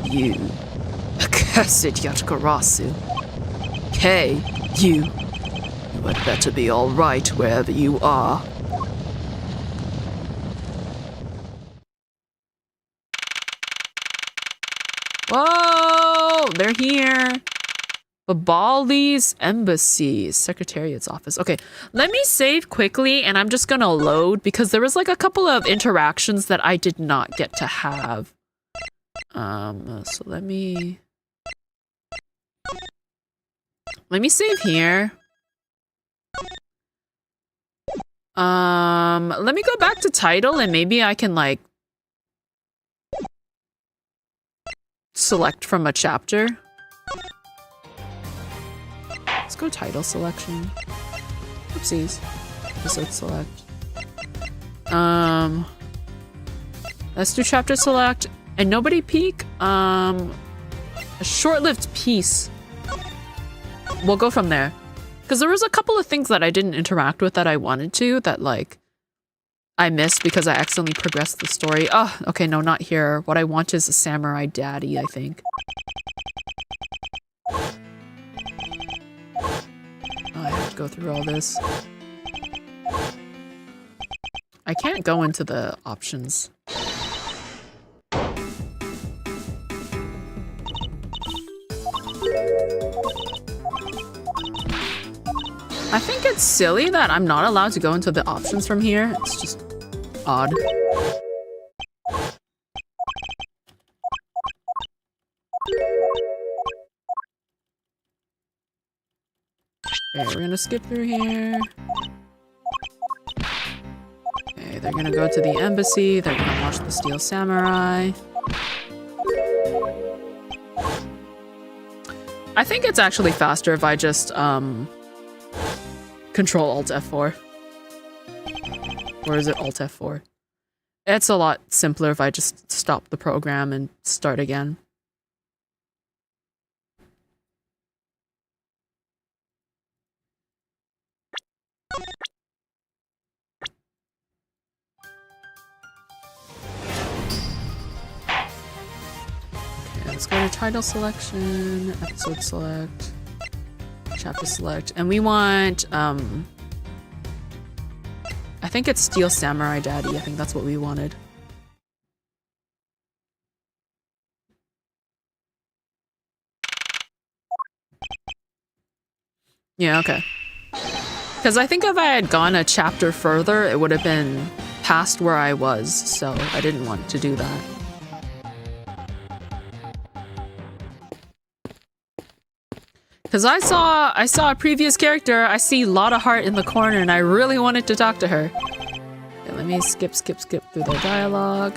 You accursed Yatagarasu. Kay, you had better be all right wherever you are. Whoa! They're here. Babali's Embassy, Secretariat's office. Okay, let me save quickly and I'm just gonna load because there was like a couple of interactions that I did not get to have. So let me save here. Let me go back to title and maybe I can like select from a chapter. Let's go title selection. Oopsies. Episode select. Let's do chapter select. And nobody peek. A short-lived piece. We'll go from there. Because there was a couple of things that I didn't interact with that I wanted to, that like I missed because I accidentally progressed the story. Oh, okay, no, not here. What I want is a samurai daddy, I think. Oh, I have to go through all this. I can't go into the options. I think it's silly that I'm not allowed to go into the options from here. It's just odd. Okay, we're gonna skip through here. Okay, they're gonna go to the embassy. They're gonna watch the Steel Samurai. I think it's actually faster if I just, Control Alt F4. Or is it Alt F4? It's a lot simpler if I just stop the program and start again. Okay, let's go to title selection, episode select, chapter select, and we want, I think it's Steel Samurai Daddy. I think that's what we wanted. Yeah, okay. Because I think if I had gone a chapter further, it would have been past where I was, so I didn't want to do that. Because I saw a previous character, I see Lotta Heart in the corner, and I really wanted to talk to her. Okay, let me skip through their dialogue.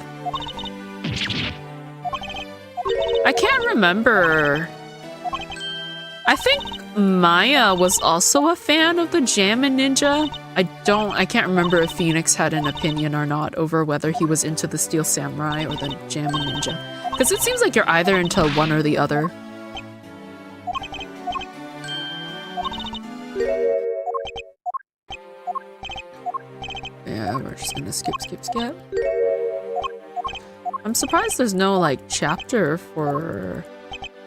I can't remember. I think Maya was also a fan of the Jammin' Ninja. I can't remember if Phoenix had an opinion or not over whether he was into the Steel Samurai or the Jammin' Ninja. Because it seems like you're either into one or the other. Yeah, we're just gonna skip. I'm surprised there's no, like, chapter for,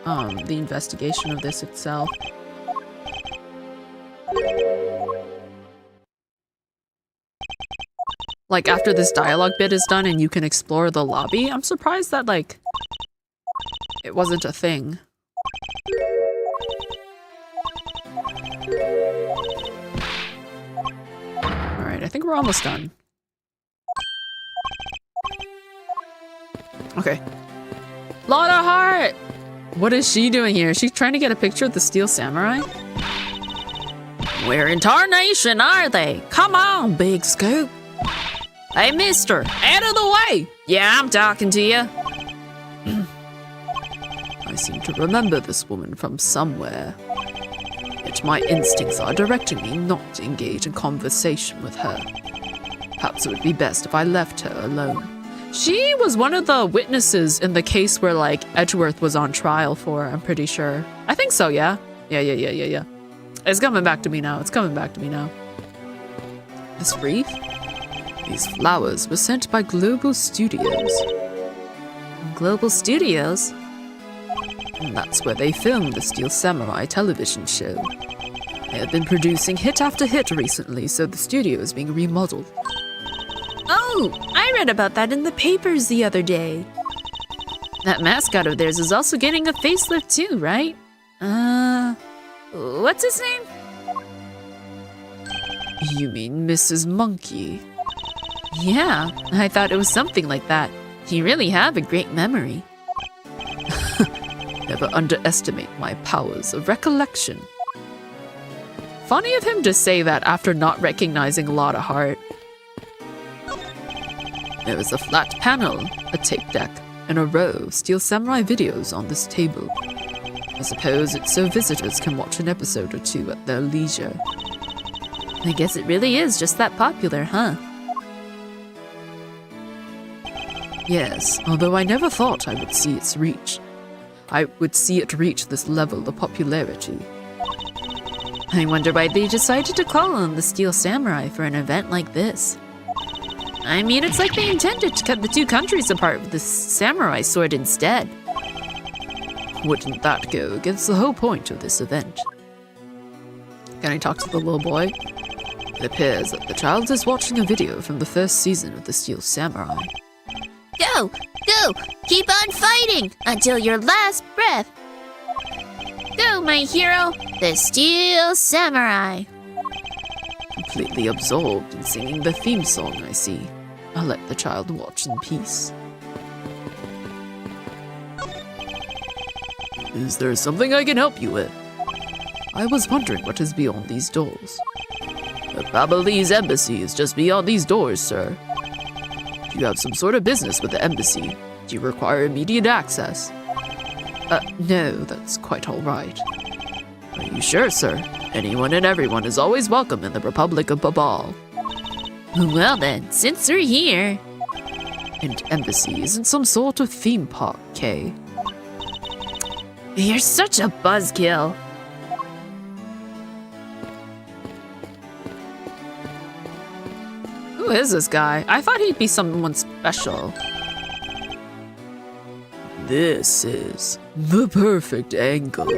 the investigation of this itself. Like, after this dialogue bit is done and you can explore the lobby, I'm surprised that, like, it wasn't a thing. Alright, I think we're almost done. Okay. Lotta Heart! What is she doing here? Is she trying to get a picture of the Steel Samurai? Where in tarnation are they? Come on, Big Scoop. Hey, mister, out of the way! Yeah, I'm talking to you. I seem to remember this woman from somewhere. Yet my instincts are directing me not to engage in conversation with her. Perhaps it would be best if I left her alone. She was one of the witnesses in the case where, like, Edgeworth was on trial for, I'm pretty sure. I think so, yeah. Yeah. It's coming back to me now. This wreath? These flowers were sent by Global Studios. Global Studios? And that's where they filmed the Steel Samurai television show. They have been producing hit after hit recently, so the studio is being remodeled. Oh, I read about that in the papers the other day. That mascot of theirs is also getting a facelift too, right? What's his name? You mean Mrs. Monkey? Yeah, I thought it was something like that. You really have a great memory. Never underestimate my powers of recollection. Funny of him to say that after not recognizing a lot of heart. There is a flat panel, a tape deck, and a row of Steel Samurai videos on this table. I suppose it's so visitors can watch an episode or two at their leisure. I guess it really is just that popular, huh? Yes, although I never thought I would see its reach. I would see it reach this level of popularity. I wonder why they decided to call on the Steel Samurai for an event like this. I mean, it's like they intended to cut the two countries apart with the samurai sword instead. Wouldn't that go against the whole point of this event? Can I talk to the little boy? It appears that the child is watching a video from the first season of the Steel Samurai. Go! Go! Keep on fighting until your last breath! Go, my hero! The Steel Samurai! Completely absorbed in singing the theme song, I see. I'll let the child watch in peace. Is there something I can help you with? I was wondering what is beyond these doors. The Babalese embassy is just beyond these doors, sir. Do you have some sort of business with the embassy? Do you require immediate access? No, that's quite all right. Are you sure, sir? Anyone and everyone is always welcome in the Republic of Babal. Well then, since we're here... And embassy isn't some sort of theme park, Kay. You're such a buzzkill. Who is this guy? I thought he'd be someone special. This is the perfect angle.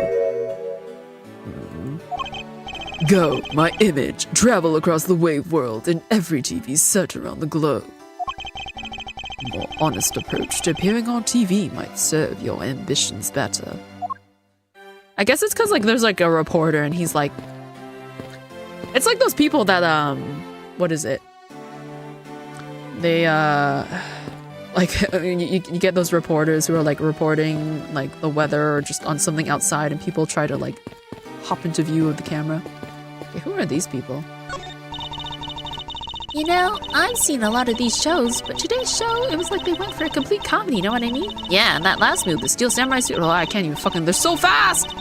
Go, my image, travel across the wave world in every TV set around the globe. A more honest approach to appearing on TV might serve your ambitions better. I guess it's because, like, there's, like, a reporter and he's, like... It's like those people that, what is it? They, like, I mean, you get those reporters who are, like, reporting, like, the weather or just on something outside and people try to, like, hop into view of the camera. Okay, who are these people? You know, I've seen a lot of these shows, but today's show, it was like they went for a complete comedy, you know what I mean? Yeah, and that last move, the Steel Samurai suit, oh, I can't even fucking, they're so fast!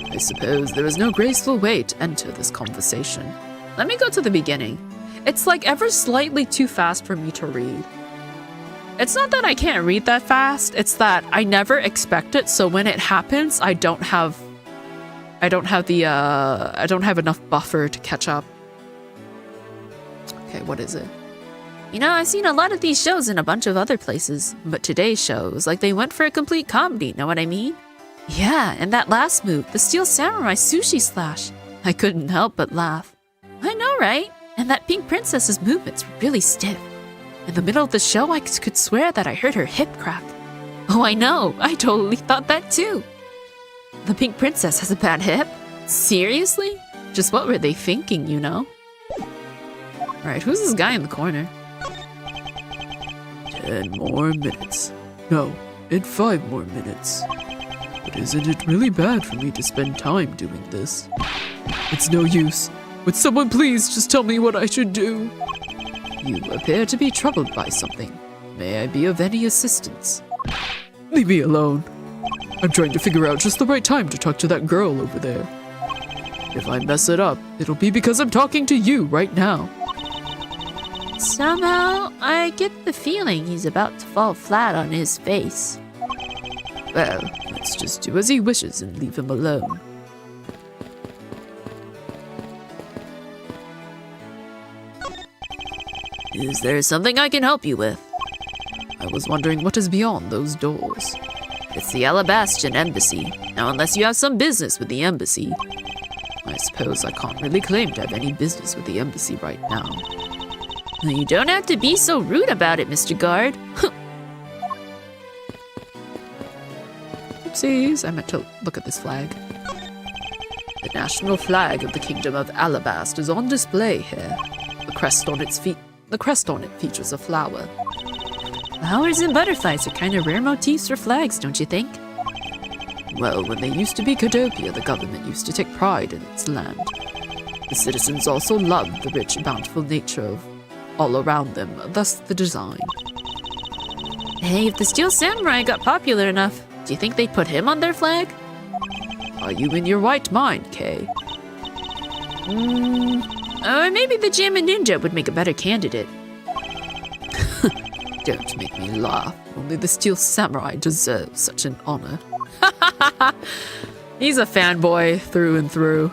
I suppose there is no graceful way to enter this conversation. Let me go to the beginning. It's like ever slightly too fast for me to read. It's not that I can't read that fast, it's that I never expect it, so when it happens, I don't have enough buffer to catch up. Okay, what is it? You know, I've seen a lot of these shows in a bunch of other places, but today's show was like they went for a complete comedy, know what I mean? Yeah, and that last move, the Steel Samurai sushi slash. I couldn't help but laugh. I know, right? And that pink princess's movements were really stiff. In the middle of the show, I could swear that I heard her hip crack. Oh, I know. I totally thought that too. The pink princess has a bad hip? Seriously? Just what were they thinking, you know? Alright, who's this guy in the corner? 10 more minutes. No, in 5 more minutes. But isn't it really bad for me to spend time doing this? It's no use. Would someone please just tell me what I should do? You appear to be troubled by something. May I be of any assistance? Leave me alone. I'm trying to figure out just the right time to talk to that girl over there. If I mess it up, it'll be because I'm talking to you right now. Somehow, I get the feeling he's about to fall flat on his face. Well, let's just do as he wishes and leave him alone. Is there something I can help you with? I was wondering what is beyond those doors. It's the Alabastion Embassy. Now, unless you have some business with the embassy, I suppose I can't really claim to have any business with the embassy right now. You don't have to be so rude about it, Mr. Guard. Oopsies, I meant to look at this flag. The national flag of the Kingdom of Alabast is on display here. The crest on it features a flower. Flowers and butterflies are kind of rare motifs for flags, don't you think? Well, when they used to be Cadopia, the government used to take pride in its land. The citizens also loved the rich, bountiful nature of all around them, thus the design. Hey, if the Steel Samurai got popular enough, do you think they'd put him on their flag? Are you in your right mind, Kay? Or maybe the Jammin' Ninja would make a better candidate. Don't make me laugh. Only the Steel Samurai deserves such an honor. He's a fanboy through and through.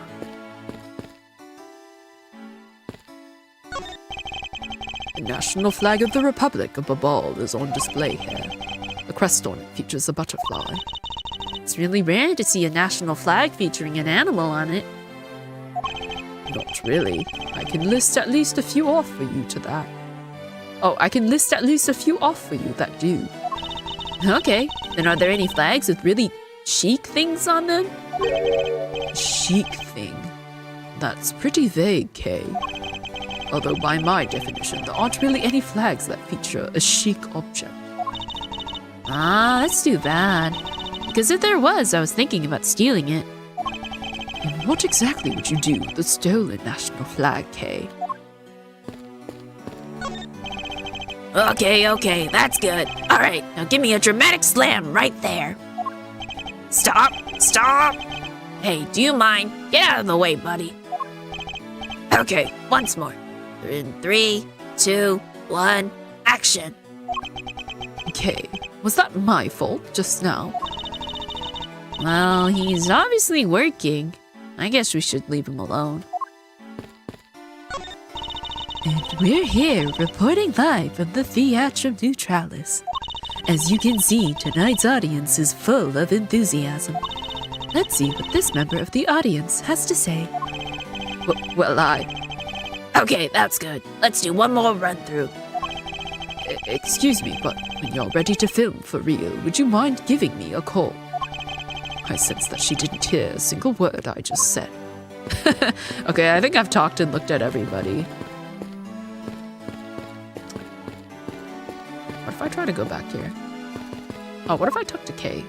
The national flag of the Republic of Babal is on display here. The crest on it features a butterfly. It's really rare to see a national flag featuring an animal on it. Not really. I can list at least a few off for you to that. Oh, I can list at least a few off for you that do. Okay, then are there any flags with really chic things on them? Chic thing? That's pretty vague, Kay. Although by my definition, there aren't really any flags that feature a chic object. Ah, that's too bad. Because if there was, I was thinking about stealing it. And what exactly would you do with the stolen national flag, Kay? Okay, that's good. All right, now give me a dramatic slam right there. Stop! Hey, do you mind? Get out of the way, buddy. Okay, once more. In 3, 2, 1, action. Kay, was that my fault just now? Well, he's obviously working. I guess we should leave him alone. And we're here reporting live from the Theatrum Neutralis. As you can see, tonight's audience is full of enthusiasm. Let's see what this member of the audience has to say. Okay, that's good. Let's do one more run through. Excuse me, but when you're ready to film for real, would you mind giving me a call? I sense that she didn't hear a single word I just said. Okay, I think I've talked and looked at everybody. What if I try to go back here? Oh, what if I talk to Kay?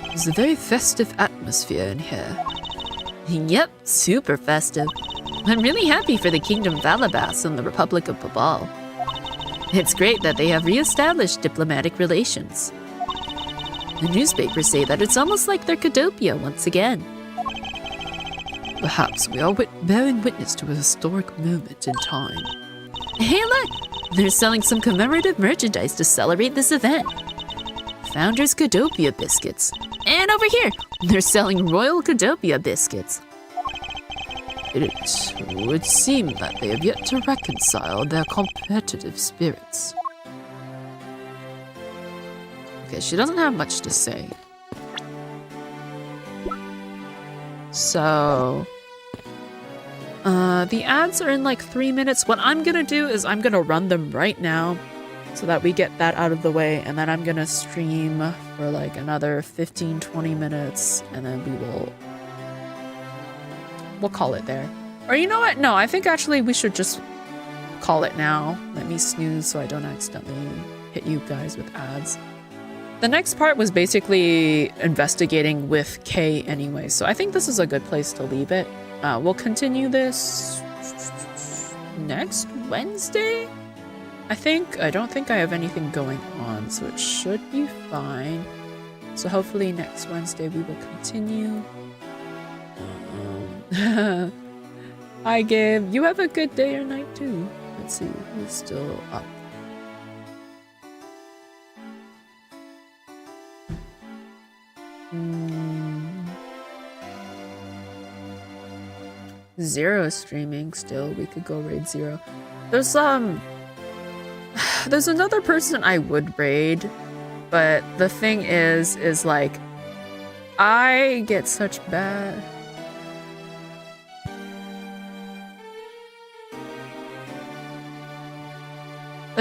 There's a very festive atmosphere in here. Yep, super festive. I'm really happy for the Kingdom of Alabas and the Republic of Babal. It's great that they have re-established diplomatic relations. The newspapers say that it's almost like they're Cadopia once again. Perhaps we are bearing witness to a historic moment in time. Hey look! They're selling some commemorative merchandise to celebrate this event. Founders Cadopia biscuits. And over here, they're selling Royal Cadopia biscuits. It would seem that they have yet to reconcile their competitive spirits. Okay, she doesn't have much to say. So, the ads are in like 3 minutes. What I'm gonna do is I'm gonna run them right now so that we get that out of the way, and then I'm gonna stream for like another 15-20 minutes, and then we'll call it there. Or you know what? No, I think actually we should just call it now. Let me snooze so I don't accidentally hit you guys with ads. The next part was basically investigating with Kay anyway, so I think this is a good place to leave it. We'll continue this next Wednesday, I think. I don't think I have anything going on, so it should be fine. So hopefully next Wednesday we will continue. Hi Gabe, you have a good day or night too. Let's see, who's still up? Zero streaming still. We could go raid Zero. There's another person I would raid, but the thing is like I get such bad.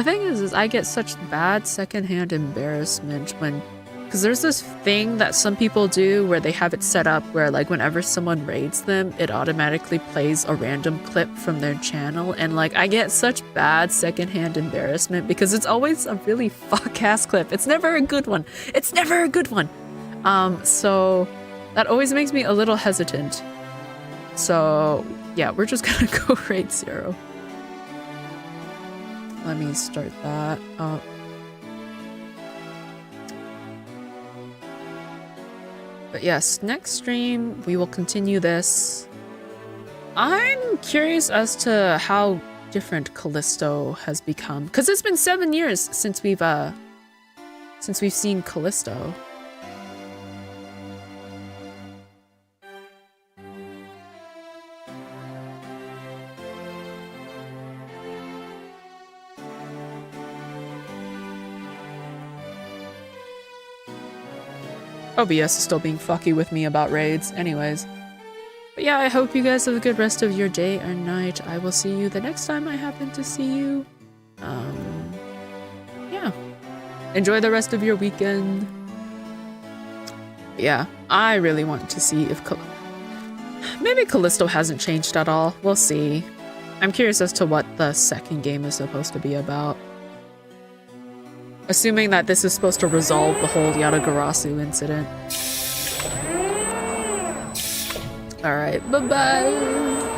The thing is I get such bad secondhand embarrassment when, because there's this thing that some people do where they have it set up where like whenever someone raids them, it automatically plays a random clip from their channel, and like I get such bad secondhand embarrassment because it's always a really fuck-ass clip. It's never a good one. It's never a good one. So that always makes me a little hesitant. So yeah, we're just gonna go raid 0. Let me start that up. But yes, next stream we will continue this. I'm curious as to how different Calisto has become, because it's been 7 years since we've seen Calisto. OBS is still being fucky with me about raids. Anyways. But yeah, I hope you guys have a good rest of your day or night. I will see you the next time I happen to see you. Yeah. Enjoy the rest of your weekend. Yeah, I really want to see if maybe Calisto hasn't changed at all. We'll see. I'm curious as to what the second game is supposed to be about. Assuming that this is supposed to resolve the whole Yatagarasu incident. Alright, bye-bye!